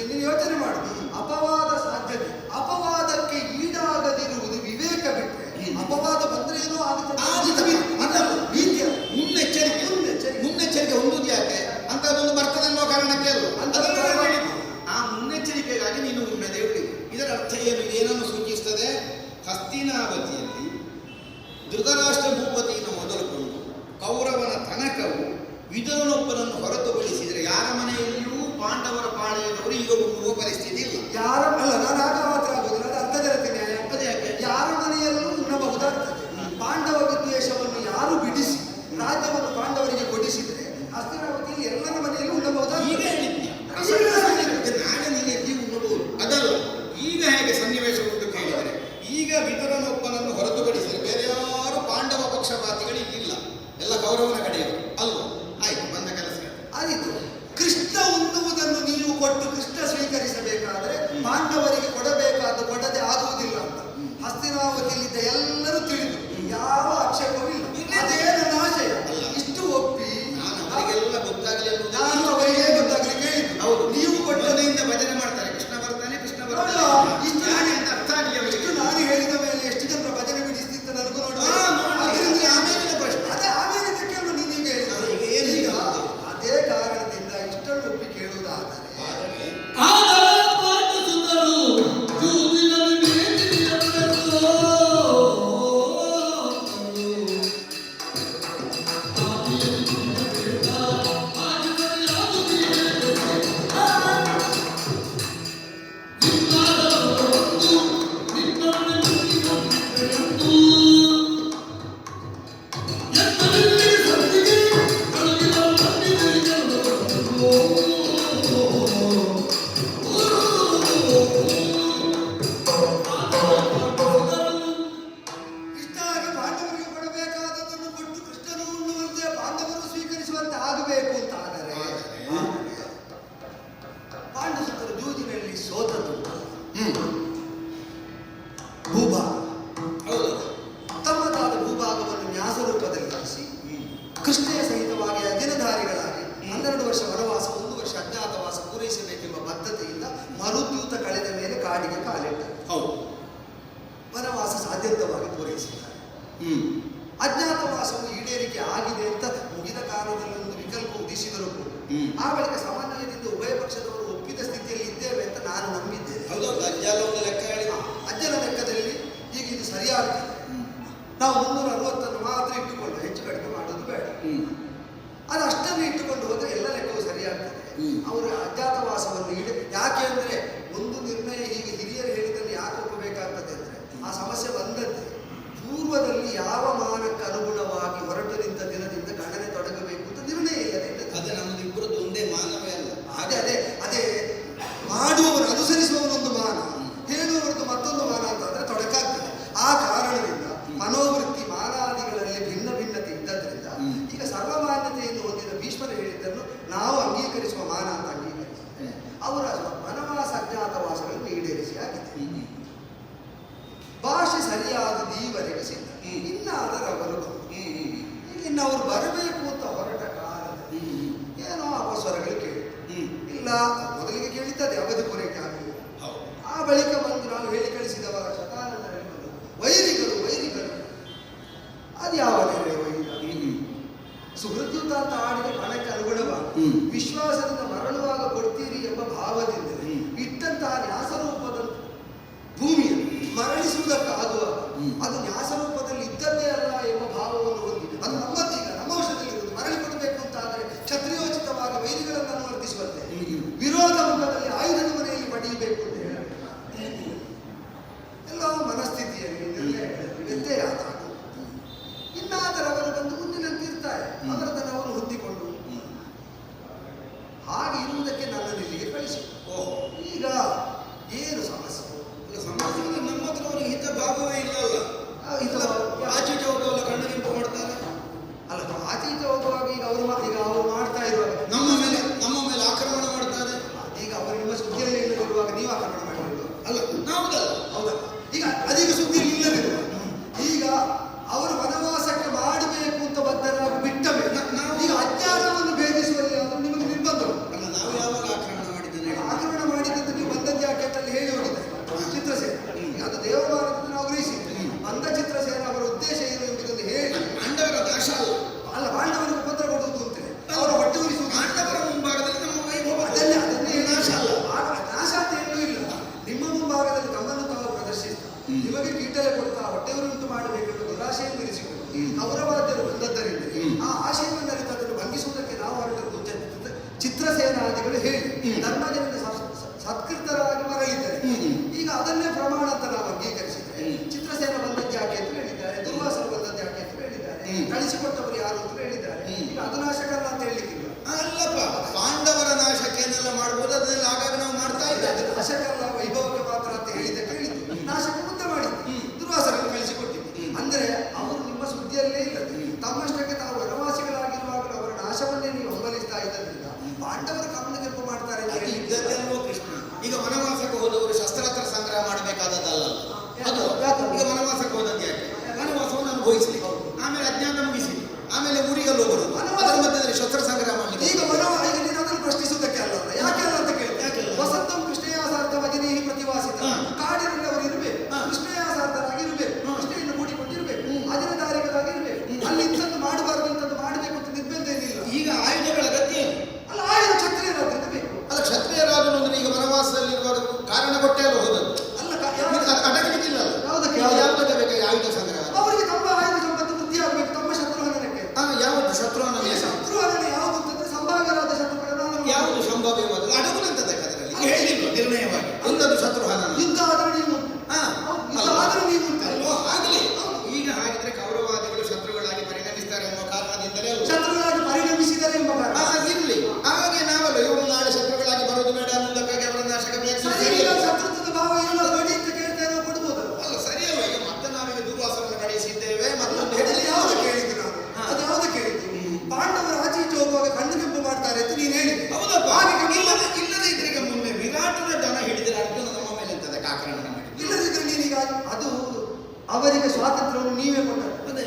ನೀನು ಯೋಚನೆ ಮಾಡು. ಅಪವಾದ ಸಾಧ್ಯತೆ, ಅಪವಾದಕ್ಕೆ ಈಡಾಗದಿರುವುದು ವಿವೇಕ ಬಿಟ್ಟರೆ ಅಪವಾದ ಬಂದ್ರೆ ಏನೋ ಆಗುತ್ತೆ. ಭೀತಿಯ ಮುನ್ನೆಚ್ಚರಿಕೆ ಹೊಂದುವುದು ಯಾಕೆ? ಅಂತದೊಂದು ಬರ್ತದೆ ಅನ್ನೋ ಕಾರಣಕ್ಕೆ ಅಲ್ಲ. ಆ ಮುನ್ನೆಚ್ಚರಿಕೆಗಾಗಿ ನೀನು ಉಣ್ಣದೆ ಉಳಿದು. ಇದರ ಅರ್ಥ ಏನು? ಏನನ್ನು ಸೂಚಿಸ್ತದೆ? ಹಸ್ತಿನಾವತಿಯಲ್ಲಿ ಧೃತರಾಷ್ಟ್ರ ಭೂಪತಿಯನ್ನು ಮೊದಲುಕೊಂಡು ಕೌರವನ ತನಕವು ವಿದುರನೊಬ್ಬನನ್ನು ಹೊರತುಪಡಿಸಿದರೆ ಯಾರ ಮನೆಯಲ್ಲಿಯೂ ಪಾಂಡವರ ಪಾಳೆಯದವರು ಈಗ ಉಣ್ಣುವ ಪರಿಸ್ಥಿತಿ ಇಲ್ಲ. ಯಾರ ಅಲ್ಲ, ನಾನು ಆಗ ಮಾತ್ರ ಆಗುದಿಲ್ಲ. ಅದು ಅರ್ಧಜರತೆ ನ್ಯಾಯ. ಅದೇ ಯಾಕೆ? ಯಾರ ಮನೆಯಲ್ಲೂ ಉಣ್ಣಬಹುದಾಗ್ತದೆ. ಪಾಂಡವ ಸನ್ನಿವೇಶ ಉಂಟು ಕೇಳಿದರೆ, ಈಗ ವಿದುರನೊಬ್ಬನನ್ನು ಹೊರತುಪಡಿಸಿ ಬೇರೆ ಯಾರು ಪಾಂಡವ ಪಕ್ಷಪಾತಿಗಳು ಇಲ್ಲಿಲ್ಲ, ಎಲ್ಲ ಕೌರವನ ಕಡೆಯವರು ಅಲ್ವಾ? ಆಯ್ತು, ಬಂದ ಕೆಲಸ ಆಯಿತು. ಕೃಷ್ಣ ಉಣ್ಣುವುದನ್ನು ನೀವು ಕೊಟ್ಟು ಕೃಷ್ಣ ಸ್ವೀಕರಿಸಬೇಕಾದ್ರೆ ಪಾಂಡವರಿಗೆ ಕೊಡಬೇಕಾದ ಕೊಡದೆ ಆಗುವುದಿಲ್ಲ ಅಂತ ಹಸ್ತಿನಾವತಿಯಲ್ಲಿದ್ದ ಎಲ್ಲರೂ ತಿಳಿದು ಯಾವ ಆಕ್ಷೇಪವೂ ಇಲ್ಲ. ಅದೇ ನನ್ನ ಆಶಯ. ಇಷ್ಟು ಒಪ್ಪಿ ನಾನು ಅವರಿಗೆಲ್ಲ ಗೊತ್ತಾಗಲಿ ನಾನು ಅವರಿಗೆ ಗೊತ್ತಾಗಲಿ ಕೇಳಿದ್ದು. ಹೌದು, ನೀವು ಕೊಟ್ಟದಿಂದ ಭಜನೆ ಮಾಡ್ತಾರೆ, ಕೃಷ್ಣ ಬರ್ತಾನೆ ಕೃಷ್ಣ ಬರ್ತಾನೆ ಇಷ್ಟು ಅಂತ ಅರ್ಥ ಆಗಲಿ ಅವರಿಗೆ. ಇಷ್ಟು ನಾನು ಹೇಳಿದ ಮೇಲೆ ಎಷ್ಟು ಜನರ ಭಜನೆ ಬಿಡಿಸ್ತಿತ್ತು ನನಗೂ ನೋಡಿ. ಆಮೇಲಿನ ಪ್ರಶ್ನೆ ಅದೇ ಆಮೇಲೆ ಇದಕ್ಕೆಲ್ಲ ನೀನೀಗ ಹೇಳಿದ ಈಗ ಅದೇ ಕಾರಣದಿಂದ ಇಷ್ಟನ್ನು ಒಪ್ಪಿ ಕೇಳುವುದಾದರೆ ಇಷ್ಟಾಗಿ ಪಾಂಡವರಿಗೆ ಕೊಡಬೇಕಾದದನ್ನು ಕೊಟ್ಟು ಕೃಷ್ಣನು ಉಣ್ಣುವಂತೆ ಪಾಂಡವರು ಸ್ವೀಕರಿಸುವಂತೆ ಆಗಬೇಕು ಅಂತ ಆದರೆ ಪಾಂಡವರ ಜೂಜಿನಲ್ಲಿ ಸೋತದ್ದು ಭೂಭಾಗ. ಹೌದು, ತಮ್ಮದಾದ ಭೂಭಾಗವನ್ನು ನ್ಯಾಸ ರೂಪದಲ್ಲಿ ಇರಿಸಿ ಕೃಷ್ಣೆಯ ಸಹಿತವಾಗಿ ಅಧೀನಧಾರಿಗಳಾಗಿ 12 ವರ್ಷ ವನವಾಸ 1 ವರ್ಷ ಅಜ್ಞಾತವಾಸ ಪೂರೈಸಬೇಕೆಂಬ ಬದ್ಧತೆಯಿಂದ ಮರುದ್ಯೂತ ಕಳೆದ ಮೇಲೆ ಕಾಡಿಗೆ ಕಾಲಿಟ್ಟರು. ಹೌದು, ವನವಾಸ ಸಾಧ್ಯಂತವಾಗಿ ಪೂರೈಸಿದ್ದಾರೆ. ಅಜ್ಞಾತವಾಸವು ಈಡೇರಿಕೆ ಆಗಿದೆ ಅಂತ ಮುಗಿದ ಕಾಲದಲ್ಲಿ ಒಂದು ವಿಕಲ್ಪ ಉದಿಸಿದರೂ ಕೂಡ ಆ ಬಳಿಕ ಸಮನ್ವಯದಿಂದ ಉಭಯ ಪಕ್ಷದವರು ಒಪ್ಪಿದ ಸ್ಥಿತಿಯಲ್ಲಿ ಇದ್ದೇವೆ ಅಂತ ನಾನು ನಂಬಿದ್ದೇನೆ. ಹೌದೌದು, ಅಜ್ಜಲ ಒಂದು ಲೆಕ್ಕ ಹೇಳಿ. ಅಜ್ಜನ ಲೆಕ್ಕದಲ್ಲಿ ಈಗ ಇದು ಸರಿಯಾಗ್ತದೆ. ನಾವು 360 ಮಾತ್ರ ಇಟ್ಟುಕೊಂಡು ಹೆಚ್ಚು ಕಡಿಮೆ ಮಾಡೋದು ಬೇಡ. ಅದು ಅಷ್ಟನ್ನು ಇಟ್ಟುಕೊಂಡು ಹೋದರೆ ಎಲ್ಲ ಲೆಕ್ಕವು ಸರಿಯಾಗ್ತದೆ. ಅವರು ಅಜ್ಞಾತವಾಸವನ್ನು ಯಾಕೆ ಅಂದರೆ ಒಂದು ನಿರ್ಣಯ ಹೀಗೆ ಹಿರಿಯರು ಹೇಳಿದಲ್ಲಿ ಯಾಕೆ ಒಪ್ಪಬೇಕಾಗ್ತದೆ ಅಂದರೆ ಆ ಸಮಸ್ಯೆ ಬಂದದ್ದೇ ಪೂರ್ವದಲ್ಲಿ ಯಾವ ಮಾನಕ್ಕೆ ಅನುಗುಣವಾಗಿ ಹೊರಟು ನಿಂತ ದಿನದಿಂದ ಗಣನೆ ತೊಡಗಬೇಕು ಅಂತ ನಿರ್ಣಯ ಇಲ್ಲದೆ ಅದು ನಮ್ಮದು ಇಬ್ಬರದ್ದು ಒಂದೇ ಮಾನವೇ ಅಲ್ಲ. ಅದೇ ಅದೇ ಅದೇ ಮಾಡುವವರು ಅನುಸರಿಸುವವನೊಂದು ಮಾನ, ಹೇಳುವವರದ್ದು ಮತ್ತೊಂದು ಮಾನ ಅಂತ ಅಂದರೆ ತೊಡಕಾಗ್ತದೆ. ಆ ಕಾರಣದಿಂದ ಮನೋವೃತ್ತಿ ಮಾನಾದಿಗಳಲ್ಲಿ ಭಿನ್ನ ಭಿನ್ನತೆ ಇದ್ದದ್ರಿಂದ ಈಗ ಸರ್ವಮಾನ್ಯತೆಯನ್ನು ಹೊಂದಿದ ಭೀಷ್ಮರು ಹೇಳಿದ್ದನ್ನು ನಾವು ಅಂಗೀಕರಿಸುವ ಮಾನ ಅಂತ ಅಂಗೀಕರಿಸಿದ್ರೆ ಅವರ ವನವಾಸ ಅಜ್ಞಾತವಾಸಗಳನ್ನು ಈಡೇರಿಸಿ ಆಗಿದೆ. ಭಾಷೆ ಸರಿಯಾದದ್ದು ಈವರೆಗೆ ಸಿದ್ಧ. ಇನ್ನಾದರೂ ಅವರು ಇನ್ನು ಅವರು ಬರಬೇಕು ಅಂತ ಹೊರಟ ಕಾಲದಲ್ಲಿ ಏನೋ ಅಪಸ್ವರಗಳು ಕೇಳಿ ಇಲ್ಲ ಮೊದಲಿಗೆ ಕೇಳಿದ್ದದೆ ಅವಧಿ ಪೂರೈಕೆ ಆಗಲಿಲ್ಲ. ಆ ಬಳಿಕ ಬಂದು ನಾವು ಹೇಳಿ ಕಳಿಸಿದವರ ಶತಾನಂದರಲ್ಲಿ ಬಂದು ವೈರಿಗಳು ವೈರಿಗಳು ಅದು ಯಾವ ನೆರೆ ವೈರಿ ಸುಹೃದ್ಯುತ ಅಂತ ಆಡಿದ ಹಣಕ್ಕೆ ಅನುಗುಣವಾಗಿ ವಿಶ್ವಾಸದಿಂದ ಮರಳುವಾಗ ಕೊಡ್ತೀರಿ ಎಂಬ ಭಾವದಿಂದ ಇಟ್ಟಂತಹ ನ್ಯಾಸರೂಪದ ಭೂಮಿಯನ್ನು ಮರಳಿಸುವುದಕ್ಕಾಗುವಾಗ ಅದು ನ್ಯಾಸರೂಪದಲ್ಲಿ ಇದ್ದದ್ದೇ ಅಲ್ಲ ಎಂಬ ಭಾವವನ್ನು ಹೊಂದಿದೆ. ಅದು ನಮ್ಮದೀಗ ನಮ್ಮ ವಶದಲ್ಲಿರುವುದು. ಮರಳಿ ಕೊಡಬೇಕು ಅಂತ ಆದರೆ ಕ್ಷತ್ರಿಯೋಚಿತವಾಗಿ ವೈರಿಗಳನ್ನು ಅನುವರ್ತಿಸುವಂತೆ ವಿರೋಧ ಮುಖದಲ್ಲಿ ಆಯುಧದ ಮನೆಯಲ್ಲಿ ಪಡೆಯಬೇಕು ಅಂತ ಹೇಳಬೇಕು. ಎಲ್ಲೋ ಮನಸ್ಥಿತಿಯಲ್ಲಿ ವ್ಯತ್ಯಯ ಆದಾಗ ಇನ್ನಾದರೂ ಅವರು ಬಂದು ಮುಂದಿನಂತೆ ಇರ್ತಾರೆ. ಅವರದನ್ನು ಅವರು ಹೊಂದಿಕೊಂಡು ಹಾಗೆ ಇರುವುದಕ್ಕೆ ನನ್ನನ್ನು ಇಲ್ಲಿಗೆ ಕಳಿಸಿ. ಈಗ ಏನು ಸಮಸ್ಯೆ? ಸಮಾಜದಲ್ಲಿ ನಮ್ಮ ಹತ್ರ ಅವರಿಗೆ ಹಿತ ಭಾಗವೇ ಇಲ್ಲಲ್ಲ. ಆಚೀಚೆ ಹೋಗುವಲ್ಲ ಕಣ್ಣು ಕೆಂಪು ಮಾಡ್ತಾರೆ ಅಲ್ಲ, ಆಚೀಚೆ ಹೋಗುವಾಗ ಈಗ ಅವರು ಮಾಡ್ತಾ ಇರುವಾಗ ನಮ್ಮ ಮೇಲೆ ಆಕ್ರಮಣ ಮಾಡ್ತಾರೆ. ಈಗ ಅವರು ನಿಮ್ಮ ಸುದ್ದಿಯಲ್ಲಿ ಇಲ್ಲದಿರುವಾಗ ನೀವು ಆಕ್ರಮಣ ಮಾಡಿರೋದು ಅಲ್ಲ, ನಾವುದಲ್ಲ. ಹೌದಾ? ಈಗ ಅದೀಗ ಸುದ್ದಿಯಲ್ಲಿ ಇಲ್ಲದಿರುವ ಈಗ ಅವರು ವನವಾಸಕ್ಕೆ ಮಾಡಬೇಕು ಅಂತ ಬದ್ಧರಾಗಿ ಬಿಟ್ಟ ಮೇಲೆ ಈಗ ಅಜ್ಞಾನವನ್ನು ಭೇದಿಸುವಲ್ಲಿ ಅದು ನಿಮಗೆ ನಿರ್ಬಂಧ ಅಲ್ಲ. ನಾವು ಯಾವಾಗ ಆಕ್ರಮಣ ಮಾಡಿದ್ದೇನೆ? ಆಕ್ರಮಣ ಮಾಡಿದಂತ ನೀವು ಬಂದ ಜಾಕೆಟ್ಟಲ್ಲಿ ಹೇಳಿ ಹೋಗಿದ್ದಾರೆ ಚಿತ್ರಸೇನೆ. ಅದು ದೇವಮಾನದಿಂದ ನಾವು ಗ್ರಹಿಸಿದ್ದೆ. ಬಂದ ಚಿತ್ರಸೇನೆ ಅವರ ಉದ್ದೇಶ ಏನು ಎಂಬುದನ್ನು ಹೇಳಿ ಪಾಂಡವರ ನಾಶ ಅಲ್ಲ, ಪಾಂಡವರಿಗೆ ಉಪದ್ರ ಕೊಡುವುದು ಅಂತೇಳಿ ಅವರ ಹೊಟ್ಟೆ ಉರಿಸುವುದು. ಪಾಂಡವರ ಮುಂಭಾಗದಲ್ಲಿ ನಮ್ಮ ವೈಭವ ಅದನ್ನೇ ನಾಶ ಅಲ್ಲ. ನಾಶ ಅಂತ ಏನೂ ಇಲ್ಲ. ನಿಮ್ಮ ಮುಂಭಾಗದಲ್ಲಿ ತಮ್ಮನ್ನು ತಾವು ಪ್ರದರ್ಶಿಸ್ತಾ ನಿಮಗೆ ಕೀಟಲೆ ಕೊಡ್ತಾ ಹೊಟ್ಟೆವರು ಉಂಟು ಮಾಡಬೇಕೆಂಬ ದುರಾಶೆಯನ್ನು ಇರಿಸಿಕೊಂಡು ಕೌರವಾದ್ಯರು ಬಂದದ್ದರಿಂದ ಆ ಆಶಯವನ್ನು ಅದನ್ನು ಭಂಗಿಸುವುದಕ್ಕೆ ನಾವು ಹೊರಟದ್ದು ಚಿತ್ರಸೇನಾದಿಗಳು ಹೇಳಿ ಧರ್ಮಜನಿಂದ ಸತ್ಕೃತರಾಗಿ ಮರಳಿದ್ದಾರೆ. ಈಗ ಅದನ್ನೇ ಪ್ರಮಾಣ ಅಂತ ನಾವು ಅಂಗೀಕರಿಸಿದ್ರೆ ಚಿತ್ರಸೇನ ಬಂದದ್ದು ಯಾಕೆ ಅಂತ ಹೇಳಿದ್ದಾರೆ, ದುರ್ವಾಸರು ಬಂದದ್ದು ಯಾಕೆ ಅಂತ ಹೇಳಿದ್ದಾರೆ, ಕಳಿಸಿಕೊಟ್ಟವರು ಯಾರು ಅಂತ ಹೇಳಿದ್ದಾರೆ. ಈಗ ಅದು ನಾಶಕಲ್ಲ ಅಂತ ಹೇಳಲಿಕ್ಕಿಲ್ಲ. ಅಲ್ಲಪ್ಪ, ಪಾಂಡವರ ನಾಶಕ್ಕೆ ಏನೆಲ್ಲ ಮಾಡ್ಬೋದು ಅದನ್ನೆಲ್ಲ ಆಗಾಗ ನಾವು ಮಾಡ್ತಾ ಇದ್ದೇವೆ. ನಾಶಕಲ್ಲ, ವೈಭವಕ್ಕೆ ಮಾತ್ರ ಅಂತ ಹೇಳಿದ್ದೆ ಕೇಳಿದ್ದು. ಹೋಯಿಸ್ಲಿಕ್ಕೆ, ಆಮೇಲೆ ಅಜ್ಞಾತ ಮುಗಿಸಿ, ಆಮೇಲೆ ಊರಿಗೆಲ್ಲೋ ಬರುದು, ಅದರ ಮಧ್ಯದಲ್ಲಿ ಶಸ್ತ್ರ ಸಂಗ್ರಹ ಮಾಡಲಿಕ್ಕೆ. ಈಗ ಈಗ ನೀನು ಅದನ್ನು ಪ್ರಶ್ನಿಸುವುದಕ್ಕೆ ಅಲ್ಲ, ಯಾಕೆ ಅಲ್ಲ ಅಂತ ಕೇಳಿದೆ. ವಸಂತಂ ಕೃಷ್ಣಯಾಸಾರ್ಥ ಭಜನೀ ಪ್ರತಿವಾಸಿತ, ಕಾಡಿನಲ್ಲಿ ಅವರು ಇರಬೇಕು, ಕೃಷ್ಣಯಾಸಾರ್ಥರಾಗಿರ್ಬೇಕು, ಕೃಷ್ಣೆಯನ್ನು ಮೂಡಿಕೊಂಡಿರ್ಬೇಕು, ಅಜನಧಾರಿಗಳಾಗಿರ್ಬೇಕು. ಅಲ್ಲಿ ಇಂಥದ್ದು ಮಾಡಬಾರ್ದು, ಇಂಥದ್ದು ಮಾಡಬೇಕು ಅಂತ ನಿರ್ಬಂಧ ಏನಿಲ್ಲ. ಈಗ ಆಯುಧಗಳ ಗತಿ ಏನು? ಅಲ್ಲ, ಆಯುಧ ಕ್ಷತ್ರಿಯರಾದ್ರಿಂದ ಬೇಕು. ಅಲ್ಲ, ಕ್ಷತ್ರಿಯರಾದರು ಅಂದ್ರೆ ಈಗ ವನವಾಸದಲ್ಲಿರುವಾಗ ಕಾರಣ ಕೊಟ್ಟೆ ಅಲ್ಲ ಹೋದದ್ದು. ಅಲ್ಲ, ಅಡಗಲಿಕ್ಕಿಲ್ಲ. ಯಾವುದಕ್ಕೆ ಯಾವುದಕ್ಕೆ ಬೇಕಾಗಿ ಆಯುಧ ಸಂಗ್ರಹ? ಅವರಿಗೆ ತಮ್ಮ ಆಯುಧ ಸಂಪತ್ತು ವೃದ್ಧಿ ಆಗಬೇಕು, ತಮ್ಮ ಶತ್ರುಹನನಕ್ಕೆ. ಯಾವುದು ಶತ್ರುಹನ? ಶತ್ರುಹನನ ಯಾವುದು ಅಂತಂದ್ರೆ ಸಂಭಾವ್ಯರಾದ ಶತ್ರುಗಳನ್ನ ಯಾವುದು ಸಂಭಾವ್ಯವಾದ ಅಡಗುನಂತದಕ್ಕೆ ಅದರಲ್ಲಿ ಈಗ ಹೇಳಿಲ್ಲ ನಿರ್ಣಯವಾಗಿ ಒಂದದು ಶತ್ರುಹನ. ಯುದ್ಧ ಆದ್ರೆ ನೀವು ಆದ್ರೆ ನೀವು ಅಲ್ವೋ? ಆಗಲಿ. ಈಗ ಹಾಗಿದ್ರೆ ಕೌರವಾದಿಗಳು ಶತ್ರುಗಳಾಗಿ ಪರಿಗಣಿಸ್ತಾರೆ ಎನ್ನುವ ಕಾರಣದಿಂದಲೇ ಶತ್ರುಗಳಾಗಿ ಪರಿಣಮಿಸಿದರೆ ಎಂಬ ಕಾರಣ ಇರ್ಲಿ. ಹಾಗಾಗಿ ನಾವಲ್ಲ ಇವರು ನಾಳೆ ಶತ್ರುಗಳಾಗಿ ಬರೋದು ಬೇಡ ಅನ್ನೋದಕ್ಕಾಗಿ ಅವರ ನಾಶಕ ಶತ್ರುತ್ವದ ಭಾವ ಇಲ್ಲ ಬೇಡಿ ಅಂತ ಕೇಳ್ತಾ ನಾವು ಕೊಡ್ಬೋದಲ್ಲ. ಅಲ್ಲ, ಸರಿಯಲ್ಲ. ಈಗ ಮತ್ತೆ ನಾವೀಗ ದುರ್ವಾಸವನ್ನು ಕಳಿಸಿದ್ದೇವೆ. ಮತ್ತೊಂದು ಅದು ಯಾವ್ದು ಕೇಳಿದ್ದು ನಾನು? ಅದು ಯಾವ್ದು ಕೇಳಿದ್ದು? ಪಾಂಡವರು ಆಚೆ ಈಚೆ ಹೋಗುವಾಗ ಕಣ್ಣು ಕೆಂಪು ಮಾಡ್ತಾರೆ ಅಂತ ನೀನು ಹೇಳಿದೆ. ಹೌದಪ್ಪ. ಇಲ್ಲದೆ ಇದ್ರೆ ಈಗ ಮೊನ್ನೆ ವಿರಾಟನ ದನ ಹಿಡಿದರೆ ಅರ್ಜುನ ನಮ್ಮ ಮೇಲೆ ಎಂತದ ಆಕ್ರಮಣ ಮಾಡಿ. ಇಲ್ಲದಿದ್ರೆ ನೀನೀಗ ಅದು ಅವರಿಗೆ ಸ್ವಾತಂತ್ರ್ಯವನ್ನು ನೀವೇ ಕೊಟ್ಟದ್ದು.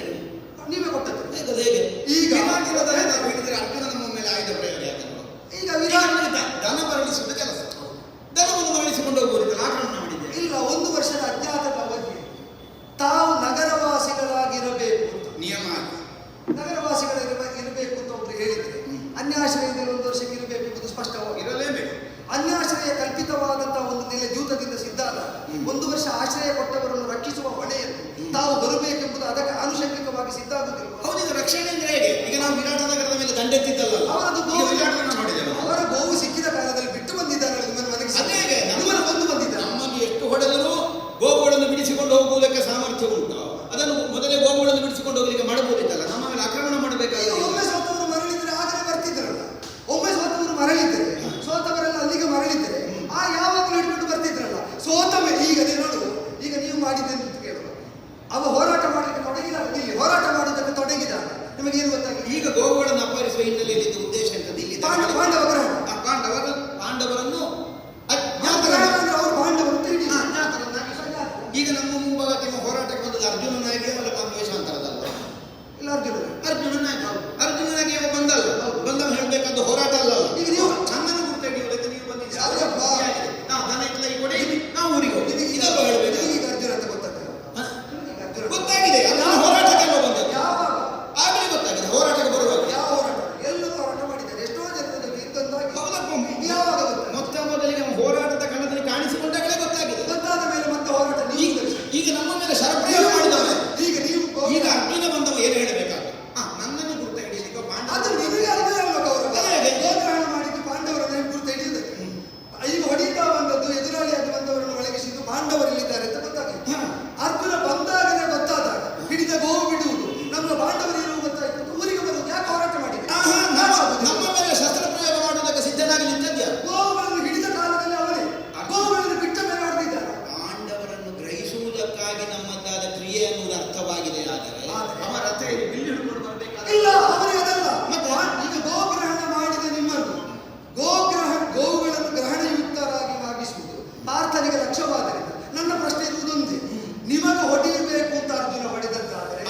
ನೀವೇ ಕೊಟ್ಟದ್ದು ಹೇಗೆ? ಈಗ ವಿರಾಟನ ದನ ಹಿಡಿದರೆ ಅರ್ಜುನ ನಮ್ಮ ಮೇಲೆ ಆಯುಧ ಪ್ರಯೋಗ ಯಾಕಂದ್ರೆ ಈಗ ವಿರಾಟ ದನ ಮರಳಿಸುವುದು ಕೆಲಸ. ದನವನ್ನು ಮರಳಿಸಿಕೊಂಡು ಹೋಗುವುದು ಆಕ್ರಮಣ ಮಾಡಿದೆ. ಇಲ್ಲ, 1 ವರ್ಷದ ಅಜ್ಞಾತದ ಅವಧಿ ತಾವು ನಗರವಾಸಿಗಳಾಗಿರಬೇಕು ಅಂತ ನಿಯಮ. ನಗರವಾಸಿಗಳಿರಬೇಕು ಅಂತ ಒಬ್ರು ಹೇಳಿದ್ರೆ ಅನ್ಯಾಶ್ರಯದಲ್ಲಿ 1 ವರ್ಷಕ್ಕೆ ಇರಬೇಕು ಎಂಬುದು ಸ್ಪಷ್ಟವಾಗಿ ಇರಲೇಬೇಕು. ಅನ್ಯಾಶ್ರಯ ಕಲ್ಪಿತವಾದಂತಹ ಒಂದು ನೆಲೆ ದ್ಯೂತದಿಂದ ಸಿದ್ಧಾದ 1 ವರ್ಷ ಆಶ್ರಯ ಕೊಟ್ಟವರನ್ನು ರಕ್ಷಿಸುವ ಹೊಣೆಯನ್ನು ತಾವು ಬರಬೇಕೆಂಬುದು ಅದಕ್ಕೆ ಆನುಷಂಗಿಕವಾಗಿ ಸಿದ್ಧಾಗುವುದಿಲ್ಲ. ಹೌದು. ಈಗ ರಕ್ಷಣೆ ಅಂದ್ರೆ ಹೇಗೆ? ಈಗ ನಾವು ವಿರಾಟ ನಗರದ ಮೇಲೆ ದಂಡೆತ್ತಿದ್ದಲ್ಲ, ಅವರ ಗೋವು ಸಿಕ್ಕಿದ ಕಾಲದಲ್ಲಿ ಬಿಟ್ಟು ಬಂದಿದ್ದಾರೆ. ನಿಮ್ಮನ್ನು ಬಂದು ಬಂದಿದ್ದಾರೆ. ನಮ್ಮನ್ನು ಎಷ್ಟು ಹೊಡೆದರೂ ಗೋವುಗಳನ್ನು ಬಿಡಿಸಿಕೊಂಡು ಹೋಗುವುದಕ್ಕೆ ಸಾಮರ್ಥ್ಯ ಉಂಟು. ಅದನ್ನು ಮೊದಲೇ ಗೋವುಗಳನ್ನು ಬಿಡಿಸಿಕೊಂಡು ಹೋಗಲಿಕ್ಕೆ ಮಾಡಬಹುದಿತ್ತಲ್ಲ. ನಮ್ಮ ಮೇಲೆ ಆಕ್ರಮಣ ಮಾಡಬೇಕಾಗಿ ಒಮ್ಮೆ ಸೋತವರು ಮರಳಿದ್ರೆ ಆಗಲೇ ಬರ್ತಿದ್ರಲ್ಲ. ಒಮ್ಮೆ ಸೋತವರು ಮರಳಿದ್ರೆ, ಸೋತವರೆಲ್ಲ ಅಲ್ಲಿಗೆ ಮರಳಿದ್ರೆ ಯಾವಾಗಲೂ ಹಿಡ್ಕೊಂಡು ಬರ್ತಿದ್ರಲ್ಲ. ಸೋತವೇ ಈಗ ನೋಡು, ಈಗ ನೀವು ಮಾಡಿದ್ದೆ ಅಂತ ಕೇಳುವ ಅವ ಹೋರಾಟ ಮಾಡಲಿಕ್ಕೆ ತೊಡಗಿದ, ಇಲ್ಲಿ ಹೋರಾಟ ಮಾಡುವುದಕ್ಕೆ ತೊಡಗಿದ. ನಿಮಗೆ ಏನು ಗೊತ್ತಾಗಿ? ಈಗ ಗೋವುಗಳನ್ನು ಅಪಹರಿಸುವ ಹಿನ್ನೆಲೆಯಲ್ಲಿ ಉದ್ದೇಶ ಅಂತ ಇಲ್ಲಿ ಪಾಂಡವರನ್ನು ಅವರು ಪಾಂಡವರು ಈಗ ನಮ್ಮ ಮುಂಭಾಗ ಹೋರಾಟಕ್ಕೆ ಬಂದದ್ದು ಅರ್ಜುನನಾಗಿ ಅವರ ವೇಷಾಂತರದಲ್ಲ. ಇಲ್ಲ, ಅರ್ಜುನನಾಗಿ ಅವ ಬಂದಲ್ಲ. ಬಂದವ ಹೇಳಬೇಕಂತ ಹೋರಾಟ ಅಲ್ಲ. ಈಗ ನೀವು ನನ್ನನ್ನು ಗುರುತು ಹಿಡಿಯುವುದಕ್ಕೆ ನೀವು ಬಂದಿದ್ದೀರಿ. ದನ ಇಟ್ಲಾಗಿ ಕೊಡಿ, ನಾವು ಊರಿಗೆ ಹೋಗಿ ಇದೆಲ್ಲ ಹೇಳಬೇಕು. ಈಗ ಅರ್ಜುನ ಅಂತ ಗೊತ್ತಾಗಿದೆ. ಹೋರಾಟಕ್ಕೆ ಬಂದದ್ದು ಯಾವಾಗ ಆಗಲೇ ಗೊತ್ತಾಗಿದೆ. ಹೋರಾಟಕ್ಕೆ ಬರುವಾಗ ಯಾವ ಹೋರಾಟ? ಎಲ್ಲರೂ ಹೋರಾಟ ಮಾಡಿದ್ದಾರೆ. ಎಷ್ಟೋ ಜನರಲ್ಲಿ ಇದ್ದಂತಾಗಿ ಹೌದಪ್ಪ. ಯಾವಾಗ ಗೊತ್ತಾಗಿದೆ? ಮೊದಲಿಗೆ ಹೋರಾಟದ ಕಣದಲ್ಲಿ ಕಾಣಿಸಿಕೊಂಡಾಗಲೇ ಗೊತ್ತಾಗಿದೆ. ಗೊತ್ತಾದ ಮೇಲೆ ಮತ್ತೆ ಹೋರಾಟ ಈಗ ನಮ್ಮ ಮೇಲೆ ಶರಪ್ರಯೋಗ ಮಾಡಿದವೇ. ಈಗ ಅರ್ಜುನ ಬಂದವ ಏನು ಹೇಳಬೇಕಾಗ ನನ್ನನ್ನು ಗುರುತ ಹಿಡಿಯಲಿಕ್ಕೆ ಅದು ನಿಮಗೆ ಅರ್ಥ ಅಲ್ಲ. ಗೋಗ್ರಹಣ ಮಾಡಿದ್ದು ಪಾಂಡವರನ್ನು ಗುರುತ ಹಿಡಿಯುವುದಕ್ಕೆ. ಈಗ ಹೊಡಿತಾ ಬಂದದ್ದು ಎದುರಾಳಿಯಾಗಿ ಬಂದವರನ್ನು ಒಳಗಿಸಿದ್ದು ಪಾಂಡವರಲ್ಲಿದ್ದಾರೆ ಅಂತ ಗೊತ್ತಾಗಿದೆ. ಅರ್ಜುನ ಬಂದಾಗಲೇ ಗೊತ್ತಾದಾಗ ಹಿಡಿದ ಗೋವು ಬಿಡುವುದು, ನಮ್ಮ ಪಾಂಡವರು ಇರುವುದು ಗೊತ್ತಾಯ್ತು. ಊರಿಗೆ ಬರುವುದು ಯಾಕೆ ಹೋರಾಟ ಮಾಡಿದೆ? ನಮ್ಮ ಮೇಲೆ ಶಸ್ತ್ರ ಪ್ರಯೋಗ ಮಾಡುವುದಕ್ಕೆ ಸಿದ್ಧನಾಗಿ ನಿಂತಿದ್ಯಾ? ಗೋವುಗಳನ್ನು ಹಿಡಿದ ಕಾಲದಲ್ಲಿ ಅವರೇ ಗೋವುಗಳನ್ನು ಬಿಟ್ಟ ಮೇಲೆ ಹೊಡೆದಿದ್ದಾರೆ. ಪಾಂಡವರನ್ನು ಗ್ರಹಿಸುವುದಕ್ಕಾಗಿ ನಮ್ಮದಾದ ಕ್ರಿಯೆ ಅನ್ನುವುದು ಅರ್ಥವಾಗಿದೆ. ಆದರೆ ಅವರ ರಥ ಬಿಲ್ಲು ಹಿಡ್ಕೊಂಡು ಬರಬೇಕಾದ ಇಲ್ಲ, ಅವರಿಗೆ ಅದಲ್ಲ. ಈಗ ಗೋಗ್ರಹಣ ಮಾಡಿದ ನಿಮ್ಮನ್ನು ಗೋವುಗಳನ್ನು ಗ್ರಹಣಯುಕ್ತರಾಗಿ ಆಗಿಸುವುದು ಪಾರ್ಥನಿಗೆ ಲಕ್ಷ್ಯವಾದರಿಂದ ನನ್ನ ಪ್ರಶ್ನೆ ಇರುವುದೊಂದೇ. ನಿಮಗೆ ಹೊಡೆಯಬೇಕು ಅಂತ ಅರ್ಜುನ ಹೊಡೆದದ್ದಾದರೆ,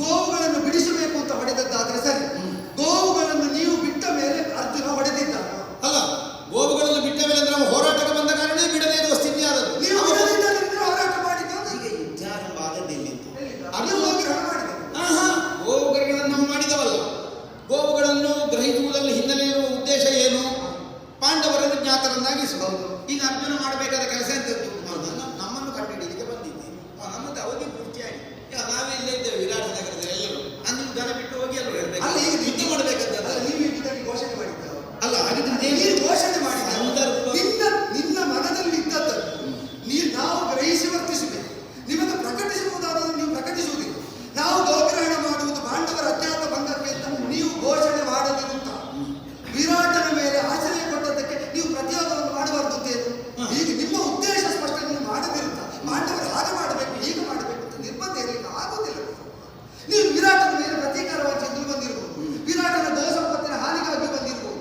ಗೋವುಗಳನ್ನು ಬಿಡಿಸಬೇಕು ಅಂತ ಹೊಡೆದದ್ದಾದರೆ ಸರಿ. ಗೋವುಗಳನ್ನು ನೀವು ಬಿಟ್ಟ ಮೇಲೆ ಅರ್ಜುನ ಹೊಡೆದಿದ್ದಾನೆ ಅಲ್ಲ. ಗೋವುಗಳನ್ನು ಬಿಟ್ಟ ಮೇಲೆ ನಾವು ಹೋರಾಟಕ್ಕೆ ಬಂದ ಕಾರಣ ಬಿಡದೇ ಇರುವ ಸ್ಥಿತಿ ಆದದ್ದು. ನೀವು ಬಿಡದಿದ್ದರಿಂದ ಹೋರಾಟ ಮಾಡಿದ್ದು. ಈಗ ಯುದ್ಧಾರಂಭ ಆದದ್ದಿಲ್ಲ. ಗೋಗ್ರಹಣ ಮಾಡಿದ ಗೋವುಗಳನ್ನು ನಾವು ಮಾಡಿದವಲ್ಲ. ಗೋವುಗಳನ್ನು ಗ್ರಹಿಸುವುದರಲ್ಲಿ ಹಿನ್ನೆಲೆ ಇರುವ ಉದ್ದೇಶ ಏನು? ಪಾಂಡವರನ್ನು ಜ್ಞಾತರನ್ನಾಗಿಸುವುದು. ಈಗ ಅರ್ಜುನ ಮಾಡಬೇಕಾದ ಕೆಲಸ ಎಂತದ್ದು? ನಮ್ಮನ್ನು ಕಂಡುಹಿಡಿಯಲಿಕ್ಕೆ ಬಂದಿದ್ದೆ. ನಮ್ಮದು ಅವಧಿ ಪೂರ್ತಿಯಾಗಿ ನಾವೇ ಇಲ್ಲೇ ಇದ್ದೇವೆ ವಿರಾಟ ನಗರದಲ್ಲಿ. ಎಲ್ಲರೂ ನೀವು ದನ ಬಿಟ್ಟು ಹೋಗಿ ಎಲ್ಲರೂ ಹೇಳ್ಬೇಕು. ಅಲ್ಲ, ಈಗ ಯುದ್ಧ ಮಾಡಬೇಕಂತ ನೀವು ಯುದ್ಧದಲ್ಲಿ ಘೋಷಣೆ ಮಾಡಿದ್ದಲ್ಲ. ಅಲ್ಲ, ಹಾಗಿದ್ರೆ ನೀನು ಘೋಷಣೆ ಮಾಡಿದ ನಿನ್ನ ಮನದಲ್ಲಿ ಇದ್ದದ್ದನ್ನು ನಾವು ಗ್ರಹಿಸಿ ವರ್ತಿಸಬೇಕು. ನಿಮಗೆ ಪ್ರಕಟಿಸುವುದಾದರೂ ನೀವು ಪ್ರಕಟಿಸುವುದಿಲ್ಲ. ನಾವು ಗೋಗ್ರಹಣ ಮಾಡುವುದು ಪಾಂಡವರ ಅಜ್ಞಾತ ಭಂಗಕ್ಕೆ ಅಂತ ನೀವು ಘೋಷಣೆ ಮಾಡದಿರುತ್ತ ವಿರಾಟನ ಮೇಲೆ ಆಶ್ರಯ ಕೊಟ್ಟದ್ದಕ್ಕೆ ನೀವು ಪ್ರತಿವಾದವನ್ನು ಮಾಡಬಾರ್ದು ಅಂತೇನು? ಈಗ ನಿಮ್ಮ ಉದ್ದೇಶ ಸ್ಪಷ್ಟ. ನೀವು ಮಾಡದಿರುತ್ತ ಪಾಂಡವರು ಹಾಗೆ ಮಾಡಬೇಕು ಹೀಗೆ ಮಾಡಬೇಕು ಅಂತ ನಿರ್ಬಂಧ ಇರಲಿಕ್ಕೆ ಆಗುವುದಿಲ್ಲ. ನೀವು ವಿರಾಟನ ಮೇಲೆ ಪ್ರತೀಕಾರವಾಗಿ ಎದುರು ಬಂದಿರಬಹುದು. ವಿರಾಟನ ಗೋ ಸಂಪತ್ತಿನ ಹಾನಿಗಾಗಿ ಬಂದಿರಬಹುದು.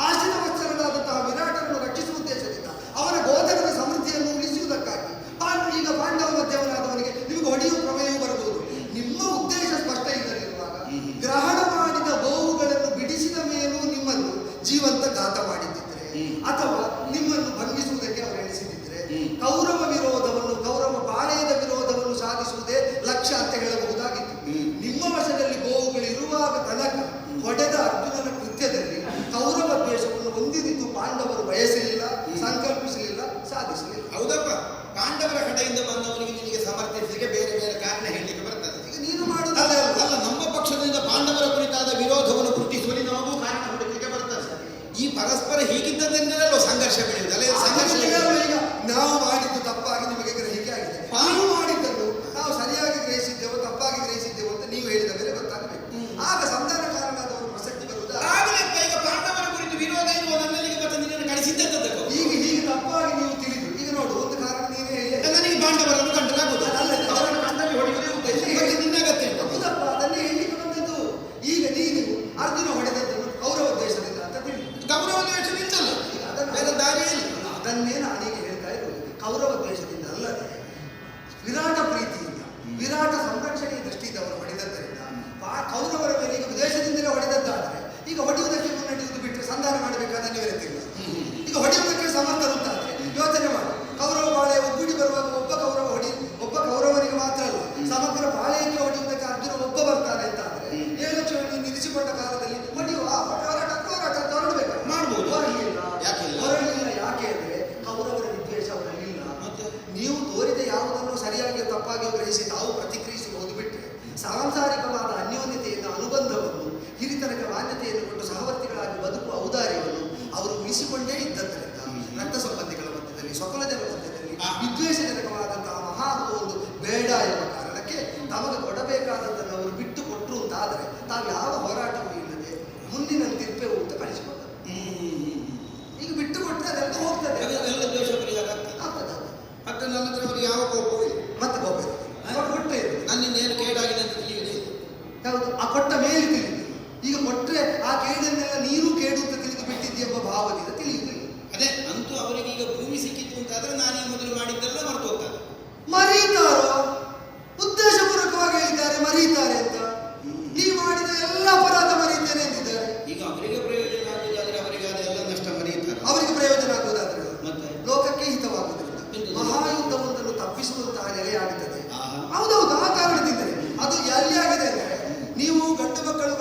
ಆಶ್ರಿತ ವತ್ಸರಗಳಾದಂತಹ ವಿರಾಟನನ್ನು ರಕ್ಷಿಸುವ ಉದ್ದೇಶದಿಂದ ಅವನ ಗೋಧನದ ಸಮೃದ್ಧಿಯನ್ನು ಉಳಿಸುವುದಕ್ಕಾಗಿ ಈಗ ಪಾಂಡವ ಮಧ್ಯವನಾದವನಿಗೆ ನಿಮಗೆ ಹೊಡೆಯುವ ಪ್ರಮೇಯವೂ ಬರಬಹುದು. ನಿಮ್ಮ ಕಡೆಯಿಂದ ಬಂದವರಿಗೆ ನಿನಗೆ ಸಮರ್ಥಿಸಲಿಕ್ಕೆ ಬೇರೆ ಬೇರೆ ಕಾರಣ ಹೇಳಲಿಕ್ಕೆ ಬರ್ತದೆ. ಈಗ ನೀನು ಮಾಡುದು ಅಲ್ಲ ಅಲ್ಲ, ನಮ್ಮ ಪಕ್ಷದಿಂದ ಪಾಂಡವರ ಕುರಿತಾದ ವಿರೋಧವನ್ನು ಗುರುತಿಸುವಲ್ಲಿ ನಮಗೂ ಕಾರಣ ಹುಡುಕಲಿಕ್ಕೆ ಬರ್ತದೆ. ಈ ಪರಸ್ಪರ ಹೀಗಿದ್ದರಿಂದಲೋ ಸಂಘರ್ಷ ಬೆಳೆಯುವುದು ಅಲ್ಲ, ಸಂಘರ್ಷ ಈಗ ನಾವು ಮಾಡಿದ್ದು ತಪ್ಪಾಗಿ ನಿಮಗೆ ಗ್ರಹಿಕೆ ಆಗಿದೆ. ನೀವು ಮಾಡಿದ್ದನ್ನು ನಾವು ಸರಿಯಾಗಿ ಗ್ರಹಿಸಿದ್ದೆವು ತಪ್ಪಾಗಿ ಗ್ರಹಿಸಿದ್ದೆವು ಅಂತ ನೀವು ಹೇಳಿದ ಮೇಲೆ ಗೊತ್ತಾಗಬೇಕು. ಆಗ ಸಂಧಾನ ಕಾರಣದವರು ಪ್ರಸಕ್ತಿ ಬರುವುದಾ? ಆಗಲಿಪ್ಪ. ಈಗ ಪಾಂಡವರ ಕುರಿತು ವಿರೋಧ ಇರುವ ನನ್ನಲ್ಲಿಗೆ ಮತ್ತೆ ನಿನ್ನನ್ನು ಕಳಿಸಿದ್ದದ್ದು ಈಗ ಹೀಗೆ ತಪ್ಪಾಗಿ ನೀವು ತಿಳಿದು ಈಗ ನೋಡು ಒಂದು ಕಾರಣ ನೀವೇ ಹೇಳಿ ನನಗೆ ಪಾಂಡವರನ್ನು ಕಂಡರಾಗುವುದು ಅವರನ್ನು ಕಂಡಲ್ಲಿ ಹೊಡೆಯುವುದೇ ಉದ್ದೇಶ. ನಿನ್ನ ಅಗತ್ಯ ಹೌದಪ್ಪ, ಅದನ್ನೇ ಹೇಳಿಕ್ಕೆ ಬಂದದ್ದು. ಈಗ ನೀನು ಅರ್ಜುನ ಹೊಡೆದದ್ದನ್ನು ಕೌರವ ದ್ವೇಷದಿಂದ ಅಂತ ತಿಳಿದು ಗೌರವ ದ್ವೇಷದಿಂದಲ್ಲ, ಬೇರೆ ದಾರಿಯಲ್ಲಿ ಅದನ್ನೇ ನಾನೀಗ ಹೇಳ್ತಾ ಇರೋದು. ಕೌರವ ದ್ವೇಷದಿಂದ ಅಲ್ಲದೆ ವಿರಾಟ ಪ್ರೀತಿಯಿಂದ ವಿರಾಟ ಸಂರಕ್ಷಣೆಯ ದೃಷ್ಟಿಯಿಂದ ಅವರು ಹೊಡೆದದ್ದರಿಂದ ಕೌರವರ ಮೇಲೆ ಈಗ ದ್ವೇಷದಿಂದಲೇ ಹೊಡೆದದ್ದಾದರೆ ಈಗ ಹೊಡೆಯುವುದಕ್ಕೆ ಮುನ್ನಡೆಯುವುದು ಬಿಟ್ಟರೆ ಸಂಧಾನ ಮಾಡಬೇಕಾದ ಅನಿವಾರ್ಯತೆ ಇಲ್ಲ. ಈಗ ಹೊಡೆಯುವುದಕ್ಕೆ ಸಮರ್ಥರುಂತಾದ್ರೆ ಯೋಚನೆ ಮಾಡಿ. ಕೌರವ ಪಾಳೆಯ ಒಗ್ಗೂಡಿ ಬರುವಾಗ ಒಬ್ಬ ಕೌರವನಿಗೆ ಮಾತ್ರ ಅಲ್ಲ, ಸಮಗ್ರ ಪಾಳೆಯಕ್ಕೆ ಹೊಡೆಯುವುದಕ್ಕೆ ಅರ್ಜುನ ಒಬ್ಬ ಬರ್ತಾನೆ ಅಂತ ಆದ್ರೆ 7 ಲಕ್ಷ ನಿಲ್ಲಿಸಿಕೊಂಡ ಕಾಲದಲ್ಲಿ ಹೊಡೆಯುವ ಹೋರಾಟ ಹೊರಡಬೇಕು ಮಾಡ್ಬೋದು. ಹೊರಲಿಲ್ಲ. ಯಾಕೆ ಅಂದ್ರೆ ಕೌರವರ ವಿದ್ವೇಷ ಅವರಲ್ಲಿಲ್ಲ. ನೀವು ತೋರಿದ ಯಾವುದನ್ನು ಸರಿಯಾಗಿ ತಪ್ಪಾಗಿ ಗ್ರಹಿಸಿ ತಾವು ಪ್ರತಿಕ್ರಿಯಿಸಬಹುದು ಬಿಟ್ಟರೆ ಸಾಂಸಾರಿಕವಾದ ಅನ್ಯೋನ್ಯತೆಯನ್ನು ಅನುಬಂಧವನ್ನು ಹಿರಿತನಕ ಮಾನ್ಯತೆಯನ್ನು ಕೊಟ್ಟು ಸಹವರ್ತಿಗಳಾಗಿ ಬದುಕುವ ಔದಾರ್ಯವನ್ನು ಅವರು ಉಳಿಸಿಕೊಂಡೇ ಇದ್ದದ್ದರಿಂದ ರಕ್ತ ಸಂಬಂಧಿಗಳ ಮಧ್ಯದಲ್ಲಿ ಸ್ವಕುಲಜನ ಮಧ್ಯದಲ್ಲಿ ವಿದ್ವೇಷಜನಕವಾದಂತಹ ಮಹಾ ಒಂದು ಬೇಡ ಎಂಬ ಕಾರಣಕ್ಕೆ ತಮಗೆ ಕೊಡಬೇಕಾದದ್ದನ್ನು ಅವರು ಬಿಟ್ಟು ಕೊಟ್ಟರು ಅಂತಾದರೆ ತಾವು ಯಾವ ಹೋರಾಟವೂ ಇಲ್ಲದೆ ಮುಂದಿನ ತಿರುಪೆವು ಅಂತ ಕಳಿಸಿಕೊಂಡರು. ಈಗ ಬಿಟ್ಟು ಕೊಟ್ಟರೆ ಅದೆಲ್ಲ ಹೋಗ್ತದೆ, ಎಲ್ಲ ದ್ವೇಷ ಪರಿಹಾರ ಆಗ್ತದೆ. ಮತ್ತೆ ನನ್ನ ಹತ್ರ ಅವರಿಗೆ ಯಾವ ಕೋಪವೂ ಇಲ್ಲ, ಮತ್ತೆ ಕೋಪ ಕೊಟ್ಟರೆ ನನ್ನಿಂದ ಏನು ಕೇಡಾಗಿದೆ ಅಂತ ತಿಳಿಯುವುದೇ ಯಾವುದು ಆ ಕೊಟ್ಟ ಮೇಲೆ ತಿಳಿದು. ಈಗ ಕೊಟ್ಟರೆ ಆ ಕೇಡನ್ನೆಲ್ಲ ನೀರು ಕೇಡು ಅಂತ ತಿಳಿದು ಬಿಟ್ಟಿದ್ದೆಂಬ ಭಾವದಿಂದ ತಿಳಿಯುವುದಿಲ್ಲ. ಅದೇ ಅಂತೂ ಅವರಿಗೆ ಈಗ ಭೂಮಿ ಸಿಕ್ಕಿತ್ತು ಅಂತಾದ್ರೆ ನಾನೇ ಮೊದಲು ಮಾಡಿದ್ದೆಲ್ಲ ಮರೆತು ಹೋಗ್ತಾರೆ. ಮರೀತಾರೋ? ಉದ್ದೇಶಪೂರ್ವಕವಾಗಿ ಹೇಳಿದ್ದಾರೆ ಮರೀತಾರೆ ಅಂತ. ನೀವು ಮಾಡಿದ ಎಲ್ಲ ಅಪರಾಧ ಮರೀತೇನೆ ಎಂದಿದ್ದಾರೆ. ಈಗ ಅವರಿಗೆ ಪ್ರಯೋಜನ ಆಗುವುದಾದ್ರೆ ಅವರಿಗೆ ಅದೆಲ್ಲ ನಷ್ಟ ಮರೆಯುತ್ತಾರೆ. ಅವರಿಗೆ ಪ್ರಯೋಜನ ಆಗುವುದಾದ್ರೆ ಮತ್ತೆ ಲೋಕಕ್ಕೆ ಹಿತವಾಗುವುದಿಲ್ಲ. ಮಹಾಯುದ್ಧವೊಂದನ್ನು ತಪ್ಪಿಸುವಂತಹ ನೆಲೆಯಾಗುತ್ತದೆ. ಹೌದೌದು, ಆ ಕಾರಣದಿಂದಲೇ ಅದು ಎಲ್ಲಿಯಾಗಿದೆ ಅಂದ್ರೆ ನೀವು ಗಂಡು ಮಕ್ಕಳು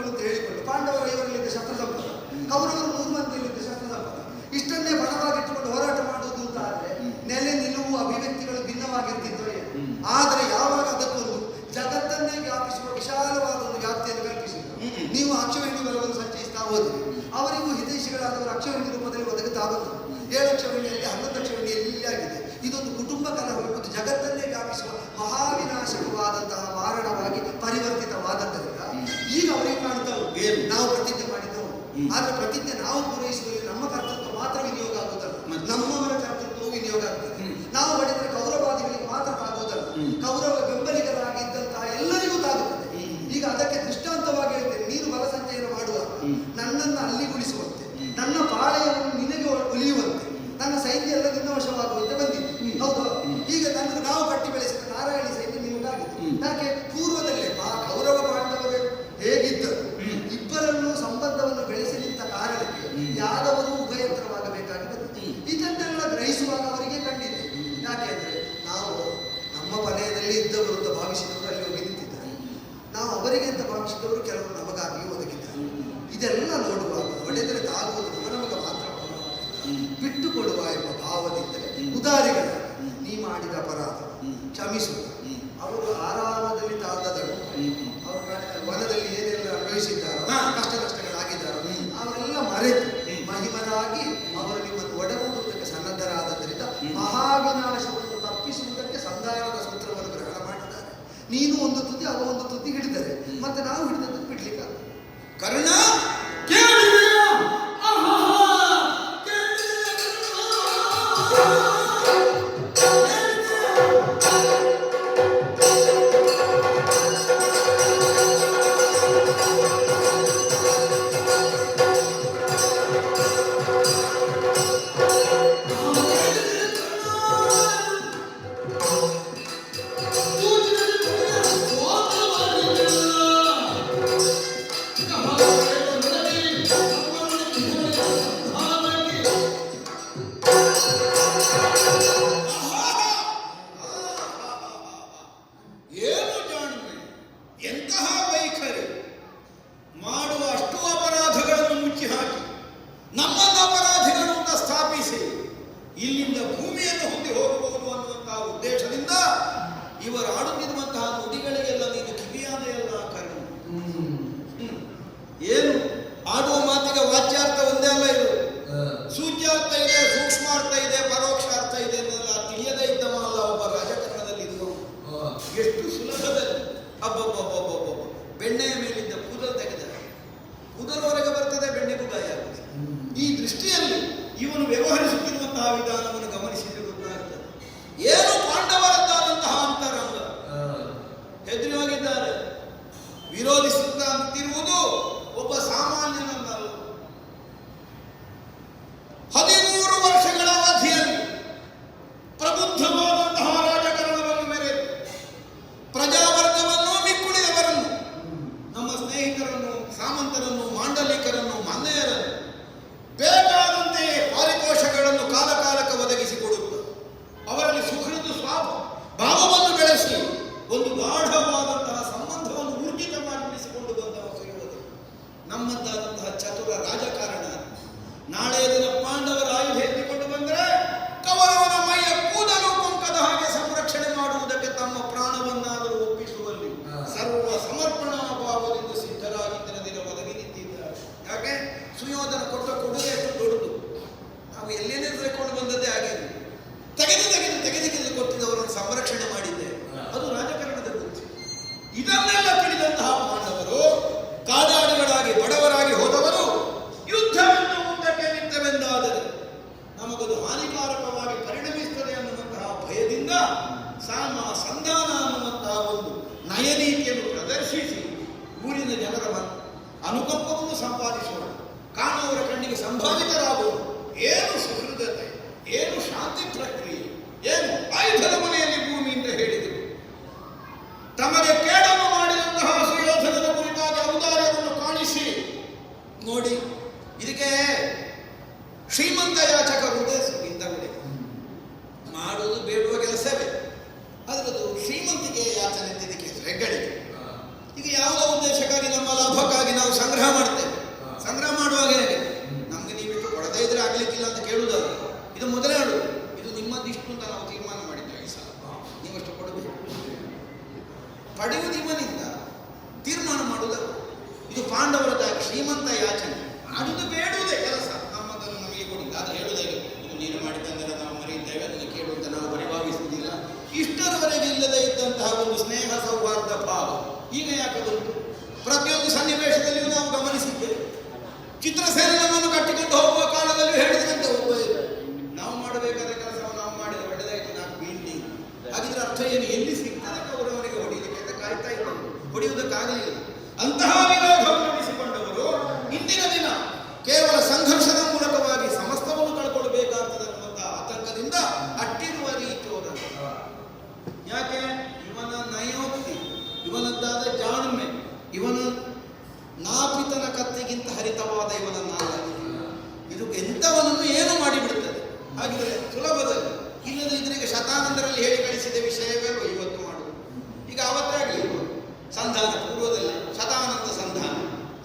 ಅಂತ ಹೇಳಿಕೊಂಡು ಪಾಂಡವರು 5 ಶಸ್ತ್ರ ಸಂಪದ, ಕೌರವರು 3 ಮಂದಿಯಲ್ಲಿದ್ದ ಶಸ್ತ್ರ ಸಂಪದ, ಇಷ್ಟನ್ನೇ ಬಣವಾಗಿಟ್ಟುಕೊಂಡು ಹೋರಾಟ ಮಾಡುವುದು ಅಂತ ಆದ್ರೆ ನೆಲೆ ನಿಲುವು ಅಭಿವ್ಯಕ್ತಿಗಳು ಭಿನ್ನವಾಗಿರ್ತಿದ್ದೋ ಏನು. ಆದರೆ ಯಾವಾಗ ಅದಕ್ಕೊಂದು ಜಗತ್ತನ್ನೇ ವ್ಯಾಪಿಸುವ ವಿಶಾಲವಾದ ಒಂದು ವ್ಯಾಪ್ತಿಯನ್ನು ಕಲ್ಪಿಸಿದ್ರು. ನೀವು ಅಕ್ಷವೇಣಿ ಬಲವನ್ನು ಸಂಚಯಿಸ್ತಾ ಹೋದ್ರಿ, ಅವರಿಗೂ ಹಿತೈಷಿಗಳಾದವರು ಅಕ್ಷವೇಣಿ ರೂಪದಲ್ಲಿ ಒದಗುತ್ತಾ ಬಂದರು. 7 ಅಕ್ಷವೇಣಿಯಲ್ಲಿ 11 ಅಕ್ಷವೇಣಿಯಲ್ಲಿ ಆಗಿದೆ. ಇದೊಂದು ಕುಟುಂಬ ಕಲಹ ಎಂಬುದು ಜಗತ್ತನ್ನೇ ವ್ಯಾಪಿಸುವ ಮಹಾವಿನಾಶಕವಾದಂತಹ ಮಾರಣವಾಗಿ ಪರಿವರ್ತಿತವಾದದ್ದರಿಂದ ಈಗ ಅವರಿಗೆ ಕಾಣ್ತಾವೆ ನಾವು ಪ್ರತಿಜ್ಞೆ ಮಾಡಿದ್ದವು. ಆದ್ರೆ ಪ್ರತಿಜ್ಞೆ ನಾವು ಪೂರೈಸುವಲ್ಲಿ ನಮ್ಮ ಕರ್ತೃತ್ವ ಮಾತ್ರ ವಿನಿಯೋಗ ಆಗುವುದಲ್ಲ, ನಮ್ಮವರ ಕರ್ತೃತ್ವವು ವಿನಿಯೋಗ ಆಗ್ತದೆ. ನಾವು ಮಾಡಿದರೆ ಕೌರವಾದಿಗಳಿಗೆ ಮಾತ್ರ ತಾಗುವುದಲ್ಲ, ಕೌರವ ಬೆಂಬಲಿಗರಾಗಿದ್ದಂತಹ ಎಲ್ಲರಿಗೂ ತಾಗುತ್ತದೆ. ಈಗ ಅದಕ್ಕೆ ದೃಷ್ಟಾಂತವಾಗಿ ಹೇಳ್ತೇನೆ, ನೀನು ಬಲ ಸಂಚಯನ ಮಾಡುವಾಗ ನನ್ನನ್ನು ಅಲ್ಲಿಗುಳಿಸುವಂತೆ, ನನ್ನ ಪಾಳೆಯನ್ನು ನಿನಗೆ ಉಳಿಯುವಂತೆ, ನನ್ನ ಸೈನ್ಯ ಎಲ್ಲ ನಿನ್ನ ವಶವಾಗುವಂತೆ ಬಂದಿದೆ. ಹೌದು, ಈಗ ನಾವು ಕಟ್ಟಿ ಬೆಳೆಸಿದ ನಾರಾಯಣಿ ಸೈನ್ಯ ನಿಮಗಾಗಿದೆ. ಯಾಕೆ? ಪೂರ್ವದಲ್ಲೇ ಕೌರವ ಪಾಂಡವರು ಹೇಗಿದ್ದರು, ಇಬ್ಬರನ್ನು ಸಂಬಂಧವನ್ನು ಬೆಳೆಸಿ ನಿಂತ ಕಾರಣಕ್ಕೆ ಯಾದವರು ಉಭಯಂತರವಾಗಬೇಕಾಗಿ ಬಂದಿದೆ. ಇದನ್ನೆಲ್ಲ ಗ್ರಹಿಸುವಾಗ ಅವರಿಗೆ ಕಂಡಿದೆ. ಯಾಕೆ ಅಂದ್ರೆ ನಾವು ನಮ್ಮ ವಲಯದಲ್ಲಿ ಇದ್ದವರು ಅಂತ ಭಾವಿಸಿದವರು ಅಲ್ಲಿ ಹೋಗಿ ನಿಂತಿದ್ದಾರೆ, ನಾವು ಅವರಿಗೆ ಅಂತ ಭಾವಿಸಿದವರು ಕೆಲವರು ನಮಗಾಗಿ ಒದಗಿದ್ದಾರೆ. ಇದೆಲ್ಲ ನೋಡುವಾಗ ಹೊಡೆದರೆ ತಾಗುವುದು ನಮಗೆ ಮಾತ್ರ ಬಿಟ್ಟು ಕೊಡುವ ಎಂಬ ಭಾವದಿಂದಲೇ ಉದಾರಿಗಳ ನೀ ಮಾಡಿದ ಅಪರಾಧ ಕ್ಷಮಿಸುವ. ಅವರು ಆರಾಮದಲ್ಲಿ ತಾಳದಳು, ಅವರು ವನದಲ್ಲಿ ಏನೆಲ್ಲ ಅನುಭವಿಸಿದ್ದಾರೋ, ಕಷ್ಟ ನಷ್ಟಗಳಾಗಿದ್ದಾರೋ ಅವರೆಲ್ಲ ಮರೆತು ಮಹಿಮರಾಗಿ ಅವರು ನಿಮ್ಮನ್ನು ಒಡಗೂಡುವುದಕ್ಕೆ ಸನ್ನದ್ಧರಾದದ್ದರಿಂದ ಮಹಾವಿನಾಶವನ್ನು ತಪ್ಪಿಸುವುದಕ್ಕೆ ಸಂಧಾನದ ಸೂತ್ರವನ್ನು ಗ್ರಹಣ ಮಾಡಿದ್ದಾರೆ. ನೀನು ಒಂದು ತುದಿ, ಅವ ಒಂದು ತುದಿ ಹಿಡಿದರೆ ಮತ್ತೆ ನಾವು ಹಿಡಿದದ್ದು ಬಿಡ್ಲಿಕ್ಕೆ ಕರ್ಣ Oh, ಇವರು ಆಡುತ್ತಿರುವಂತಹ ನುಡಿಗಳಿಗೆಲ್ಲ ನೀನು ಕಿವಿಯಾದೆಯಲ್ಲ ಕರ್ಣ. ಏನು ಆಡುವ ಮಾತಿಗೆ ವಾಚ್ಯಾರ್ಥ ಒಂದೇ ಅಲ್ಲ, ಇದು ಸೂಚ್ಯಾರ್ಥ ಇದೆ, ಸೂಕ್ಷ್ಮಾರ್ಥ ಇದೆ, ಪರೋಕ್ಷಾರ್ಥ ಇದೆ ಅನ್ನೆಲ್ಲ ತಿಳಿಯದೇ ಇದ್ದವಲ್ಲ ಒಬ್ಬ ರಾಜಕಾರಣದಲ್ಲಿ ಇರುವವು. ಎಷ್ಟು ಸುಲಭದಲ್ಲಿ ಅಬ್ಬಬ್ಬಬ್ಬಬ್ಬಬ್ಬ ಬೆಣ್ಣೆಯ ಮೇಲಿದ್ದ ಕೂದಲು ತೆಗೆದರೆ ಕೂದಲವರೆಗೆ ಬರ್ತದೆ, ಬೆಣ್ಣೆಗೂ ಗಾಯ ಆಗುತ್ತದೆ. ಈ ದೃಷ್ಟಿಯಲ್ಲಿ ಇವನು ವ್ಯವಹರಿಸುತ್ತಿರುವಂತಹ ವಿಧಾನವನ್ನು ಗಮನಿಸಿದ್ರೆ ಗೊತ್ತಾಗ್ತದೆ ಏನು ಪಾಂಡವರದ್ದಾದಂತಹ ಅಂತರಂಗ. ಹೆದರಿ ಹೋಗಿದ್ದಾರೆ. ವಿರೋಧಿಸುತ್ತಿರುವುದು ಒಬ್ಬ ಸಾಮಾನ್ಯನನ್ನಲ್ಲ. 13 ವರ್ಷಗಳ ಅವಧಿಯಲ್ಲಿ ಪ್ರಬುದ್ಧವಾದಂತಹ ರಾಜಕಾರಣವನ್ನು ಮೆರೆದು ಪ್ರಜಾವರ್ಗವನ್ನು ಮಿಕ್ಕುಳಿದವರನ್ನು, ನಮ್ಮ ಸ್ನೇಹಿತರನ್ನು, ಸಾಮಂತರನ್ನು, ಮಾಂಡಲಿಕರನ್ನು, ಮನ್ನೆಯರನ್ನು ಬೇಕಾದಂತೆಯೇ ಪಾರಿತೋಷಗಳನ್ನು ಕಾಲಕಾಲಕ್ಕೆ ಒದಗಿಸಿಕೊಡುತ್ತ ಅವರಲ್ಲಿ ಸುಹೃದ ಭಾವವನ್ನು ಬೆಳೆಸಿ ಒಂದು ಗಾಢವಾದಂತಹ ಸಂಬಂಧವನ್ನು ಊರ್ಜಿತವಾಗಿ ಉಳಿಸಿಕೊಂಡು ಬಂದವ ಸುಯೋಧನ. ನಮ್ಮದ್ದಾದಂತಹ ಚತುರ ರಾಜಕಾರಣ. ನಾಳೆಯ ದಿನ ಪಾಂಡವರ ಆಯುಧ ಎತ್ತಿಕೊಂಡು ಬಂದರೆ ಕೌರವನ ಮೈಯ ಕೂದಲು ಕೊಂಕದ ಹಾಗೆ ಸಂರಕ್ಷಣೆ ಮಾಡುವುದಕ್ಕೆ ತಮ್ಮ ಪ್ರಾಣವನ್ನಾದರೂ ಒಪ್ಪಿಸುವಲ್ಲಿ ಸರ್ವ ಸಮರ್ಪಣಾ ಭಾವದಿಂದ ಸಿದ್ಧರಾಗಿದ್ದ ದಿನ ಒದಗಿ ನಿಂತಿದ್ದಾರೆ. ಯಾಕೆ ಸುಯೋಧನ ಕೊಟ್ಟ ಕೊಡುಗೆ ಎಷ್ಟು ದೊಡ್ಡದು. ನಾವು ಎಲ್ಲೇನೇ ತೆಗೆದುಕೊಂಡು ಬಂದದ್ದೇ ಆಗಿದೆ. ತೆಗೆದು ಕೊಟ್ಟಿದ್ದವರನ್ನು ಸಂರಕ್ಷಣೆ ಮಾಡಿದ್ದೆ. ಅದು ರಾಜಕಾರಣದ ಬುದ್ಧಿ. ಇದನ್ನೆಲ್ಲ ತಿಳಿದಂತಹ ಪಾಂಡವರು ಕಾದಾಡಿಗಳಾಗಿ ಬಡವರಾಗಿ ಹೋದವರು ಯುದ್ಧವನ್ನು ಮುಂದಕ್ಕೆ ನಿಂತವೆಂದಾದರೆ ನಮಗದು ಹಾನಿಕಾರಕವಾಗಿ ಪರಿಣಮಿಸುತ್ತದೆ ಅನ್ನುವಂತಹ ಭಯದಿಂದ ಸಂಧಾನ ಅನ್ನುವಂತಹ ಒಂದು ನಯನೀತಿಯನ್ನು ಪ್ರದರ್ಶಿಸಿ ಊರಿನ ಜನರ ಅನುಕಂಪವನ್ನು ಸಂಪಾದಿಸೋಣ, ಕಾಣುವವರ ಕಣ್ಣಿಗೆ ಸಂಭಾವಿತರಾಗುವುದು. ಏನು ಸುಹೃದತೆ, ಏನು ಶಾಂತಿ ಪ್ರಕ್ರಿಯೆ, ಏನು ಆಯುಧದ ಮನೆಯಲ್ಲಿ ಭೂಮಿ ಅಂತ ಹೇಳಿದರು. ತಮಗೆ ಕೇಡನ್ನು ಮಾಡಿದಂತಹ ಸುಯೋಧನದ ಕುರಿತಾಗಿ ಔದಾರ್ಯವನ್ನು ಕಾಣಿಸಿ ನೋಡಿ. ಇದಕ್ಕೆ ಶ್ರೀಮಂತ ಯಾಚಕರು ಇಂಥವರೇ ಮಾಡುವುದು ಬೇಡುವ ಕೆಲಸವೇ. ಅದರದ್ದು ಶ್ರೀಮಂತಿಕೆ ಯಾಚನೆ ಇದಕ್ಕೆ ಹೆಗ್ಗಳಿಕೆ. ಈಗ ಯಾವುದೋ ಉದ್ದೇಶಕ್ಕಾಗಿ ನಮ್ಮ ಲಾಭಕ್ಕಾಗಿ ನಾವು ಸಂಗ್ರಹ ಮಾಡ್ತೇವೆ. ಸಂಗ್ರಹ ಮಾಡುವಾಗ ಹೇಗೆ ನಮ್ಗೆ ನೀವಿಷ್ಟು ಕೊಡದೇ ಇದ್ರೆ ಆಗ್ಲಿಕ್ಕಿಲ್ಲ ಅಂತ ಕೇಳುವುದಲ್ಲ. ಇದು ಮೊದಲೇ ಹೇಳುವುದು, ಇದು ನಿಮ್ಮದಿಷ್ಟು ಅಂತ ನಾವು ತೀರ್ಮಾನ ಮಾಡಿದ್ದೇವೆ. ಈ ಸಲ ನೀವಷ್ಟು ಕೊಡಬೇಕು. ಪಡೆಯುವುದು ಇವನಿಂದ, ತೀರ್ಮಾನ ಮಾಡುವುದಲ್ಲ. ಇದು ಪಾಂಡವರದಾಗಿ ಶ್ರೀಮಂತ ಯಾಚನೆ. ಮಾಡುವುದು ಬೇಡುವುದೇ ಕೆಲಸ. ನಮ್ಮದನ್ನು ನಮಗೆ ಕೊಡಿ, ಆದರೆ ಹೇಳುವುದೇ ಇದು ನೀನು ಮಾಡಿದ್ದಂದರೆ ನಾವು ಮರೆಯಿದ್ದೇವೆ, ಅದನ್ನು ಕೇಳುವಂತ ನಾವು ಪರಿಭಾವಿಸುವುದಿಲ್ಲ. ಇಷ್ಟರವರೆಗೆ ಇಲ್ಲದೆ ಇದ್ದಂತಹ ಒಂದು ಸ್ನೇಹ ಸೌಹಾರ್ದ ಭಾವ ಈಗ ಯಾಕೆ ಬಂತು? ಪ್ರತಿಯೊಂದು ಸನ್ನಿವೇಶದಲ್ಲಿಯೂ ನಾವು ಗಮನಿಸಿದ್ದೇವೆ. ಚಿತ್ರಸೇನೆ ನಮ್ಮನ್ನು ಕಟ್ಟಿಕೊಂಡು ಹೋಗುವ ಕಾಲದಲ್ಲಿ ಹೇಳಿದಂತೆ ಒಬ್ಬ ನಾವು ಮಾಡಬೇಕಾದ ಕೆಲಸವನ್ನು ನಾವು ಮಾಡಿದ ಹೊಡೆದಾಯ್ತು, ನಾವು ಬೀಳ್ಲಿ. ಹಾಗಿದ್ರೆ ಅರ್ಥ ಏನು? ಎಲ್ಲಿ ಸಿಗ್ತದೆ ಅವರವರಿಗೆ ಹೊಡೆಯಲಿಕ್ಕೆ ಅಂತ ಕಾಯ್ತಾ ಇದ್ದರು, ಹೊಡೆಯುವುದಕ್ಕಾಗಲಿಲ್ಲ. ಅಂತಹ ವಿರೋಧವನ್ನು ನಡೆಸಿಕೊಂಡವರು ಇಂದಿನ ದಿನ ಕೇವಲ ಸಂಘರ್ಷದ ಮೂಲಕವಾಗಿ ಸಮಸ್ತವನ್ನು ಕಳ್ಕೊಳ್ಬೇಕಾಗ್ತದೆ ಅನ್ನುವಂತಹ ಆತಂಕದಿಂದ ಅಟ್ಟಿರುವ ರೀತಿಯವರ. ಯಾಕೆ? ಇವನ ನಯೋಕ್ತಿ, ಇವನದ್ದಾದ ಜಾಣ್ಮೆ, ಇವನ ನಾಪಿತನ ಕತ್ತಿಗಿಂತ ಹರಿತವಾದ ಇವನ ನಾಲ, ಇದು ಎಂಥವನನ್ನು ಏನು ಮಾಡಿಬಿಡುತ್ತದೆ. ಹಾಗಿದ್ರೆ ಸುಲಭದಲ್ಲಿ ಇಲ್ಲದ ಇದರಿಗೆ ಶತಾನಂದರಲ್ಲಿ ಹೇಳಿ ಕಳಿಸಿದ ವಿಷಯವೇ ಇವತ್ತು ಮಾಡುವುದು. ಈಗ ಅವತ್ತೇ ಆಗಲಿ ಸಂಧಾನ ಪೂರ್ವದಲ್ಲಿ ಶತಾನಂದ ಸಂಧಾನ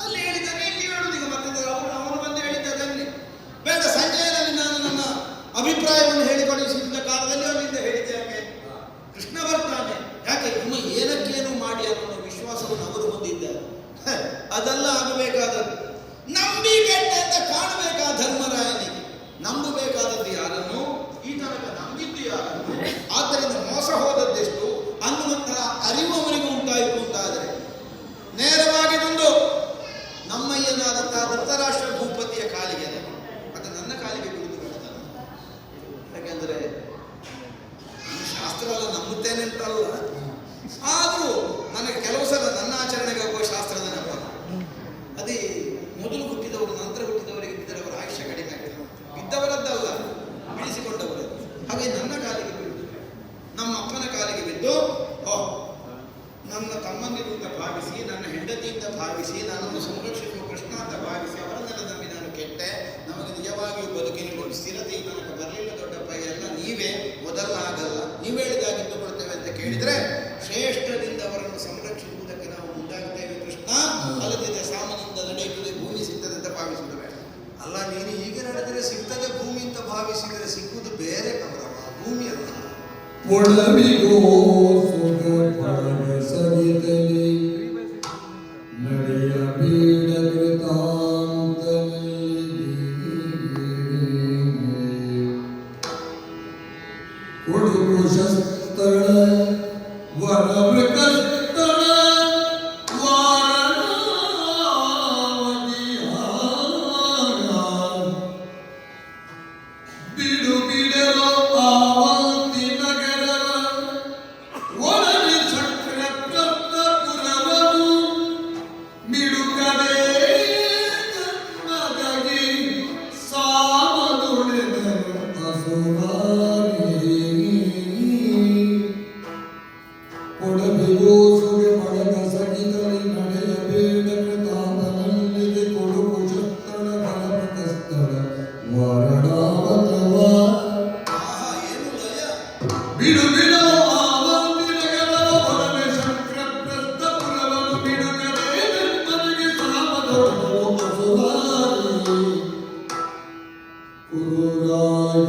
ಅಲ್ಲಿ ಹೇಳಿದ್ದಾನೆ, ಇಲ್ಲಿ ಹೇಳುವುದು ಈಗ ಮತ್ತೆ ಅವನು ಬಂದು ಹೇಳಿದ್ದದಲ್ಲಿ ಬೇಡ. ಸಂಜಯನಲ್ಲಿ ನಾನು ನನ್ನ ಅಭಿಪ್ರಾಯವನ್ನು ಹೇಳಿ ಕಳಿಸಿದ ಕಾಲದಲ್ಲಿ ಅಲ್ಲಿಂದ ಹೇಳಿದ್ದೆ. ಯಾಕೆ ಕೃಷ್ಣ ಬರ್ತಾನೆ, ಯಾಕೆ ಇನ್ನು ಏನಕ್ಕೇನು ಮಾಡಿ ಅನ್ನೋ ವಿಶ್ವಾಸವನ್ನು ಅವರು ಹೊಂದಿದ್ದಾರೆ. ಅದೆಲ್ಲ ಆಗಬೇಕಾದದ್ದು ನಂಬಿಕೆ ಅಂತ ಕಾಣಬೇಕಾದ ಧರ್ಮರಾಯನಿಗೆ. ನಂಬಬೇಕಾದದ್ದು ಯಾರನ್ನು? ಈ ತನಕ ನಂಬಿದ್ದು ಯಾರನ್ನು? ಆದ್ದರಿಂದ ಮೋಸ ಹೋದದ್ದೆಷ್ಟು ಅನ್ನುವಂತಹ ಅರಿವು ಅವನಿಗೆ ಉಂಟಾಯಿತು ಅಂತಾದರೆ ನೇರವಾಗಿ ಬಂದು ನಮ್ಮಯ್ಯನಾದಂತಹ ಧೃತರಾಷ್ಟ್ರ ಭೂಪತಿಯ ಕಾಲಿಗೆ ಅದು ನನ್ನ ಕಾಲಿಗೆ ಬಿಡುದು ಬರ್ತಾನೆ. ಯಾಕೆಂದರೆ ಶಾಸ್ತ್ರ ಎಲ್ಲ ನಂಬುತ್ತೇನೆ ಅಂತಲ್ಲ, ಆದರೂ ನನಗೆ ಕೆಲವು ಸಲ ನನ್ನ ಆಚರಣೆಗೆ ಹೋಗುವ ಶಾಸ್ತ್ರದ ನೆಪ. ಅದೇ ಮೊದಲು ಹುಟ್ಟಿದವರು ನಂತರ ಹುಟ್ಟಿದವರಿಗೆ ಇದ್ದರೆ ಅವರ ಆಯುಷ್ಯ ಕಡಿಮೆ ಆಗ್ತದೆ. ಬಿದ್ದವರದ್ದಲ್ಲ, ಬಿಡಿಸಿಕೊಂಡವರು. ಹಾಗೆ ನನ್ನ ಕಾಲಿಗೆ ಬಿದ್ದು, ನಮ್ಮ ಅಪ್ಪನ ಕಾಲಿಗೆ ಬಿದ್ದು, ನನ್ನ ತಮ್ಮಂದಿರಿಂದ ಭಾವಿಸಿ, ನನ್ನ ಹೆಂಡತಿಯಿಂದ ಭಾವಿಸಿ, ನನ್ನನ್ನು ಸಂರಕ್ಷಿಸುವ ಕೃಷ್ಣ ಅಂತ ಭಾವಿಸಿ ಅವರನ್ನೆಲ್ಲ ನಂಬಿ ನಾನು ಕೆಟ್ಟೆ. ನಮಗೆ ನಿಜವಾಗಿಯೂ ಬದುಕಿನ ಸ್ಥಿರತೆ ಈ ತನಕ ಬರಲಿಲ್ಲ ದೊಡ್ಡಪ್ಪ, ಎಲ್ಲ ನೀವೇ ಮೊದಲ ಆಗಲ್ಲ, ನೀವು ಹೇಳಿದಾಗಿಟ್ಟುಕೊಳ್ತೇವೆ ಅಂತ ಕೇಳಿದರೆ ಶ್ರೇಷ್ಠದಿಂದ ಅವರನ್ನು ಸಂರಕ್ಷಿಸುವುದಕ್ಕೆ ನಾವು ಮುಂದಾಗ್ತೇವೆ ಕೃಷ್ಣ. ಅಲ್ಲದಿದ್ದರೆ ಸಾಮಾನ್ಯದಿಂದ ನಡೆಯುತ್ತದೆ, ಭೂಮಿ ಸಿಗ್ತದೆ ಅಂತ ಭಾವಿಸುವುದು ಬೇಡ. ಅಲ್ಲ, ನೀನು ಹೀಗೆ ನಡೆದರೆ ಸಿಗ್ತದೆ ಭೂಮಿ ಅಂತ ಭಾವಿಸಿದರೆ ಸಿಗುವುದು ಬೇರೆ ಕಮರವ, ಭೂಮಿ ಅಲ್ಲ. ಒಡವಿಗೋ ಸುಖ ಪರಗ ಸಗಿತಲಿ ನಡೆಯ ಬೀಡ ಕೊಡುಕು ಶಸ್ತ್ರ ವರವೃಕಸ್ತಳ ಬಿಡು ಬಿಡಲು ಆವಂತಿ ನಗರ ಒಳಗೆ ಚಕ್ರಪ್ರಸ್ಥಪುರವನು ಮಿಡುಕದೆ ಜನ್ಮದಗಿ ಸಾವನುಳಿದನು ಅಸುರಾರಿ ಕೊಡಬಿಗೋ ಸುಗೆ ಪಡಗ ಸಗಿತಲಿ ನಡೆಯಬೇಡ ಕೃತಾಂತನಲ್ಲಿಗೆ ಕೊಡುಕು ಶಸ್ತ್ರ ಬಲಪ್ರಕಸ್ಥಳ ವಾರಣಾವತವ ಏನು ಲಯ. ಬಿಡು ಬಿಡು ಆವಂತಿ ನಗರ ಒಡನೆ ಶಕ್ರಪ್ರಸ್ಥಪುರವನು ಬಿಡುಗಡೆ ಜನ್ಮನಿಗೆ ಸಾಮದೊಡನು ಅಸುರಾರಿ ಕುರುರಾಯ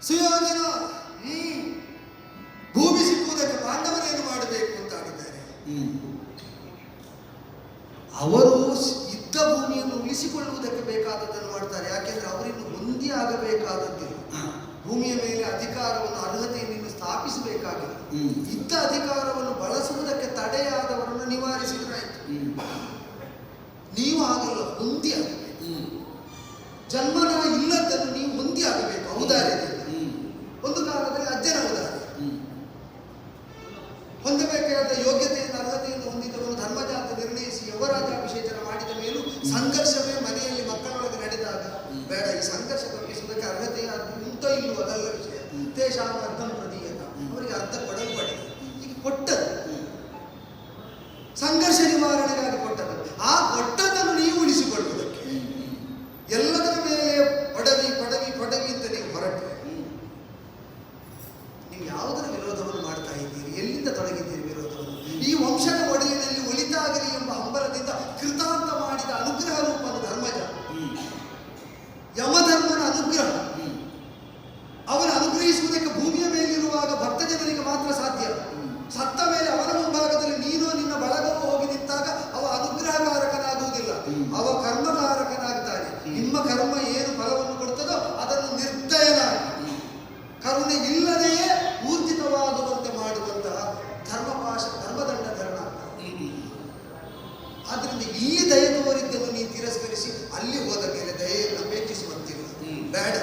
ಸುಯೋಧನ ಭೂಮಿ ಸಿಕ್ಕುವುದಕ್ಕೆ ಪಾಂಡವರೇನು ಮಾಡಬೇಕು ಅಂತ ಆಡಿದ್ದಾರೆ. ಅವರು ಇದ್ದ ಭೂಮಿಯನ್ನು ಉಳಿಸಿಕೊಳ್ಳುವುದಕ್ಕೆ ಬೇಕಾದದ್ದನ್ನು ಮಾಡ್ತಾರೆ. ಯಾಕೆಂದ್ರೆ ಅವರಿನ್ನು ಹೊಂದಿ ಆಗಬೇಕಾದದ್ದಿಲ್ಲ. ಭೂಮಿಯ ಮೇಲೆ ಅಧಿಕಾರವನ್ನು ಅರ್ಹತೆಯನ್ನು ಸ್ಥಾಪಿಸಬೇಕಾಗಿಲ್ಲ. ಇದ್ದ ಅಧಿಕಾರವನ್ನು ಬಳಸುವುದಕ್ಕೆ ತಡೆಯಾದವರನ್ನು ನಿವಾರಿಸಿದ್ರಾಯ್ತು. ನೀವು ಆಗಲ್ಲ, ಹೊಂದಿ ಆಗಬೇಕು. ಜನ್ಮನ ಇಲ್ಲದನ್ನು ನೀವು ಹೊಂದಿ ಆಗಬೇಕು ಔದಾರ್ಯದಿಂದ. ಒಂದು ಕಾಲದಲ್ಲಿ ಅಜ್ಜನ ಉದಾಹರಣೆ ಹೊಂದಬೇಕಾದ ಯೋಗ್ಯತೆಯನ್ನು ಅರ್ಹತೆಯನ್ನು ಹೊಂದಿದವನು ಧರ್ಮಜ ಅಂತ ನಿರ್ಣಯಿಸಿ ಯುವರಾಜಾಭಿಷೇಚನ ಮಾಡಿದ ಮೇಲೂ ಸಂಘರ್ಷವೇ ಮನೆಯಲ್ಲಿ ಮಕ್ಕಳೊಳಗೆ ನಡೆದಾಗ ಬೇಡ, ಈ ಸಂಘರ್ಷ ತಪ್ಪಿಸುವುದಕ್ಕೆ ಅರ್ಹತೆ ಉಂಟೋ ಇಲ್ಲವೋ ಅದಲ್ಲ ವಿಷಯ. ತೇಷಾಂ ಅರ್ಧಂ ಪ್ರದೀಯತ, ಅವರಿಗೆ ಅರ್ಧ ಕೊಡಲ್ಪಡಿ. ಈಗ ಕೊಟ್ಟದ್ದು ಸಂಘರ್ಷ ನಿವಾರಣೆಗಾಗಿ ಕೊಟ್ಟದ್ದು. ಆ ಕೊಟ್ಟದನ್ನು ನೀವು ಉಳಿಸಿಕೊಳ್ಳುವುದಕ್ಕೆ ಎಲ್ಲದರ ಮೇಲೆ ಪಡವಿ ಪಡವಿ ಪಡವಿ ಅಂತ ನೀವು ಹೊರಟ್ರೆ ನೀವು ಯಾವುದರ ವಿರೋಧವನ್ನು ಮಾಡ್ತಾ ಇದ್ದೀರಿ? ಎಲ್ಲಿಂದ ತೊಡಗಿದ್ದೀರಿ ವಿರೋಧವನ್ನು? ಈ ವಂಶದ ಒಡೆಯನಲ್ಲಿ ಒಳಿತಾಗಲಿ ಎಂಬ ಹಂಬಲದಿಂದ ಕೃತಾಂತ ಮಾಡಿದ ಅನುಗ್ರಹ ರೂಪನ ಧರ್ಮಜ, ಯಮಧರ್ಮನ ಅನುಗ್ರಹ. ಅವನ ಅನುಗ್ರಹಿಸುವುದಕ್ಕೆ ಭೂಮಿಯ ಮೇಲಿರುವಾಗ ಭಕ್ತ ಜನರಿಗೆ ಮಾತ್ರ ಸಾಧ್ಯ. ಸತ್ತ ಮೇಲೆ ಅವನ ಮುಂಭಾಗದಲ್ಲಿ ನೀನು ನಿನ್ನ ಬಳಗವು ಹೋಗಿ ನಿಂತಾಗ ಅವ ಅನುಗ್ರಹಕಾರಕನಾಗುವುದಿಲ್ಲ, ಅವ ಕರ್ಮಕಾರಕನಾಗ್ತಾನೆ. ನಿಮ್ಮ ಕರ್ಮ ಏನು ಫಲವನ್ನು ಕೊಡ್ತದೋ ಅದನ್ನು ನಿರ್ದಯನಾಗಿ ಕರುಣೆ ಇಲ್ಲದೆಯೇ ಊರ್ಜಿತವಾಗುವಂತೆ ಮಾಡುವಂತಹ ಧರ್ಮದಂಡಧರಣ. ಆದ್ರಿಂದ ಇಲ್ಲಿ ದಯೆ ತೋರಿದ್ದನ್ನು ನೀನು ತಿರಸ್ಕರಿಸಿ ಅಲ್ಲಿ ಹೋದ ಮೇಲೆ ದಯೆಯನ್ನು ಅಪೇಕ್ಷಿಸುವಂತಿಲ್ಲ. ಬೇಡ,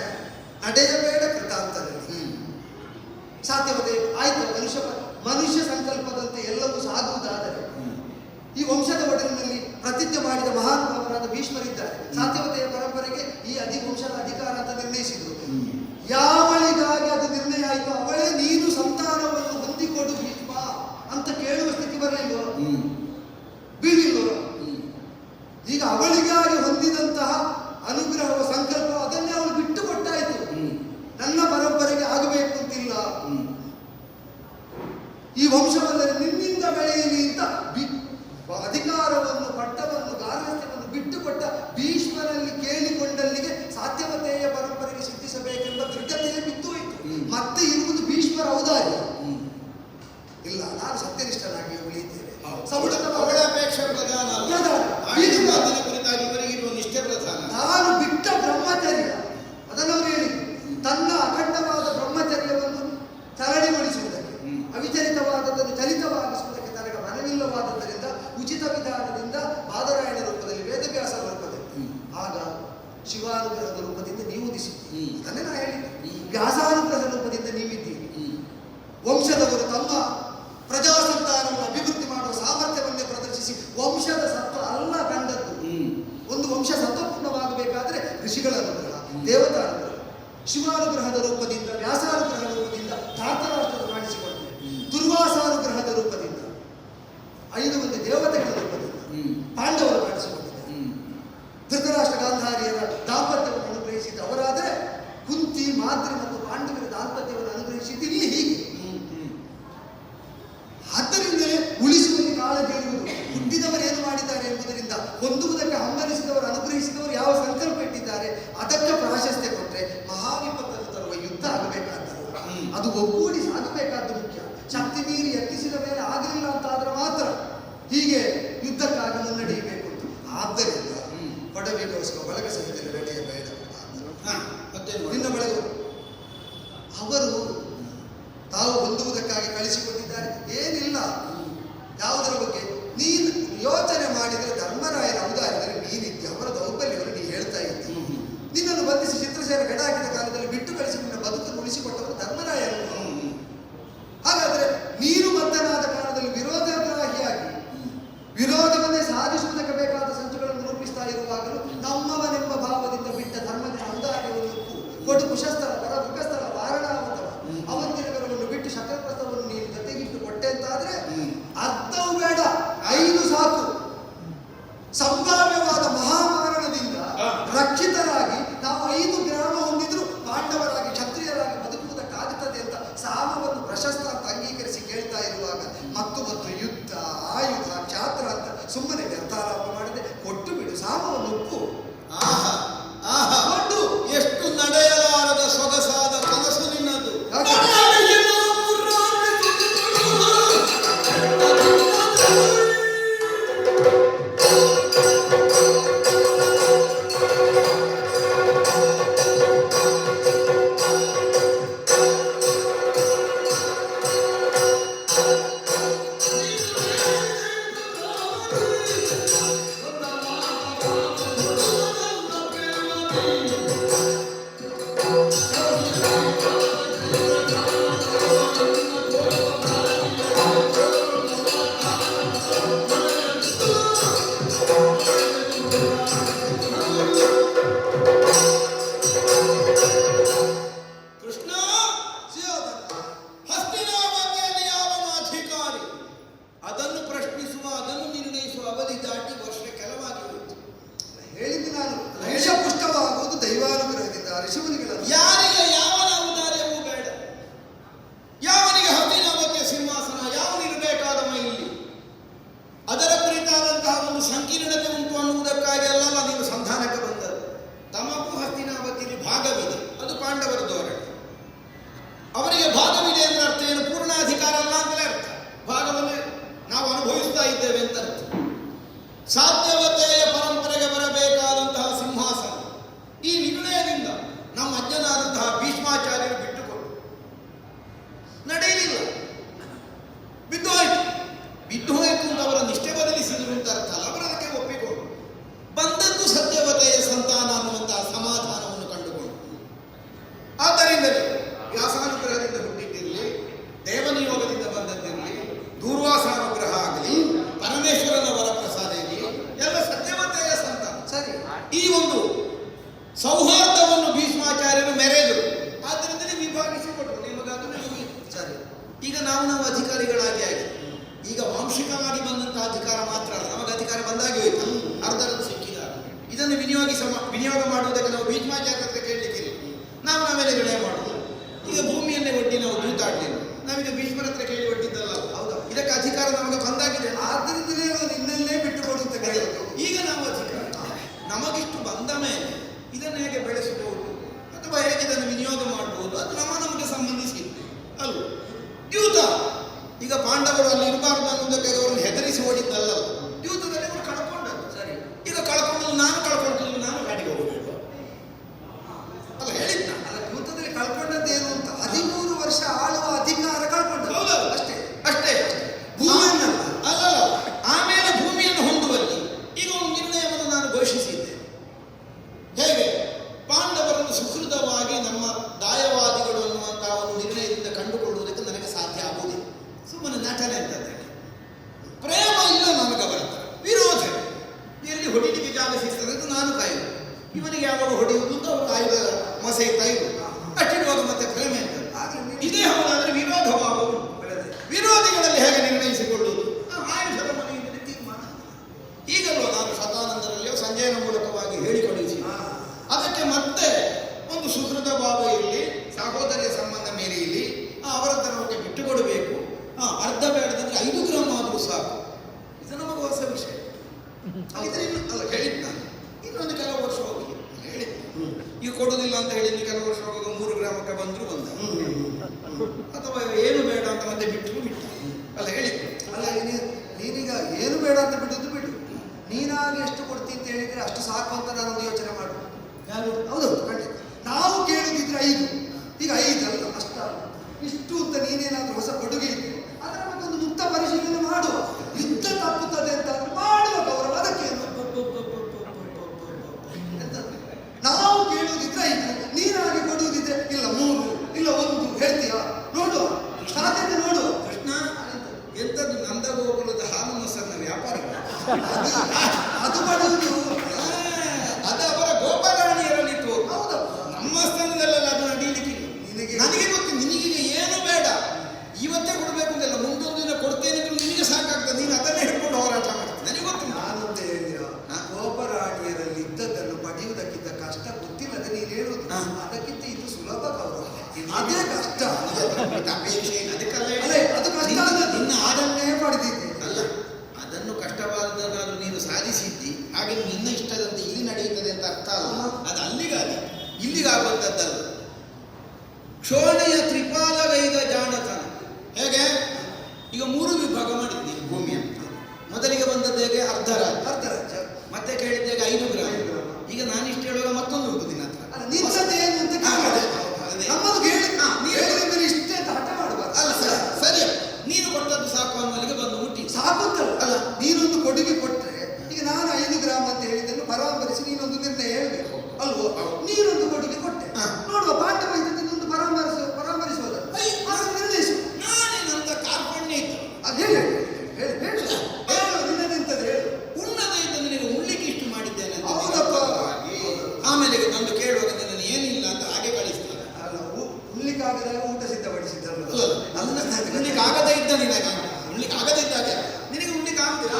ನಡೆಯಬೇಡ ಕೃತಾಂತದಲ್ಲಿ. ಸಾಧ್ಯವದೇ ಆಯ್ತು. ಮನುಷ್ಯ ಸಂಕಲ್ಪದಂತೆ ಎಲ್ಲವೂ ಸಾಗುವುದಾದರೆ ಈ ವಂಶದ ಒಡಲಿನಲ್ಲಿ ಪ್ರತಿಜ್ಞೆ ಮಾಡಿದ ಮಹಾನುಭಾವರಾದ ಭೀಷ್ಮರಿದ್ದಾರೆ. ಸಾತ್ಯವತೆಯ ಪರಂಪರೆಗೆ ಈ ವಂಶದ ಅಧಿಕಾರ ಅಂತ ನಿರ್ಣಯಿಸಿದ್ರು. ಯಾವಳಿಗಾಗಿ ಅದು ನಿರ್ಣಯ ಆಯಿತು ಅವಳೇ ನೀನು ಸಂತಾನವನ್ನು ಹೊಂದಿಕೊಡು ಭೀಷ್ಮ ಅಂತ ಕೇಳುವ ಸ್ಥಿತಿ ಬರಲಿಲ್ವೋ, ಬೀಳಿಲ್ವೋ? ಈಗ ಅವಳಿಗಾಗಿ ಹೊಂದಿದಂತಹ ಅನುಗ್ರಹವ ಸಂಕಲ್ಪ ಅದನ್ನೇ ಅವಳು ಬಿಟ್ಟು ಕೊಟ್ಟಾಯಿತು. ನನ್ನ ಪರಂಪರೆಗೆ ಆಗಬೇಕು ಅಂತಿಲ್ಲ, ಈ ವಂಶವಲ್ಲದೆ ನಿನ್ನಿಂದ ಬೆಳೆಯಲಿ ಅಂತ ಅಧಿಕಾರವನ್ನು, ಪಟ್ಟವನ್ನು, ಗಾರ್ಹಸ್ಥ್ಯವನ್ನು ಬಿಟ್ಟುಕೊಟ್ಟ ಭೀಷ್ಮನಲ್ಲಿ ಕೇಳಿಕೊಂಡಲ್ಲಿಗೆ ಸಾತ್ಯವತೆಯ ಪರಂಪರೆಗೆ ಸಿದ್ಧಿಸಬೇಕೆಂಬ ದೃಢತೆಯೇ ಬಿದ್ದು ಹೋಯಿತು. ಮತ್ತೆ ಇರುವುದು ಭೀಷ್ಮರ ಔದಾರ್ಯ. ಇಲ್ಲ, ನಾನು ಸತ್ಯನಿಷ್ಠನಾಗಿ ಉಳಿಯುತ್ತೇನೆ. ಅವಳ ಅಪೇಕ್ಷೆ ಪ್ರಧಾನ ಅಲ್ಲ. ಕುರಿತಾಗಿ ಇವರಿಗಿರುವ ನಿಷ್ಠೆ ಪ್ರಧಾನ. ನಾನು ಬಿಟ್ಟ ಬ್ರಹ್ಮಚರ್ಯ ಅದನ್ನವರು ಹೇಳಿ ತನ್ನ ಅಖಂಡವಾದ ಬ್ರಹ್ಮಚರ್ಯವನ್ನು ಸರಳಿಗೊಳಿಸುವುದಕ್ಕೆ, ಅವಿಚಲಿತವಾದದ್ದನ್ನು ಚಲಿತವಾಗಿಸುವುದಕ್ಕೆ ತನಗೆ ಮನವಿಲ್ಲವಾದದ್ದರಿಂದ ಉಚಿತ ವಿಧಾನದಿಂದ ಬಾದರಾಯಣ ರೂಪದಲ್ಲಿ, ವೇದವ್ಯಾಸ ರೂಪದಲ್ಲಿ, ಆಗ ಶಿವಾನುಗ್ರಹದ ರೂಪದಿಂದ ನಿಯೋಜಿಸಿತು. ವ್ಯಾಸಾನುಗ್ರಹ ರೂಪದಿಂದ ನೀವಿದ್ದೀರಿ. ವಂಶದವರು ತಮ್ಮ ಪ್ರಜಾಸಂತಾನವನ್ನು ಅಭಿವೃದ್ಧಿ ಮಾಡುವ ಸಾಮರ್ಥ್ಯವನ್ನೇ ಪ್ರದರ್ಶಿಸಿ ವಂಶದ ಸತ್ವ ಅಲ್ಲ ಕಂಡದ್ದು. ಒಂದು ವಂಶ ಸತ್ವಪೂರ್ಣವಾಗಬೇಕಾದ್ರೆ ಋಷಿಗಳ ಅನುಗ್ರಹ, ದೇವತಾ ಅನುಗ್ರಹ, ಶಿವಾನುಗ್ರಹದ ರೂಪದಿಂದ, ವ್ಯಾಸಾನುಗ್ರಹದ ರೂಪದಿಂದ ಧಾತರಾಷ್ಟ್ರದ ಕಾಣಿಸಿಕೊಂಡೆ, ದುರ್ವಾಸಾನುಗ್ರಹದ ರೂಪದಿಂದ 5 ಮಂದಿ ದೇವತೆಗಳ ರೂಪದಿಂದ ಪಾಂಡವರು ಕಾಣಿಸಿಕೊಂಡಿದ್ದಾರೆ. ಧೃತರಾಷ್ಟ್ರ ಗಾಂಧಾರಿಯರ ದಾಂಪತ್ಯವನ್ನು ಅನುಗ್ರಹಿಸಿದ್ದು ಅವರಾದರೆ, ಕುಂತಿ, ಮಾದ್ರಿ ಮತ್ತು ಪಾಂಡವರ ದಾಂಪತ್ಯವನ್ನು ಅನುಗ್ರಹಿಸಿದ್ದು ಹೀಗೆ. ಆದ್ದರಿಂದಲೇ ಉಳಿಸುವಲ್ಲಿ ಕಾಳಜಿ ಇರುವುದು. ಹುಟ್ಟಿದವರು ಏನು ಮಾಡಿದ್ದಾರೆ ಎಂಬುದರಿಂದ ಹೊಂದುವುದಕ್ಕೆ ಹಂಬಲಿಸಿದವರು, ಅನುಗ್ರಹಿಸಿದವರು ಯಾವ ಸಂಕಲ್ಪ ಇಟ್ಟಿದ್ದಾರೆ ಅದಕ್ಕೆ ಪ್ರಾಶಸ್ತ್ಯ ಕೊಟ್ಟರೆ ಮಹಾವಿಪತ್ತನ್ನು ತರುವ ಯುದ್ಧ ಆಗಬೇಕಾದ್ದಲ್ಲ, ಅದು ಒಗ್ಗೂಡಿ ಸಾಗಬೇಕಾದ್ದು ಮುಖ್ಯ. ಶಕ್ತಿ ಮೀರಿ ಯತ್ನಿಸಿದ ಮೇಲೆ ಆಗಲಿಲ್ಲ ಅಂತಾದ್ರೆ ಮಾತ್ರ ಹೀಗೆ ಯುದ್ಧಕ್ಕಾಗಿ ಮುನ್ನಡೆಯಬೇಕು. ಆದ್ದರಿಂದ ಪಡಬೇಕೋಸ್ಕರ ಬಳಗ ಸಹಿತ ನಡೆಯಬೇಡ. ನಿನ್ನ ಬಳಗ ಅವರು ತಾವು ಹೊಂದುವುದಕ್ಕಾಗಿ ಕಳಿಸಿಕೊಟ್ಟಿದ್ದಾರೆ. ಏನಿಲ್ಲ, ಯಾವುದರ ಬಗ್ಗೆ ನೀನು ಯೋಚನೆ ಮಾಡಿದರೆ ಧರ್ಮರಾಯನ ಔದಾರ್ಯದಲ್ಲಿ ನೀನಿದ್ದೆ, ಅವರ ದೌರ್ಬಲ್ಯವನ್ನು ನೀ ಹೇಳ್ತಾ ಇದ್ದಿ. ನಿನ್ನನ್ನು ಬಂಧಿಸಿ ಚಿತ್ರಸೇನ ಗಡ ಹಾಕಿದ ಕಾಲದಲ್ಲಿ ಬಿಟ್ಟು ಕಳಿಸಿ ನಿನ್ನ ಬದುಕನ್ನು ಉಳಿಸಿಕೊಟ್ಟವರು ಧರ್ಮರಾಯರು. ಹಾಗಾದರೆ ನೀನು ಬದ್ಧನಾದ ಕಾರಣದಲ್ಲಿ ವಿರೋಧಗ್ರಾಹಿಯಾಗಿ ವಿರೋಧವನ್ನೇ ಸಾಧಿಸುವುದಕ್ಕೆ ಬೇಕಾದ ಸಂಚುಗಳನ್ನು ರೂಪಿಸ್ತಾ ಇರುವಾಗಲೂ ನಮ್ಮವನೆಂಬ ಭಾವದಿಂದ ಬಿಟ್ಟ ಧರ್ಮದ ಔದಾರ್ಯವನ್ನು ಕೊಟ್ಟು ಕುಶಸ್ಥಳ, ಪರ ಮುಖಸ್ಥಳ, ವಾರಣಾವತವ ಅವಂತಿನಗರವನ್ನು ಬಿಟ್ಟು ಶತಪ್ರಸ್ಥವನ್ನು ನೀನು ಜೊತೆಗಿಟ್ಟು ಕೊಟ್ಟೆ ಅಂತಾದ್ರೆ ಅರ್ಥವೂ ಬೇಡ, 5 ಸಾಕು. ಸಂಭಾವ್ಯವಾದ ಮಹಾಮಾರಣದಿಂದ ರಕ್ಷಿತರಾಗಿ ನಾವು 5 ಗ್ರಾಮ ಹೊಂದಿದ್ರು ಪಾಂಡವರಾಗಿ ಕ್ಷತ್ರಿಯರಾಗಿ ಬದುಕುವುದಕ್ಕಾಗುತ್ತದೆ ಅಂತ ಸಾಮವನ್ನು ಪ್ರಶಸ್ತ ಅಂತ ಅಂಗೀಕರಿಸಿ ಕೇಳ್ತಾ ಇರುವಾಗ ಮತ್ತು ಯುದ್ಧ, ಆಯುಧ, ಕ್ಷಾತ್ರ ಅಂತ ಸುಮ್ಮನೆ ವ್ಯರ್ಥಾರೋಪ ಮಾಡದೆ ಕೊಟ್ಟು ಬಿಡು, ಸಾಮವನ್ನು ಒಪ್ಪು. ಕೊಂಡು ಎಷ್ಟು ನಡೆಯಲಾರದ ಸೊಗಸಾದ ಕನಸು ನಿನ್ನದು. ಸಾಧ್ಯವತೆಯ ಪರಂಪರೆಗೆ ಬರಬೇಕಾದಂತಹ ಸಿಂಹಾಸನ ಈ ನಿರ್ಣಯದಿಂದ ನಮ್ಮ ಅಜ್ಞನಾದಂತಹ ಭೀಷ್ಮಾಚಾರ್ಯರು ಬಿಟ್ಟುಕೊಟ್ಟು ನಡೆಯಲಿಲ್ಲ, ಬಿದ್ದು ಹೋಯಿತು ಅಂತ ಅವರ ನಿಷ್ಠೆ ಬದಲಿಸಿದ್ರು ಅಂತ ಅರ್ಥ ಅಲ್ಲ. ಅವರು ಅದಕ್ಕೆ ಒಪ್ಪಿಕೊಂಡು ಬಂದದ್ದು ಸತ್ಯವತೆಯ ಸಂತಾನ ಅನ್ನುವಂತಹ ಸಮಾಧಾನವನ್ನು ಕಂಡುಕೊಂಡು, ಆದ್ದರಿಂದಲೇ ವ್ಯಾಸಾನುಗ್ರಹದಿಂದ ಹುಟ್ಟಿದ್ದಿರಲಿ, ದೇವನಿಯೋಗದಿಂದ ಬಂದದ್ದಿರಲಿ, ದೂರ್ವಾಸಾನುಗ್ರಹ ಆಗಲಿ, ಪರಮೇಶ್ವರನ ವರಪ್ರಸಾದ ಇರಲಿ, ಎಲ್ಲ ಸತ್ಯವತೆಯ ಸಂತಾನ. ಸರಿ, ಈ ಒಂದು ಸೌಹಾರ್ದವನ್ನು ಭೀಷ್ಮಾಚಾರ್ಯರು ಮೆರೆದರು. ಆದ್ದರಿಂದಲೇ ವಿಭಾಗಿಸಿಕೊಟ್ರು, ನಿಮಗದು ನಿಮಗೆ ಸರಿ. ಈಗ ನಾವು ಅಧಿಕಾರಿಗಳಾಗಿ ಆಗಿದೆ. ಈಗ ವಾಂಶಿಕವಾಗಿ ಬಂದಂತಹ ಅಧಿಕಾರ ಮಾತ್ರ ಅಲ್ಲ, ನಮಗೆ ಅಧಿಕಾರ ಬಂದಾಗಿ ಹೋಯ್ತು, ಅರ್ಧರದ್ದು ಸಿಕ್ಕಿದಾಗ ಇದನ್ನು ವಿನಿಯೋಗ ಮಾಡುವುದಕ್ಕೆ ನಾವು ಭೀಷ್ಮಾಚಾರ್ಯ ಹತ್ರ ಕೇಳಲಿಕ್ಕೆ ನಾವು ನಾವೆಲ್ಲ ನಿರ್ಣಯ ಮಾಡುವುದು. ಈಗ ಭೂಮಿಯನ್ನೇ ಒಡ್ಡಿ ನಾವು ದೂತಾಡ್ಲಿಲ್ಲ, ನಾವೀಗ ಭೀಷ್ಮರ ಹತ್ರ ಕೇಳಿ ಒಡ್ಡಿದ್ದಲ್ಲ. ಹೌದಾ? ಇದಕ್ಕೆ ಅಧಿಕಾರ ನಮಗೆ ಬಂದಾಗಿದೆ, ಆದ್ದರಿಂದಲೇ ನಿನ್ನಲ್ಲೇ ಬಿಟ್ಟುಕೊಡು ಅಂತ ಕೇಳೋದು. ಈಗ ನಾವು ಅಧಿಕಾರ ನಮಗಿಷ್ಟು ಬಂದ ಮೇಲೆ ಇದನ್ನು ಹೇಗೆ ಬೆಳೆಸಬಹುದು ಅಥವಾ ಹೇಗೆ ಇದನ್ನು ವಿನಿಯೋಗ ಮಾಡಬಹುದು ಅದು ನಮಗೆ ಸಂಬಂಧಿಸಿತ್ತು ಅಲ್ವ? ದ್ಯೂತ ಈಗ ಪಾಂಡವರು ಅಲ್ಲಿ ಇರಬಾರ್ದು ಅನ್ನೋದಕ್ಕೆ ಅವರನ್ನು ಹೆದರಿಸಿ ಓಡಿದ್ದಲ್ಲ, ದ್ಯೂತದಲ್ಲಿ ಅವರು ಕಳ್ಕೊಂಡದ್ದು. ಸರಿ, ಈಗ ಕಳ್ಕೊಂಡದ್ದು ನಾನು ಕಳ್ಕೊಳ್ತಿಲ್ಲ, ನಾನು ಗಾಡಿಗೆ ಹೋಗಬೇಕು ಅಲ್ಲ ಹೇಳಿದ್ದ. ಅಲ್ಲ, ದ್ಯೂತದಲ್ಲಿ ಹೇಳಿ ಕೆಲವು ವರ್ಷ ಹೋಗುವಾಗ 3 ಗ್ರಾಮಕ್ಕೆ ಬಂದ್ರು ಬಂದ, ಅಥವಾ ಏನು ಬೇಡ ಅಂತ ಮತ್ತೆ ಬಿಟ್ಟರು ಬಿಟ್ಟ ಅಲ್ಲ ಹೇಳಿ. ಅಲ್ಲ ನೀನೀಗ ಏನು ಬೇಡ ಅಂತ ಬಿಡುದು ಬಿಡು, ನೀನಾಗಿ ಎಷ್ಟು ಕೊಡ್ತೀನಿ ಅಂತ ಹೇಳಿದ್ರೆ ಅಷ್ಟು ಸಾಕು ಅಂತ ನಾನೊಂದು ಯೋಚನೆ ಮಾಡು. ಯಾರು? ಹೌದೌದು ಖಂಡಿತ. ನಾವು ಕೇಳುದಿದ್ರೆ 5, ಈಗ 5 ಅಲ್ಲ ಅಷ್ಟ ಇಷ್ಟು ಅಂತ ನೀನೇನಾದ್ರೂ ಹೊಸ ಕೊಡುಗೆ ಇತ್ತು ಅದರ ಬಗ್ಗೆ ಒಂದು ಮುಕ್ತ ಪರಿಶೀಲನೆ ಮಾಡುವ. ಯುದ್ಧ ತಪ್ಪುತ್ತದೆ ಅಂತ ಮಾಡುವ ಗೌರವ ಅದಕ್ಕೇನು. ನಾವು ಕೇಳುವುದಿದ್ರೆ 5, ನೀನಾಗಿ ಕೊಡುವುದಿದ್ರೆ ಇಲ್ಲ 3 ಇಲ್ಲ 1 ಹೇಳ್ತೀಯಾ? ನೋಡುವ ಸಾಧ್ಯತೆ ನೋಡುವ. ಕೃಷ್ಣ ಎಂತದ್ದು ನಂದಗೋಕುಲದ ಹಾಲು ಮೊಸರಿನ ವ್ಯಾಪಾರ ಅದು ಮಾಡುವುದು ಅದು ಅವರ ಗೋಪಾಲರಾಣಿಯರಲ್ಲಿತ್ತು. ಹೌದಪ್ಪ. ನಮ್ಮ ಸ್ಥಾನದಲ್ಲೆಲ್ಲ ಅದು ನಡೀಲಿಕ್ಕಿಲ್ಲ. ನನಗೆ ಗೊತ್ತು ನಿನಗೀಗ ಏನು ಬೇಡ, ಇವತ್ತೇ ಕೊಡಬೇಕು ಅಂತೆಲ್ಲ, ಮುಂದೊಂದು ದಿನ ಕೊಡ್ತೇನೆ ಅಂದ್ರೆ ನಿನಗೆ ಸಾಕಾಗ್ತದೆ, ನೀನು ಅದನ್ನೇ ಹಿಡ್ಕೊಂಡು ಹೋರಾಟ ಮಾಡ್ತೀನಿ. ನನಗೆ ಗೊತ್ತು. ನಾನಂತ ಹೇಳಿದ ಗೋಪರಾಣಿಯರಲ್ಲಿ ಇದ್ದದ್ದನ್ನು ಪಡೆಯುವುದಕ್ಕಿಂತ ಕಷ್ಟ ಗೊತ್ತಿಲ್ಲದೆ ನೀನು ಹೇಳುವುದು. ಅದಕ್ಕಿಂತ ಇದು ಸುಲಭ ಗೌರವ, ಅದೇ ಕಷ್ಟ. ಅಪೇಕ್ಷೆ ಏನು ಅದಕ್ಕಲ್ಲ, ಅದು ಕಷ್ಟ. ನಿನ್ನ ಅದನ್ನೇ ಪಡೆದಿದ್ದೆ ಅಲ್ಲ, ಅದನ್ನು ಕಷ್ಟವಾದದ್ದಾದ್ರೂ ನೀನು ಸಾಧಿಸಿದ್ದಿ, ಹಾಗೆ ನಿನ್ನ ಇಷ್ಟದಂತೆ ಇಲ್ಲಿ ನಡೆಯುತ್ತದೆ ಅಂತ ಅರ್ಥ ಅಲ್ಲ. ಅದು ಅಲ್ಲಿಗಾಗಿ ಇಲ್ಲಿಗಾಗುವಂಥದ್ದಲ್ಲ. ಕ್ಷೋಣೆಯ ತ್ರಿಪಾಲಗೈದ ಜಾಣತನ ಹೇಗೆ? ಈಗ 3 ವಿಭಾಗ ಮಾಡಿದ್ದೀನಿ ಭೂಮಿಯನ್ನು. ಮೊದಲಿಗೆ ಬಂದದ್ದು ಹೇಗೆ? ಅರ್ಧ ರಾಜ್ಯ. ಮತ್ತೆ ಕೇಳಿದ್ದೇಗೆ 5 ಗ್ರಾಮ. ಈಗ ನಾನಿಷ್ಟು ಹೇಳುವಾಗ ಮತ್ತೊಂದು ಉಂಟು ನಿನ್ನ ಹತ್ರ. ನಿನ್ನದೇನು ಅಂತ ಕೇಳಿದೆ. ನಮ್ಮದು ಹೇಳಿದ ಮೇಲೆ ಇಷ್ಟೇ ಅಂತ ಹಠ ಮಾಡಬಾರ್ದು. ಅಲ್ಲ ಸರಿ, ನೀನು ಕೊಟ್ಟದ್ದು ಸಾಕು ಅನ್ನೋಲ್ಲಿಗೆ ಬಂದು ಮುಟ್ಟಿ ಸಾಕುತ್ತಲ್ಲ. ಅಲ್ಲ, ನೀನೊಂದು ಕೊಡುಗೆ ಕೊಟ್ಟರೆ ಈಗ ನಾನು 5 ಗ್ರಾಮ ಅಂತ ಹೇಳಿದ್ದನ್ನು ಪರಾಮರಿಸಿ ನೀನೊಂದು ನಿರ್ಣಯ ಹೇಳ್ಬೇಕು ಅಲ್ವೋ? ನೀನೊಂದು ಕೊಡುಗೆ ಕೊಟ್ಟೆ, ನೋಡುವ ಪಾಂಡವ ಇದನ್ನೊಂದು ಪರಾಮರಿಸುವುದಲ್ಲ ನಿರ್ಣಯಿಸು. ನಾನೇನಂತ ಕಾರ್ಪಣ್ಯ ಇತ್ತು. ಅದು ಹೇಳಿ ನಿನ್ನದೆಂತದ್ದು ಹೇಳು. ಉಣ್ಣದ ಇದ್ದ ನಿನಗೆ ಉಣ್ಲಿಕ್ಕೆ ಇಷ್ಟು ಮಾಡಿದ್ದೇನೆ ಅಂತ. ಹೌದಪ್ಪ. ಆಮೇಲೆ ನಂದು ಕೇಳುವಾಗ ನಿನ್ನನ್ನು ಏನಿಲ್ಲ ಅಂತ ಹಾಗೆ ಕಳಿಸ್ತಾರೆ. ಅಲ್ಲ, ಉಣ್ಲಿಕ್ಕಾಗದಾಗ ಊಟ ಸಿದ್ಧಪಡಿಸಿದ್ದಲ್ಲ. ಉಣ್ಲಿಕ್ಕೆ ಆಗದೇ ಇದ್ದ ನಿನಗೆ, ಉಣ್ಲಿಕ್ಕೆ ಆಗದೇ ಇದ್ದಾಗ ನಿನಗೆ ಉಣ್ಲಿಕ್ಕೆ ಆಗ್ತದೆ.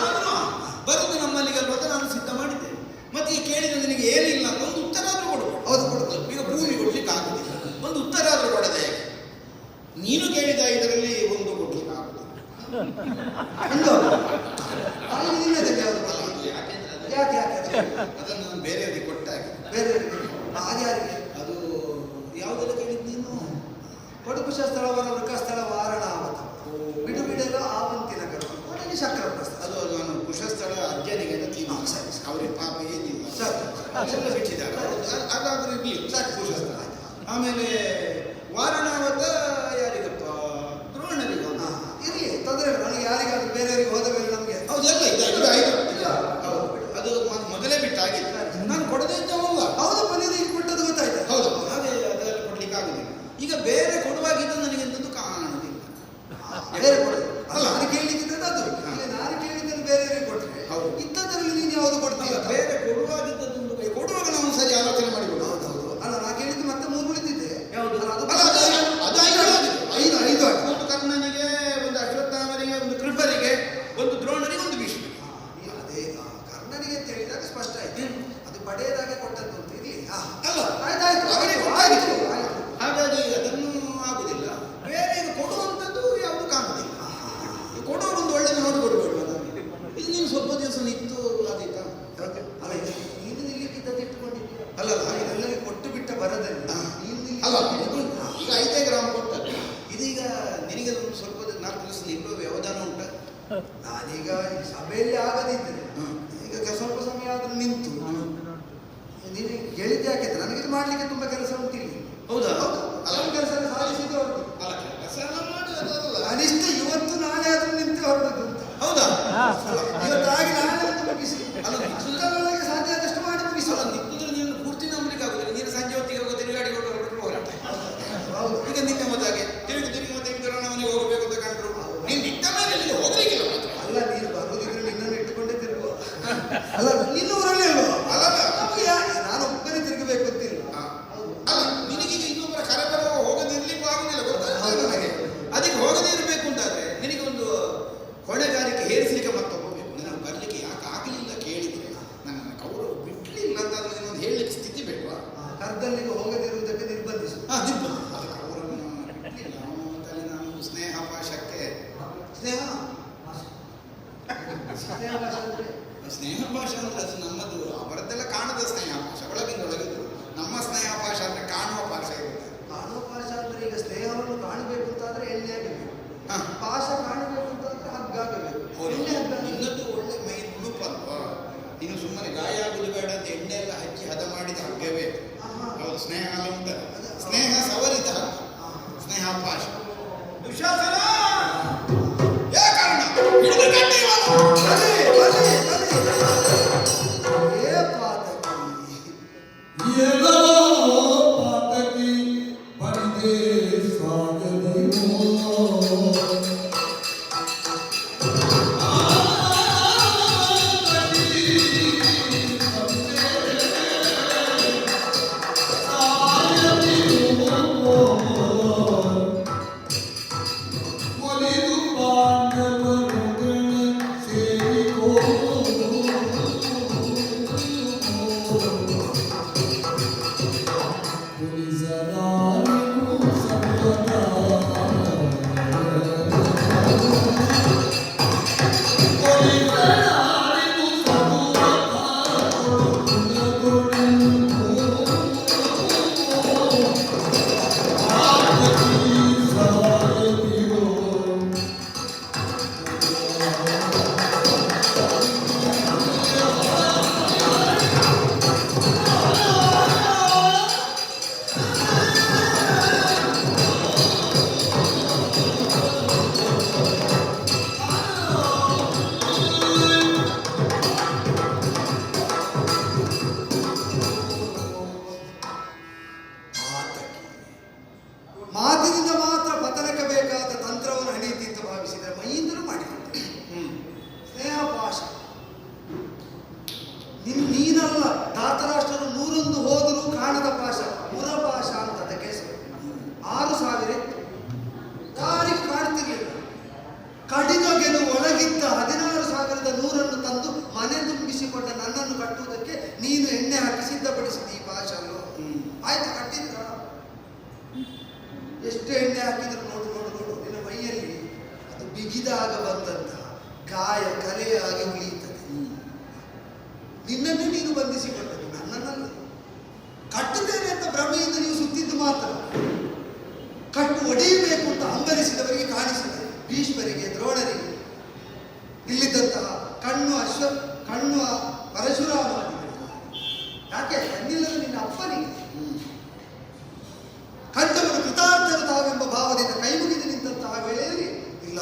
ಬರುದು ನಮ್ಮಲ್ಲಿಗೆ ಅಲ್ವ ಅಂತ ನಾನು ಸಿದ್ಧ ಮಾಡಿದ್ದೇನೆ. ಮತ್ತೆ ಈ ಕೇಳಿದ ನಿನಗೆ ಏನಿಲ್ಲ ಅಂತ ಒಂದು ಉತ್ತರ ಆದ್ರೂ ಕೊಡಬೇಕು. ಹೌದು, ಕೊಡಬೇಕು. ಈಗ ಭೂಮಿ ಕೊಡ್ಲಿಕ್ಕೆ ಆಗುದಿಲ್ಲ, ಒಂದು ಉತ್ತರ ಆದ್ರೂ ಕೊಡದೆ. ನೀನು ಕೇಳಿದ ಇದರಲ್ಲಿ ಒಂದು ಕೊಡ್ಲಿಕ್ಕೆ ಆಗುದಿಲ್ಲ. ನಿನ್ನದಲ್ಲಿ ಯಾವುದು ಬಲ? ಯಾಕೆ ಅದನ್ನು ನಾನು ಬೇರೆಯವರಿಗೆ ಕೊಟ್ಟಾಗೆ. ಬೇರೆಯವರಿಗೆ ಯಾರಿಗೆ? ಅದು ಯಾವುದೆಲ್ಲ ಕೇಳಿದ್ದು ನೀನು? ಕೊಡುಕುಶ ಸ್ಥಳವರ ವೃಕಸ್ಥಳ ವಾರಣಾವತ ಬಿಡು ಬಿಡಲು ಆವಂತಿನ ಕರು ಕೊನೆಗೆ ಶಕ್ರಪ್ರಸ್ಥ. ಅದು ನಾನು ಕುಶಸ್ಥಳ ಅಜ್ಜನಿಗೆ ಅವರಿಗೆ ಪಾಪ ಏನಿಲ್ಲ, ಎಲ್ಲ ಬಿಟ್ಟಿದ್ದಾರೆ. ಅದಾದ್ರೂ ಇರಲಿ ಸಾಕು ಕುಶಸ್ಥಳ. ಆಮೇಲೆ ವಾರಣಾವತ ಯಾರಿಗಪ್ಪ? ದ್ರೋಣರಿಗೆ. ಇರಲಿ, ತೊಂದರೆ ಇಲ್ಲ. ನನಗೆ ಯಾರಿಗಾದ್ರೂ ಬೇರೆಯವರಿಗೆ ಹೋದ ಮೇಲೆ ನಮಗೆ ಹೌದಲ್ಲ, ಅದು ಮೊದಲೇ ಬಿಟ್ಟಾಗಿಲ್ಲ. ನಾನು ಕೊಡದೇ ಇದ್ದವಲ್ಲ. ಹೌದಪ್ಪ, ನೀನು ಈಗ ಕೊಟ್ಟದ್ದು ಗೊತ್ತಾಯ್ತು. ಹೌದು, ಅದೇ ಅದೆಲ್ಲ ಕೊಡ್ಲಿಕ್ಕೆ ಆಗುದಿಲ್ಲ. ಈಗ ಬೇರೆ ಕೊಡುವಾಗಿದ್ದು ನನಗೆ ಎಂತದ್ದು ಕಾಣುವುದಿಲ್ಲ. ಬೇರೆ ಕೊಡೋದು ಅಲ್ಲ, ನಾನು ಕೇಳಲಿಕ್ಕಿದ್ದದ್ದು ಅದು. ಈಗ ನಾನು ಕೇಳಿದ್ದನ್ನು ಬೇರೆಯವರಿಗೆ ಕೊಟ್ಟರೆ ಇದ್ದದರಲ್ಲಿ ನೀನು ಯಾವುದು ಕೊಡ್ತೀಯ? ಬೇರೆ ಕೊಡುವಾಗಿದ್ದದ್ದು ಕೊಡುವಾಗ ನಾವು ಸರಿ ಆಲೋಚನೆ ಮಾಡಿಕೊಡು. ಹೌದೌದು. ಅಲ್ಲ, ನಾನು ಕೇಳಿದ್ದು ಮತ್ತೆ 3 ಉಳಿದಿದ್ದೆ. ಯಾವುದು? ಅದು ಅದು 5 5 ಒಂದು ಕರ್ಣನಿಗೆ, ಒಂದು ಅಶ್ವತ್ಥಾಮನಿಗೆ, ಒಂದು ಕೃಪರಿಗೆ, ಒಂದು ದ್ರೋಣನಿಗೆ, ಒಂದು ಭೀಷ್ಮ. ಅದೇ ಕರ್ಣನಿಗೆ ಅಂತ ಹೇಳಿದಾಗ ಸ್ಪಷ್ಟ ಆಯ್ತು. ಅದು ಪಡೆಯದಾಗ ಕೊಟ್ಟದ್ದು ಅಂತ ಇರಲಿ. ಅಲ್ಲ, ಆಯ್ತಾಯ್ತು, ಆಯ್ತು. ಹಾಗಾಗಿ ಅದನ್ನು ಆಗುದಿಲ್ಲ. ಬೇರೆ ಇದು ಕೊಡುವಂಥದ್ದು ಯಾವುದು ಕಾಣುದಿಲ್ಲ. ಕೊಡುವ ಒಂದು ಒಳ್ಳೆದು ನೋಡಿ ಕೊಡಬೇಡ. ಇದು ನೀನು ಸ್ವಲ್ಪ ದಿವಸ ನಿಂತು ಆದೀತಾ? ಅಲ್ಲ, ನೀನು ನಿಲ್ಲಿಕ್ಕಿದ್ದದ್ದು ಇಟ್ಟುಕೊಂಡಿದ್ದೀಯ. ಅಲ್ಲ, ಎಲ್ಲರಿಗೆ ಕೊಟ್ಟು ಬಿಟ್ಟ ಬರದಲ್ಲಿ ಅಲ್ಲ, ಈಗ 5 ಗ್ರಾಮ ಕೊಟ್ಟದ್ದು. ಇದೀಗ ನಿನಗೆ ಒಂದು ಸ್ವಲ್ಪ 4 ದಿವಸ ನಿಲ್ಲುವ ವ್ಯವಧಾನ ಉಂಟ. ನಾನೀಗ ಈ ಸಭೆಯಲ್ಲಿ ಆಗದಿದ್ದರೆ ಈಗ ಸ್ವಲ್ಪ ಸಮಯ ಆದ್ರೂ ನಿಂತು ನೀನು ಹೇಳಿದ್ದೆ ಯಾಕೆ? ನನಗೆ ಮಾಡ್ಲಿಕ್ಕೆ ತುಂಬಾ ಕೆಲಸ ಉಂಟಿಲ್ಲ. ಹೌದಾ? ಅಲ್ಲ, ಕೆಲಸ ಸಾಧಿಸಿದ್ದು ಹೊರಟು. ಅಲ್ಲ, ಕೆಲಸ ಎಲ್ಲ ಮಾಡೋದಲ್ಲ. ಕನಿಷ್ಠ ಇವತ್ತು ನಾಳೆ ಆದ್ರೂ ನಿಂತು ಹೊರಟದ್ದು ಅಂತ. ಹೌದಾ? ಇವತ್ತಾಗಿ ನಾಳೆ ಅಂತ ಮುಗಿಸಿ. ಅಲ್ಲ, ಸುತ್ತಲೊಳಗೆ ಸಾಧ್ಯ ಆದಷ್ಟು ಮಾಡಿ ಮುಗಿಸಲ್ಲ. ನಿಂತಿದ್ರೆ ನೀನು ಪೂರ್ತಿ ನಂಬಲಿಕ್ಕೆ ಆಗುದಿಲ್ಲ. ನೀನು ಸಂಜೆ ಹೊತ್ತಿಗೆ ಹೋಗೋ ತಿರುಗಾಡಿಕೊಂಡು ಹೊರಟು ಹೋರಾಟ. ಹೌದು. ಈಗ ನಿನ್ನೆ ಮೊದಲಾಗೆ ತಿರುಗಿ ಮತ್ತೆ ಮನೆಗೆ ಹೋಗಬೇಕು ಅಂತ ಕಂಡ್ರು. ನೀನು ನಿಟ್ಟ ಮೇಲೆ ಎಲ್ಲಿಗೆ ಹೋಗ್ಲಿಕ್ಕಿಲ್ಲ ಮಾತ್ರ. ಅಲ್ಲ, ನೀನು ಬರುವುದಿದ್ರೆ ನಿನ್ನನ್ನು ಇಟ್ಟುಕೊಂಡೇ ತಿರುಗುವ. ಅಲ್ಲ, ನಿನ್ನ ಊರಲ್ಲಿ ಅಲ್ವಾ? ಅಲ್ಲ, ನಮಗೆ ನಾನು ಒಬ್ಬನೇ ತಿರುಗಬೇಕು ಅಂತಿಲ್ಲ. ಅಲ್ಲ, ನಿನಗೀಗ ಇನ್ನೊಬ್ಬರ ಕರೆ ಬರುವ ಹೋಗದಿರ್ಲಿಕ್ಕೂ ಆಗುದಿಲ್ಲ, ಗೊತ್ತಾಗ್ತದೆ ನನಗೆ. ಅದಕ್ಕೆ ಹೋಗದೇ ಇರಬೇಕು ಅಂತಾದ್ರೆ ನಿನಗೆ ಒಂದು ಹೊಣೆಗಾರಿಕೆ ಹೇರಿಸಲಿಕ್ಕೆ ಮತ್ತೊಬ್ಬ ಬೇಕು. ನನಗೆ ಬರ್ಲಿಕ್ಕೆ ಯಾಕೆ ಆಗಲಿಲ್ಲ ಕೇಳಿದ್ರೆ ನನ್ನ ಇನ್ನು ಸುಮ್ಮನೆ ಗಾಯ ಆಗುದು ಬೇಡ ಅಂತ ಎಣ್ಣೆ ಎಲ್ಲ ಹಚ್ಚಿ ಹದ ಮಾಡಿದ ಹಗ್ಗವೇ. ಆಹಾ. ಹೌದು, ಸ್ನೇಹ ಎಲ್ಲ ಉಂಟಲ್ಲ, ಸ್ನೇಹ ಸವರಿದ ಹಗ್ಗ, ಸ್ನೇಹ ಪಾಶ. ದುಶಾಸನ ಯಾ ಕಾರಣ ಹಿಡಿದು ಕಟ್ಟಿ ಬಲಿ, ಬಲಿ, ಬಲಿ. ಏ ಪಾತಕಿ. ಎಲ್ಲೋ ಪಾತಕಿ ಬಂದೆ ಸಾಗದಿರೋ ಒಲಿದು ಪಾಂಡವರುಗಳ ಸೇರಿಕೋ ಪುಲಿಸರಾರಿಗೂ ಸರ್ವದಾ ಪುಲಿಸರಾರಿಗೂ ಸರ್ವದಾ ಮಾತಿನಿಂದ ಮಾತ್ರ ಪತನಕ್ಕೆ ಬೇಕಾದ ತಂತ್ರವನ್ನು ಹಣಿಯುತ್ತೆ ಅಂತ ಭಾವಿಸಿದರೆ ಮೈಯಿಂದಲೂ ಮಾಡಿಕೊಂಡೆ. ಸ್ನೇಹ ಪಾಶ. ನೀನಲ್ಲ, ಧಾತರಾಷ್ಟ್ರರು 101 ಹೋದರೂ ಕಾಣದ ಪಾಶ, ಪುರಪಾಶ ಅಂತ ಅದಕ್ಕೆ ಹೆಸರು. 6,000 ಇತ್ತು, ಯಾರಿಗೂ ಕಾಣ್ತಿರ್ಲಿಲ್ಲ. ಕಡಿದ ಗೆಲುವು ಒಳಗಿದ್ದ 16,100 ತಂದು ಮನೆ ತುಂಬಿಸಿಕೊಂಡ ನನ್ನನ್ನು ಕಟ್ಟುವುದಕ್ಕೆ ನೀನು ಎಣ್ಣೆ ಹಾಕಿ ಸಿದ್ಧಪಡಿಸಿದ ಈ ಪಾಶ ಅಲ್ಲೋ. ಆಯ್ತು, ಕಟ್ಟಿದ್ರ ಎಷ್ಟು ಎಣ್ಣೆ ಹಾಕಿದ್ರು ನೋಡು ನೋಡು ನೋಡು, ನಿನ್ನ ಮೈಯಲ್ಲಿ ಅದು ಬಿಗಿದಾಗ ಬಂದಂತಹ ಗಾಯ ಕಲೆಯಾಗಿ ಉಳಿಯುತ್ತದೆ. ನಿನ್ನನ್ನೇ ನೀನು ಬಂಧಿಸಿಕೊಂಡದ್ದು, ನನ್ನನ್ನಲ್ಲ. ಕಟ್ಟುತ್ತೇನೆ ಅಂತ ಭ್ರಮೆಯಿಂದ ನೀವು ಸುತ್ತಿದ್ದು ಮಾತ್ರ. ಕಟ್ಟು ಒಡೆಯಬೇಕು ಅಂತ ಹಂಬಲಿಸಿದವರಿಗೆ ಕಾಣಿಸಿದೆ, ಭೀಷ್ಮರಿಗೆ, ದ್ರೋಣರಿಗೆ, ಇಲ್ಲಿದ್ದಂತಹ ಕಣ್ಣು ಪರಶುರಾಮಾದಿಗಳಿಗೆ. ಯಾಕೆ ಕಣ್ಣಿಲ್ಲದ ನಿನ್ನ ಅಪ್ಪನಿಗೆ ಕಂಡವರು ಕೃತಾರ್ಥರು ತಾವೆಂಬ ಭಾವದಿಂದ ಕೈ ಮುಗಿದು ನಿಂತಹ ವೇಳೆಯಲ್ಲಿ ಇಲ್ಲ,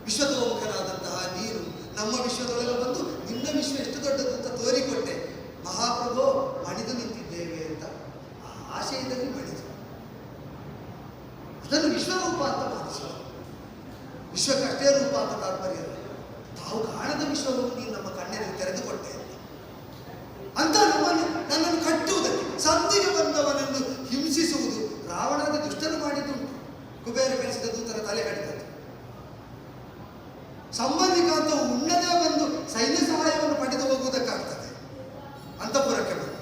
ವಿಶ್ವತೋಮುಖನಾದಂತಹ ನೀನು ನಮ್ಮ ವಿಶ್ವದೊಳಗೆ ಬಂದು ನಿನ್ನ ವಿಶ್ವ ಎಷ್ಟು ದೊಡ್ಡದು ಅಂತ ತೋರಿಕೊಟ್ಟೆ. ಮಹಾಪ್ರಭು ಮಣಿದು ನಿಂತಿದ್ದೇವೆ ಅಂತ ಆ ಆಶಯದಲ್ಲಿ ಮಣಿದು ಅದನ್ನು ವಿಶ್ವರೂಪ ಅಂತ ಭಾವಿಸಿದ. ವಿಶ್ವಕ್ಕಷ್ಟೇ ರೂಪ ಅಂತ ತಾತ್ಪರ್ಯ. ತಾವು ಕಾಣದ ವಿಶ್ವವನ್ನು ನೀನು ನಮ್ಮ ಕಣ್ಣಲ್ಲಿ ತೆರೆದುಕೊಟ್ಟೆ ಅಂತ ನನ್ನನ್ನು ಕಟ್ಟುವುದಕ್ಕೆ, ಸಂಧಿಗೆ ಬಂದವನನ್ನು ಹಿಂಸಿಸುವುದು ರಾವಣನ ದುಷ್ಟನು ಮಾಡಿದ್ದುಂಟು. ಕುಬೇರ ಬೆಳೆಸಿದ ದೂತರ ತಲೆ ಕಡಿದದ್ದು. ಸಂಬಂಧಿಕ ಅಂತ ಉಣ್ಣದೇ ಬಂದು ಸೈನ್ಯ ಸಹಾಯವನ್ನು ಪಡೆದು ಹೋಗುವುದಕ್ಕಾಗ್ತದೆ ಅಂತಃಪುರಕ್ಕೆ ಬಂದು.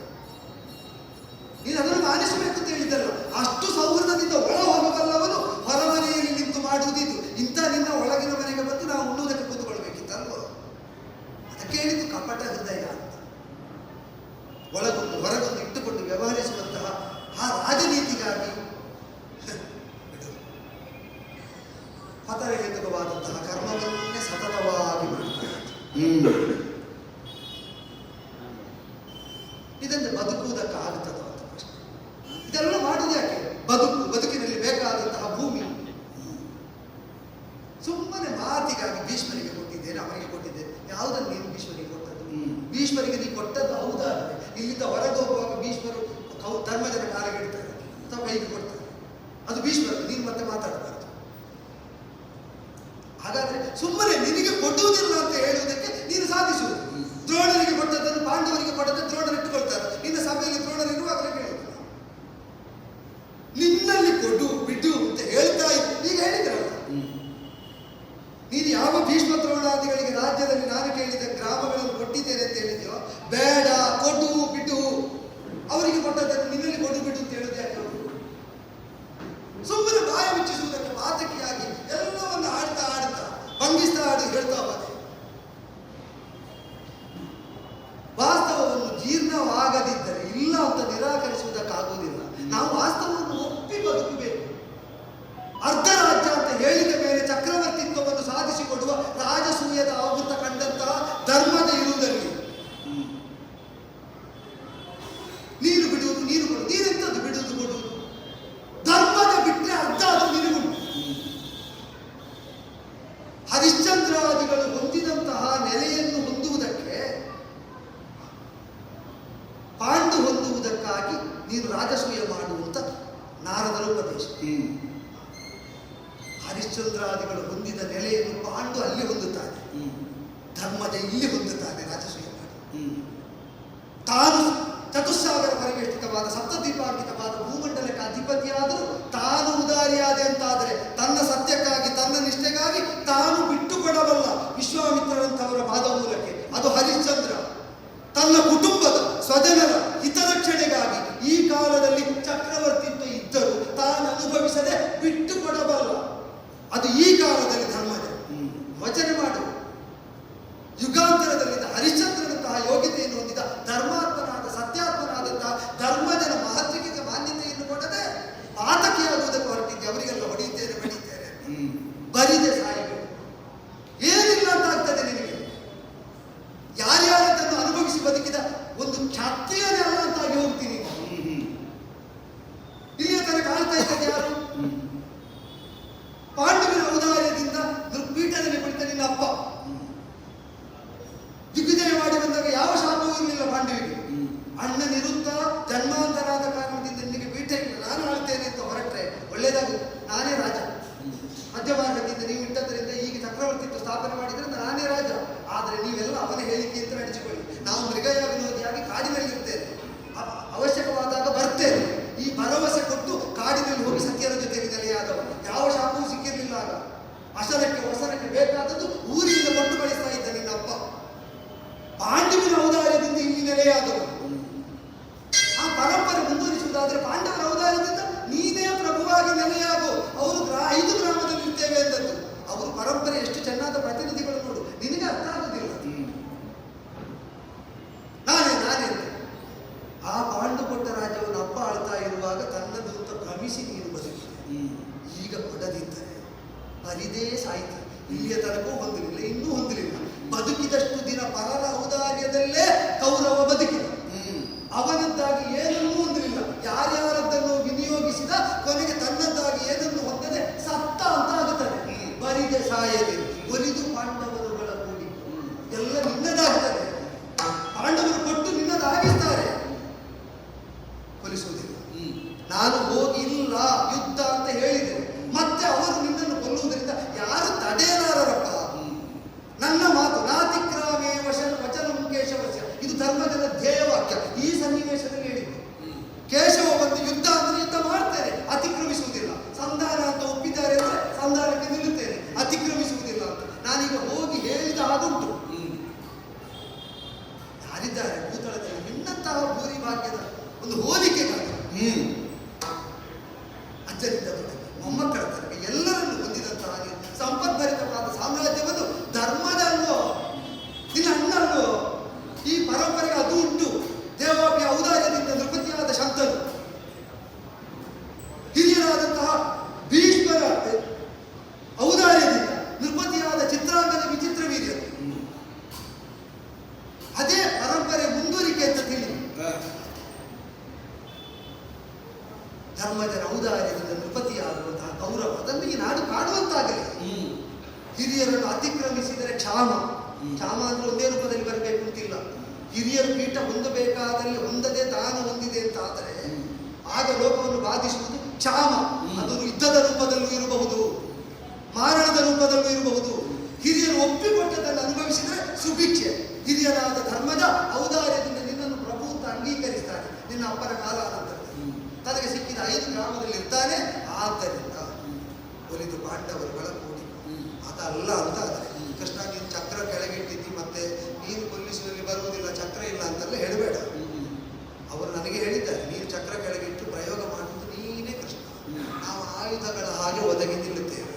ನೀನು ಅದನ್ನು ಮಾನಿಸಬೇಕು ಅಂತ ಹೇಳಿದ್ದಲ್ಲ. ಅಷ್ಟು ಸೌಹೃದದಿಂದ ಒಳ ಹೋಗಬಲ್ಲವನು ಹೊರಮನೆಯಲ್ಲಿ ನಿಂತು ಮಾಡುವುದಿದ್ದು. ಇಂಥ ನಿನ್ನ ಒಳಗಿನ ಮನೆಗೆ ಬಂದು ನಾವು ಉಣ್ಣುವುದಕ್ಕೆ ಕೂತ್ಕೊಳ್ಬೇಕಿತ್ತಲ್ವ. ಅದಕ್ಕೆ ಹೇಳಿದ್ದು ಕಪಟ ಹೃದಯ ಅಂತ. ಒಳಗೊಂದು ಹೊರಗೊಂದು ಇಟ್ಟುಕೊಂಡು ವ್ಯವಹರಿಸುವಂತಹ ಆ ರಾಜನೀತಿಗಾಗಿ ಪತನಹೇತುಕವಾದಂತಹ ಕರ್ಮವನ್ನೇ ಸತತವಾಗಿ ಮಾಡ್ತಾರೆ. ಇದನ್ನು ಬದುಕುವುದಕ್ಕಾಗುತ್ತದ ಅಂತ ಪ್ರಶ್ನೆ. ಇದೆಲ್ಲ ಮಾಡುವುದು ಯಾಕೆ? ಬದುಕಿನಲ್ಲಿ ಬೇಕಾದಂತಹ ಭೂಮಿ. ಸುಮ್ಮನೆ ಮಾತಿಗಾಗಿ ಭೀಷ್ಮರಿಗೆ ಕೊಟ್ಟಿದ್ದೇನೆ, ಅವರಿಗೆ ಕೊಟ್ಟಿದ್ದೇನೆ. ಯಾವುದನ್ನು ನೀನು ಭೀಷ್ಮರಿಗೆ ಕೊಟ್ಟದ್ದು? ಭೀಷ್ಮರಿಗೆ ನೀನು ಕೊಟ್ಟದ್ದು ಹೌದಾದ್ರೆ ಇಲ್ಲಿಂದ ಹೊರಗೆ ಹೋಗುವಾಗ ಭೀಷ್ಮರು ಧರ್ಮಜನ ಕಾಲಿಗೆ ಇಡ್ತಾರೆ ಅಥವಾ ಕೈಗೆ ಕೊಡ್ತಾರೆ. ಅದು ಭೀಷ್ಮರು, ನೀನು ಮತ್ತೆ ಮಾತಾಡಬಾರ್ದು. ಹಾಗಾದ್ರೆ ಸುಮ್ಮನೆ ನಿನಗೆ ಕೊಡುವುದಿಲ್ಲ ಅಂತ ಹೇಳುವುದಕ್ಕೆ ನೀನು ಸಾಧಿಸುವುದು. ದ್ರೋಣರಿಗೆ ಕೊಟ್ಟದ್ದನ್ನು ಪಾಂಡವರಿಗೆ ಕೊಟ್ಟದ್ದು ದ್ರೋಣರು ಇಟ್ಟುಕೊಳ್ತಾರೆ. ನಿನ್ನ ಸಭೆಯಲ್ಲಿ ದ್ರೋಣರು ಇರುವಾಗ ಕೇಳುವುದಿಲ್ಲ. ನಿನ್ನಲ್ಲಿ ಕೊಡು ಬಿಡು ಅಂತ ಹೇಳ್ತಾ ಇದ್ದು ಈಗ ಹೇಳಿದ್ರಲ್ಲ. ನೀನು ಯಾವ ಭೀಷ್ಮ ದ್ರೋಣಾದಿಗಳಿಗೆ ರಾಜ್ಯದಲ್ಲಿ ನಾನು ಕೇಳಿದ ಗ್ರಾಮಗಳನ್ನು ಕೊಟ್ಟಿದ್ದೇನೆ ಅಂತ ಹೇಳಿದ್ಯೋ, ಬೇಡ ಕೊಡು ಬಿಡು, ಅವರಿಗೆ ಕೊಟ್ಟದ್ದನ್ನು ನಿನ್ನಲ್ಲಿ ಕೊಡು ಬಿಡು ಅಂತ ಹೇಳುದು ಯಾಕೆ? ಸುಮ್ಮನೆ ಬಾಯ ಮುಚ್ಚಿಸುವುದಕ್ಕೆ ಪಾತಕಿಯಾಗಿ ಎಲ್ಲವನ್ನು ಆಡ್ತಾ ಭಂಗಿಸ್ತಾ ಹೇಳ್ತಾ ಹೋದೆ. ವಾಸ್ತವವನ್ನು ಜೀರ್ಣವಾಗದಿದ್ದರೆ ಇಲ್ಲ ಅಂತ ನಿರಾಕರಿಸುವುದಕ್ಕಾಗುವುದಿಲ್ಲ. ನಾವು ವಾಸ್ತವವನ್ನು ಒಪ್ಪಿ ಬದುಕಬೇಕು. ಅರ್ಧ ರಾಜ್ಯ ಅಂತ ಹೇಳಿದ ಮೇಲೆ ಚಕ್ರವರ್ತಿತ್ವವನ್ನು ಸಾಧಿಸಿಕೊಡುವ ರಾಜಸೂಯದ ಆವೃತ್ತ ಕಂಡಂತಹ ಧರ್ಮದ ಇರುವುದರಲ್ಲಿ ಹರಿಶ್ಚಂದ್ರಾದಿಗಳು ಹೊಂದಿದ ನೆಲೆಯನ್ನು ಪಾಂಡು ಅಲ್ಲಿ ಹೊಂದುತ್ತಾನೆ, ಧರ್ಮದ ಇಲ್ಲಿ ಹೊಂದುತ್ತಾನೆ ರಾಜಸೂಯ ಮಾಡಿ. ತಾನು ಚತುಸ್ಸಾಗರ ಪರಿವೇಷ್ಟಿತವಾದ ಸಪ್ತದ್ವೀಪಾರ್ಪಿತವಾದ ಭೂಮಂಡಲಕ್ಕೆ ಅಧಿಪತಿಯಾದರೂ ತಾನು ಉದಾರಿಯಾದೆ ಅಂತಾದರೆ ತನ್ನ ಸತ್ಯಕ್ಕಾಗಿ ತನ್ನ ನಿಷ್ಠೆಗಾಗಿ ತಾನು ಬಿಟ್ಟುಕೊಡಬಲ್ಲ ವಿಶ್ವಾಮಿತ್ರರಂಥವರ ಪಾದಮೂಲಕ್ಕೆ. ಅದು ಹರಿಶ್ಚಂದ್ರ ತನ್ನ ಕುಟುಂಬದ ಸ್ವಜನರ ಹಿತರಕ್ಷಣೆಗಾಗಿ ಈ ಕಾಲದಲ್ಲಿ ಚಕ್ರವರ್ತಿತ್ವ ಇದ್ದರೂ ತಾನು ಅನುಭವಿಸದೆ ಬಿಟ್ಟುಕೊಡಬಲ್ಲ. ಅದು ಈ ಕಾಲದಲ್ಲಿ ಧರ್ಮದ ವಚನೆ ಮಾಡು. ಯುಗಾಂತರದಲ್ಲಿದ್ದ ಹರಿಶ್ಚಂದ್ರನಂತಹ ಯೋಗ್ಯತೆಯನ್ನು ಹೊಂದಿದ ಧರ್ಮಾತ್ಮನಾದ ಸತ್ಯಾತ್ಮನಾದಂತಹ ಧರ್ಮಜನ ಮಹತ್ವಕ್ಕೆ ಮಾನ್ಯತೆಯನ್ನು ಕೊಡದೆ ಪಾತಕಿಯಾಗುವುದಕ್ಕೆ ಹೊರಟಿದ್ದೆ. ಅವರಿಗೆಲ್ಲ ಹೊಡೆಯುತ್ತೇನೆ ಬಡಿತೇನೆ ಬರಿದೆ ಸಾಯಿಗಳು ಏನಿಲ್ಲ ಅಂತ ಆಗ್ತದೆ ನಿನಗೆ. ಯಾರ್ಯಾರದನ್ನು ಅನುಭವಿಸಿ ಬದುಕಿದ ಒಂದು ಖ್ಯಾತಿಯನೇ ಅಲ್ಲ ಅಂತಾಗಿ ಹೋಗ್ತೀನಿ. ಇಲ್ಲಿಯ ತನಕ ಆಳ್ತಾ ಇದ್ದದ್ದು ಯಾರು? ಪಾಂಡವನ ಔದಾರ್ಯದಿಂದ ಪೀಠದಲ್ಲಿ ಕುಳಿತ ನಿನ್ನ ಅಪ್ಪ ದಿಗ್ವಿಜಯ ಮಾಡಿ ಬಂದಾಗ ಯಾವ ಶಾಪವೂ ಇರಲಿಲ್ಲ ಪಾಂಡವಿಗೆ. ಅಣ್ಣನಿರುತ್ತ ಜನ್ಮಾಂತರಾದ ಕಾರಣದಿಂದ ನಿನಗೆ ಪೀಠ ಇಲ್ಲ, ನಾನು ಆಳ್ತೇನೆ ಅಂತ ಹೊರಟ್ರೆ ಒಳ್ಳೇದಾಗುತ್ತೆ. ನಾನೇ ರಾಜ. ಮಧ್ಯಮಾರ್ಗದಿಂದ ನೀವು ಇಟ್ಟದ್ರಿಂದ ಈಗ ಚಕ್ರವರ್ತಿತ್ವ ಸ್ಥಾಪನೆ ಮಾಡಿದ್ರೆ ನಾನೇ ರಾಜ. ಆದರೆ ನೀವೆಲ್ಲ ಅವನ ಹೇಳಿಕೆ ಅಂತ ನಡೆಸಿಕೊಳ್ಳಿ. ನಾವು ಮೃಗಯ ವಿನೋದಿಯಾಗಿ ಕಾಡಿನಲ್ಲಿರ್ತೇನೆ, ಅವಶ್ಯಕವಾದಾಗ ಬರ್ತೇನೆ. ಈ ಭರವಸೆ ಕೊಟ್ಟು ಕಾಡಿನಲ್ಲಿ ಹೋಗಿ ಸತ್ಯರ ಜೊತೆಗೆ ನೆಲೆಯಾದವ. ಯಾವ ಶಾಪವೂ ಸಿಕ್ಕಿರಲಿಲ್ಲ ಆಗ. ಅಶನಕ್ಕೆ ವಸನಕ್ಕೆ ಬೇಕಾದದ್ದು ಊರಿಂದ ಕೊಟ್ಟು ಕಳಿಸ್ತಾ ಇದ್ದ ನಿನ್ನ ಅಪ್ಪ. ಪಾಂಡವನ ಔದಾರ್ಯದಿಂದ ಇಲ್ಲಿ ನೆಲೆಯಾದವು. ಆ ಪರಂಪರೆ ಮುಂದುವರಿಸುವುದಾದ್ರೆ ಪಾಂಡವರ ಔದಾರ್ಯದಿಂದ ನೀನೇ ಪ್ರಭುವಾಗಿ ನೆಲೆಯಾಗು. ಅವರು 5 ಗ್ರಾಮದಲ್ಲಿ ಇರ್ತೇವೆ ಎಂದದ್ದು. ಅವರು ಪರಂಪರೆ ಎಷ್ಟು ಚೆನ್ನಾದ ಪ್ರತಿನಿಧಿಗಳು ನೋಡು. ನಿನಗೆ ಅರ್ಥ ಆಗುದಿಲ್ಲ. ನಾನೇ ಆ ಪಾಂಡು ಕೊಟ್ಟ ರಾಜ್ಯವನ್ನು ಅಪ್ಪ ಆಳ್ತಾ ಇರುವಾಗ ತನ್ನದು ಅಂತ ಭ್ರಮಿಸಿ ನೀನು ಬದುಕಿದೆ. ಈಗ ಕೊಡದಿದ್ದರೆ ಬರಿದೇ ಸಾಯ್ತು. ಇಲ್ಲಿಯ ತನಕೂ ಹೊಂದಲಿಲ್ಲ, ಇನ್ನೂ ಹೊಂದಲಿಲ್ಲ. ಬದುಕಿದಷ್ಟು ದಿನ ಪರರ ಔದಾರ್ಯದಲ್ಲೇ ಕೌರವ ಬದುಕಿದ. ಅವನದ್ದಾಗಿ ಏನನ್ನೂ ಹೊಂದಲಿಲ್ಲ. ಯಾರ್ಯಾರದ್ದನ್ನು ವಿನಿಯೋಗಿಸಿದ ಕೊನೆಗೆ ತನ್ನದ್ದಾಗಿ ಏನನ್ನು ಹೊಂದದೆ ಸತ್ತ ಅಂತ ಆಗುತ್ತದೆ. ಬರಿದೆ ಸಾಯದೆ ಒಲಿದು ಪಾಂಡವರುಗಳ ಕೂಡಿ ಎಲ್ಲ ನಿನ್ನದಾಗ್ತದೆ. ಪಾಂಡವರು ಕೊಟ್ಟು ನಿನ್ನದಾಗಿಸ್ತಾರೆ, ಕೊಲಿಸುವುದಿಲ್ಲ. ನಾನು ಹೋಗಿ ಇಲ್ಲ ಯುದ್ಧ ಅಂತ ಹೇಳಿದೆ, ಮತ್ತೆ ಅವರು ನಿನ್ನನ್ನು ಕೊಲ್ಲುವುದರಿಂದ ಯಾರು ತಡೆಯಲಾರರಪ್ಪ. ನನ್ನ ಮಾತು ನಾತಿಕ್ರಾಮೇ ವಚನಂ ಕೇಶವಸ್ಯ, ಇದು ಧರ್ಮಜನ ಧ್ಯೇಯ ವಾಕ್ಯ. ಈ ಸನ್ನಿವೇಶದಲ್ಲಿ ಹೇಳಿದ್ದೆ. ಕೇಶವ ಬಂದು ಯುದ್ಧ ಅಂದ್ರೆ ಯುದ್ಧ ಮಾಡ್ತೇನೆ, ಅತಿಕ್ರಮಿಸುವುದಿಲ್ಲ. ಸಂಧಾನ ಅಂತ ಒಪ್ಪಿದ್ದಾರೆ ಅಂದ್ರೆ ಸಂಧಾನಕ್ಕೆ ನಿಲ್ಲುತ್ತೇನೆ, ಅತಿಕ್ರಮಿಸುವುದಿಲ್ಲ ಅಂತ ನಾನೀಗ ಹೋಗಿ ಹೇಳಿದ ಹಾಗುಂಟು. ಯಾರಿದ್ದಾರೆ ಭೂತಳದಲ್ಲಿ ನಿನ್ನಂತಹ ಭೂರಿ ಭಾಗ್ಯದ ಒಂದು ಹೋಲಿಕೆಗಾಗಿ ಅಜ್ಜನಿಂದ ಮೊಮ್ಮಕ್ಕಳ ತನಕ ಎಲ್ಲರನ್ನು ಹೊಂದಿದಂತಹ ಸಂಪದ್ಭರಿತವಾದ ಸಾಮ್ರಾಜ್ಯವನ್ನು ಧರ್ಮದ ಅಲ್ವೋ ನಿನ್ನ ಅಣ್ಣ ಅಲ್ವೋ ಈ ಪರಂಪರೆಗೆ ಅದು ಉಂಟು. ದೇವಾಪಿ ಔದಾರ್ಯದಿಂದ ನೃಪತಿಯಾದ ಶಂತನು, ಹಿರಿಯರಾದಂತಹ ಭೀಷ್ಮರ ಔದಾರ್ಯದಿಂದ ನೃಪತಿಯಾದ ಚಿತ್ರಾಂಗದ ವಿಚಿತ್ರ ವೀರ್ಯರು. ಅದೇ ಪರಂಪರೆ ಮುಂದುವರಿಕೆ ಅಂತ ತಿಳಿ. ಧರ್ಮಜನ ಔದಾರ್ಯದಿಂದ ನೃಪತಿಯಾಗುವಂತಹ ಗೌರವ ಅದನ್ನು ಈ ನಾಡು ಕಾಡುವಂತಾಗಲಿ. ಹಿರಿಯರನ್ನು ಅತಿಕ್ರಮಿಸಿದರೆ ಕ್ಷಾಮ. ಕ್ಷಾಮ ಅಂದ್ರೆ ಒಂದೇ ರೂಪದಲ್ಲಿ ಬರಬೇಕು ಅಂತಿಲ್ಲ. ಹಿರಿಯರು ಪೀಠ ಹೊಂದಬೇಕಾದಲ್ಲಿ ಹೊಂದದೆ ತಾನು ಹೊಂದಿದೆ ಅಂತ ಆದರೆ ಆಗ ಲೋಕವನ್ನು ಬಾಧಿಸುವುದು ಕ್ಷಾಮ. ಅದು ಯುದ್ಧದ ರೂಪದಲ್ಲೂ ಇರಬಹುದು, ಮಾರಣದ ರೂಪದಲ್ಲೂ ಇರಬಹುದು. ಹಿರಿಯರು ಒಪ್ಪಿಕೊಟ್ಟದನ್ನು ಅನುಭವಿಸಿದರೆ ಸುಭಿಕ್ಷೆ. ಹಿರಿಯರಾದ ಧರ್ಮದ ಔದಾರ್ಯದಿಂದ ನಿನ್ನನ್ನು ಪ್ರಭು ಅಂತ ಅಂಗೀಕರಿಸ್ತಾನೆ. ನಿನ್ನ ಅಪ್ಪನ ಕಾಲಾನಂತರ ತನಗೆ ಸಿಕ್ಕಿದ 5 ಗ್ರಾಮದಲ್ಲಿ ಇರ್ತಾನೆ. ಆದ್ದರಿಂದ ಒಲಿದು ಪಾಂಡವರುಗಳ ಕೂಡಿ ಅದಲ್ಲ ಅಂತ ಆದರೆ ಕೃಷ್ಣ ನೀನು ಚಕ್ರ ಕೆಳಗಿಟ್ಟಿದ್ದಿ, ಮತ್ತೆ ನೀನು ಕೊಲ್ಲಿಸುವಲ್ಲಿ ಬರುವುದಿಲ್ಲ, ಚಕ್ರ ಇಲ್ಲ ಅಂತೆಲ್ಲ ಹೇಳಬೇಡ. ಅವರು ನನಗೆ ಹೇಳಿದ್ದಾರೆ, ನೀನು ಚಕ್ರ ಕೆಳಗಿಟ್ಟು ಪ್ರಯೋಗ ಮಾಡುವುದು ನೀನೇ ಕೃಷ್ಣ. ನಾವು ಆಯುಧಗಳ ಹಾಗೆ ಒದಗಿ ನಿಲ್ಲುತ್ತೇವೆ,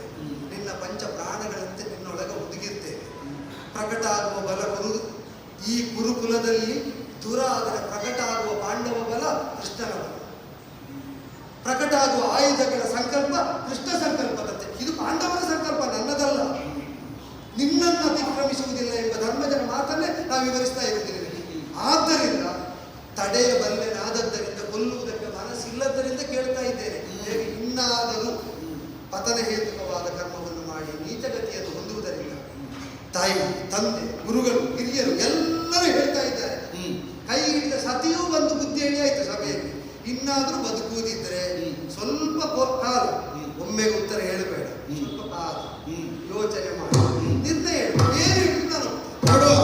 ನಿನ್ನ ಪಂಚ ಪ್ರಾಣಗಳಂತೆ ನಿನ್ನೊಳಗೆ ಒದಗಿರ್ತೇವೆ. ಪ್ರಕಟ ಆಗುವ ಬಲ ಈ ಕುರುಕುಲದಲ್ಲಿ ದುರಾದರೆ ಪ್ರಕಟ ಆಗುವ ಪಾಂಡವ ಬಲ ಕೃಷ್ಣನ ಬಲ. ಪ್ರಕಟ ಆಗುವ ಆಯುಧಗಳ ಸಂಕಲ್ಪ ಕೃಷ್ಣ ಸಂಕಲ್ಪದಂತೆ. ಇದು ಪಾಂಡವರ ಸಂಕಲ್ಪ, ನನ್ನದಲ್ಲ. ನಿನ್ನನ್ನು ಅತಿಕ್ರಮಿಸುವುದಿಲ್ಲ ಎಂಬ ಧರ್ಮಜನ ಮಾತನ್ನೇ ನಾವು ವಿವರಿಸ್ತಾ ಇರುತ್ತೇವೆ. ಆದ್ದರಿಂದ ತಡೆಯಬಲ್ಲೆನಾದದ್ದರಿಂದ ಕೊಲ್ಲುವುದಕ್ಕೆ ಮನಸ್ಸಿಲ್ಲದ್ದರಿಂದ ಕೇಳ್ತಾ ಇದ್ದೇನೆ. ಹೇಗೆ ಇನ್ನಾದರೂ ಪತನ ಹೇತುಕವಾದ ಕರ್ಮವನ್ನು ಮಾಡಿ ನೀಚಗತಿಯನ್ನು ಹೊಂದುವುದರಿಂದ ತಾಯಿ, ತಂದೆ, ಗುರುಗಳು, ಹಿರಿಯರು ಎಲ್ಲರೂ ಹೇಳ್ತಾ ಇದ್ದಾರೆ. ಕೈ ಹಿಡಿದ ಸತಿಯೂ ಬಂದು ಬುದ್ಧಿ ಹೇಳಿ ಆಯ್ತು ಸಭೆಯಲ್ಲಿ. ಇನ್ನ ಇನ್ನಾದ್ರೂ ಬದುಕುವುದಿದ್ರೆ ಸ್ವಲ್ಪ ಕಾಲ, ಒಮ್ಮೆಗೆ ಉತ್ತರ ಹೇಳಬೇಡ, ಸ್ವಲ್ಪ ಕಾಲ ಯೋಚನೆ ಮಾಡಿ ನಿರ್ಣಯ ಹೇಳು. ಏನು ಹೇಳಿದ್ರು ನಾನು ನೋಡುವ.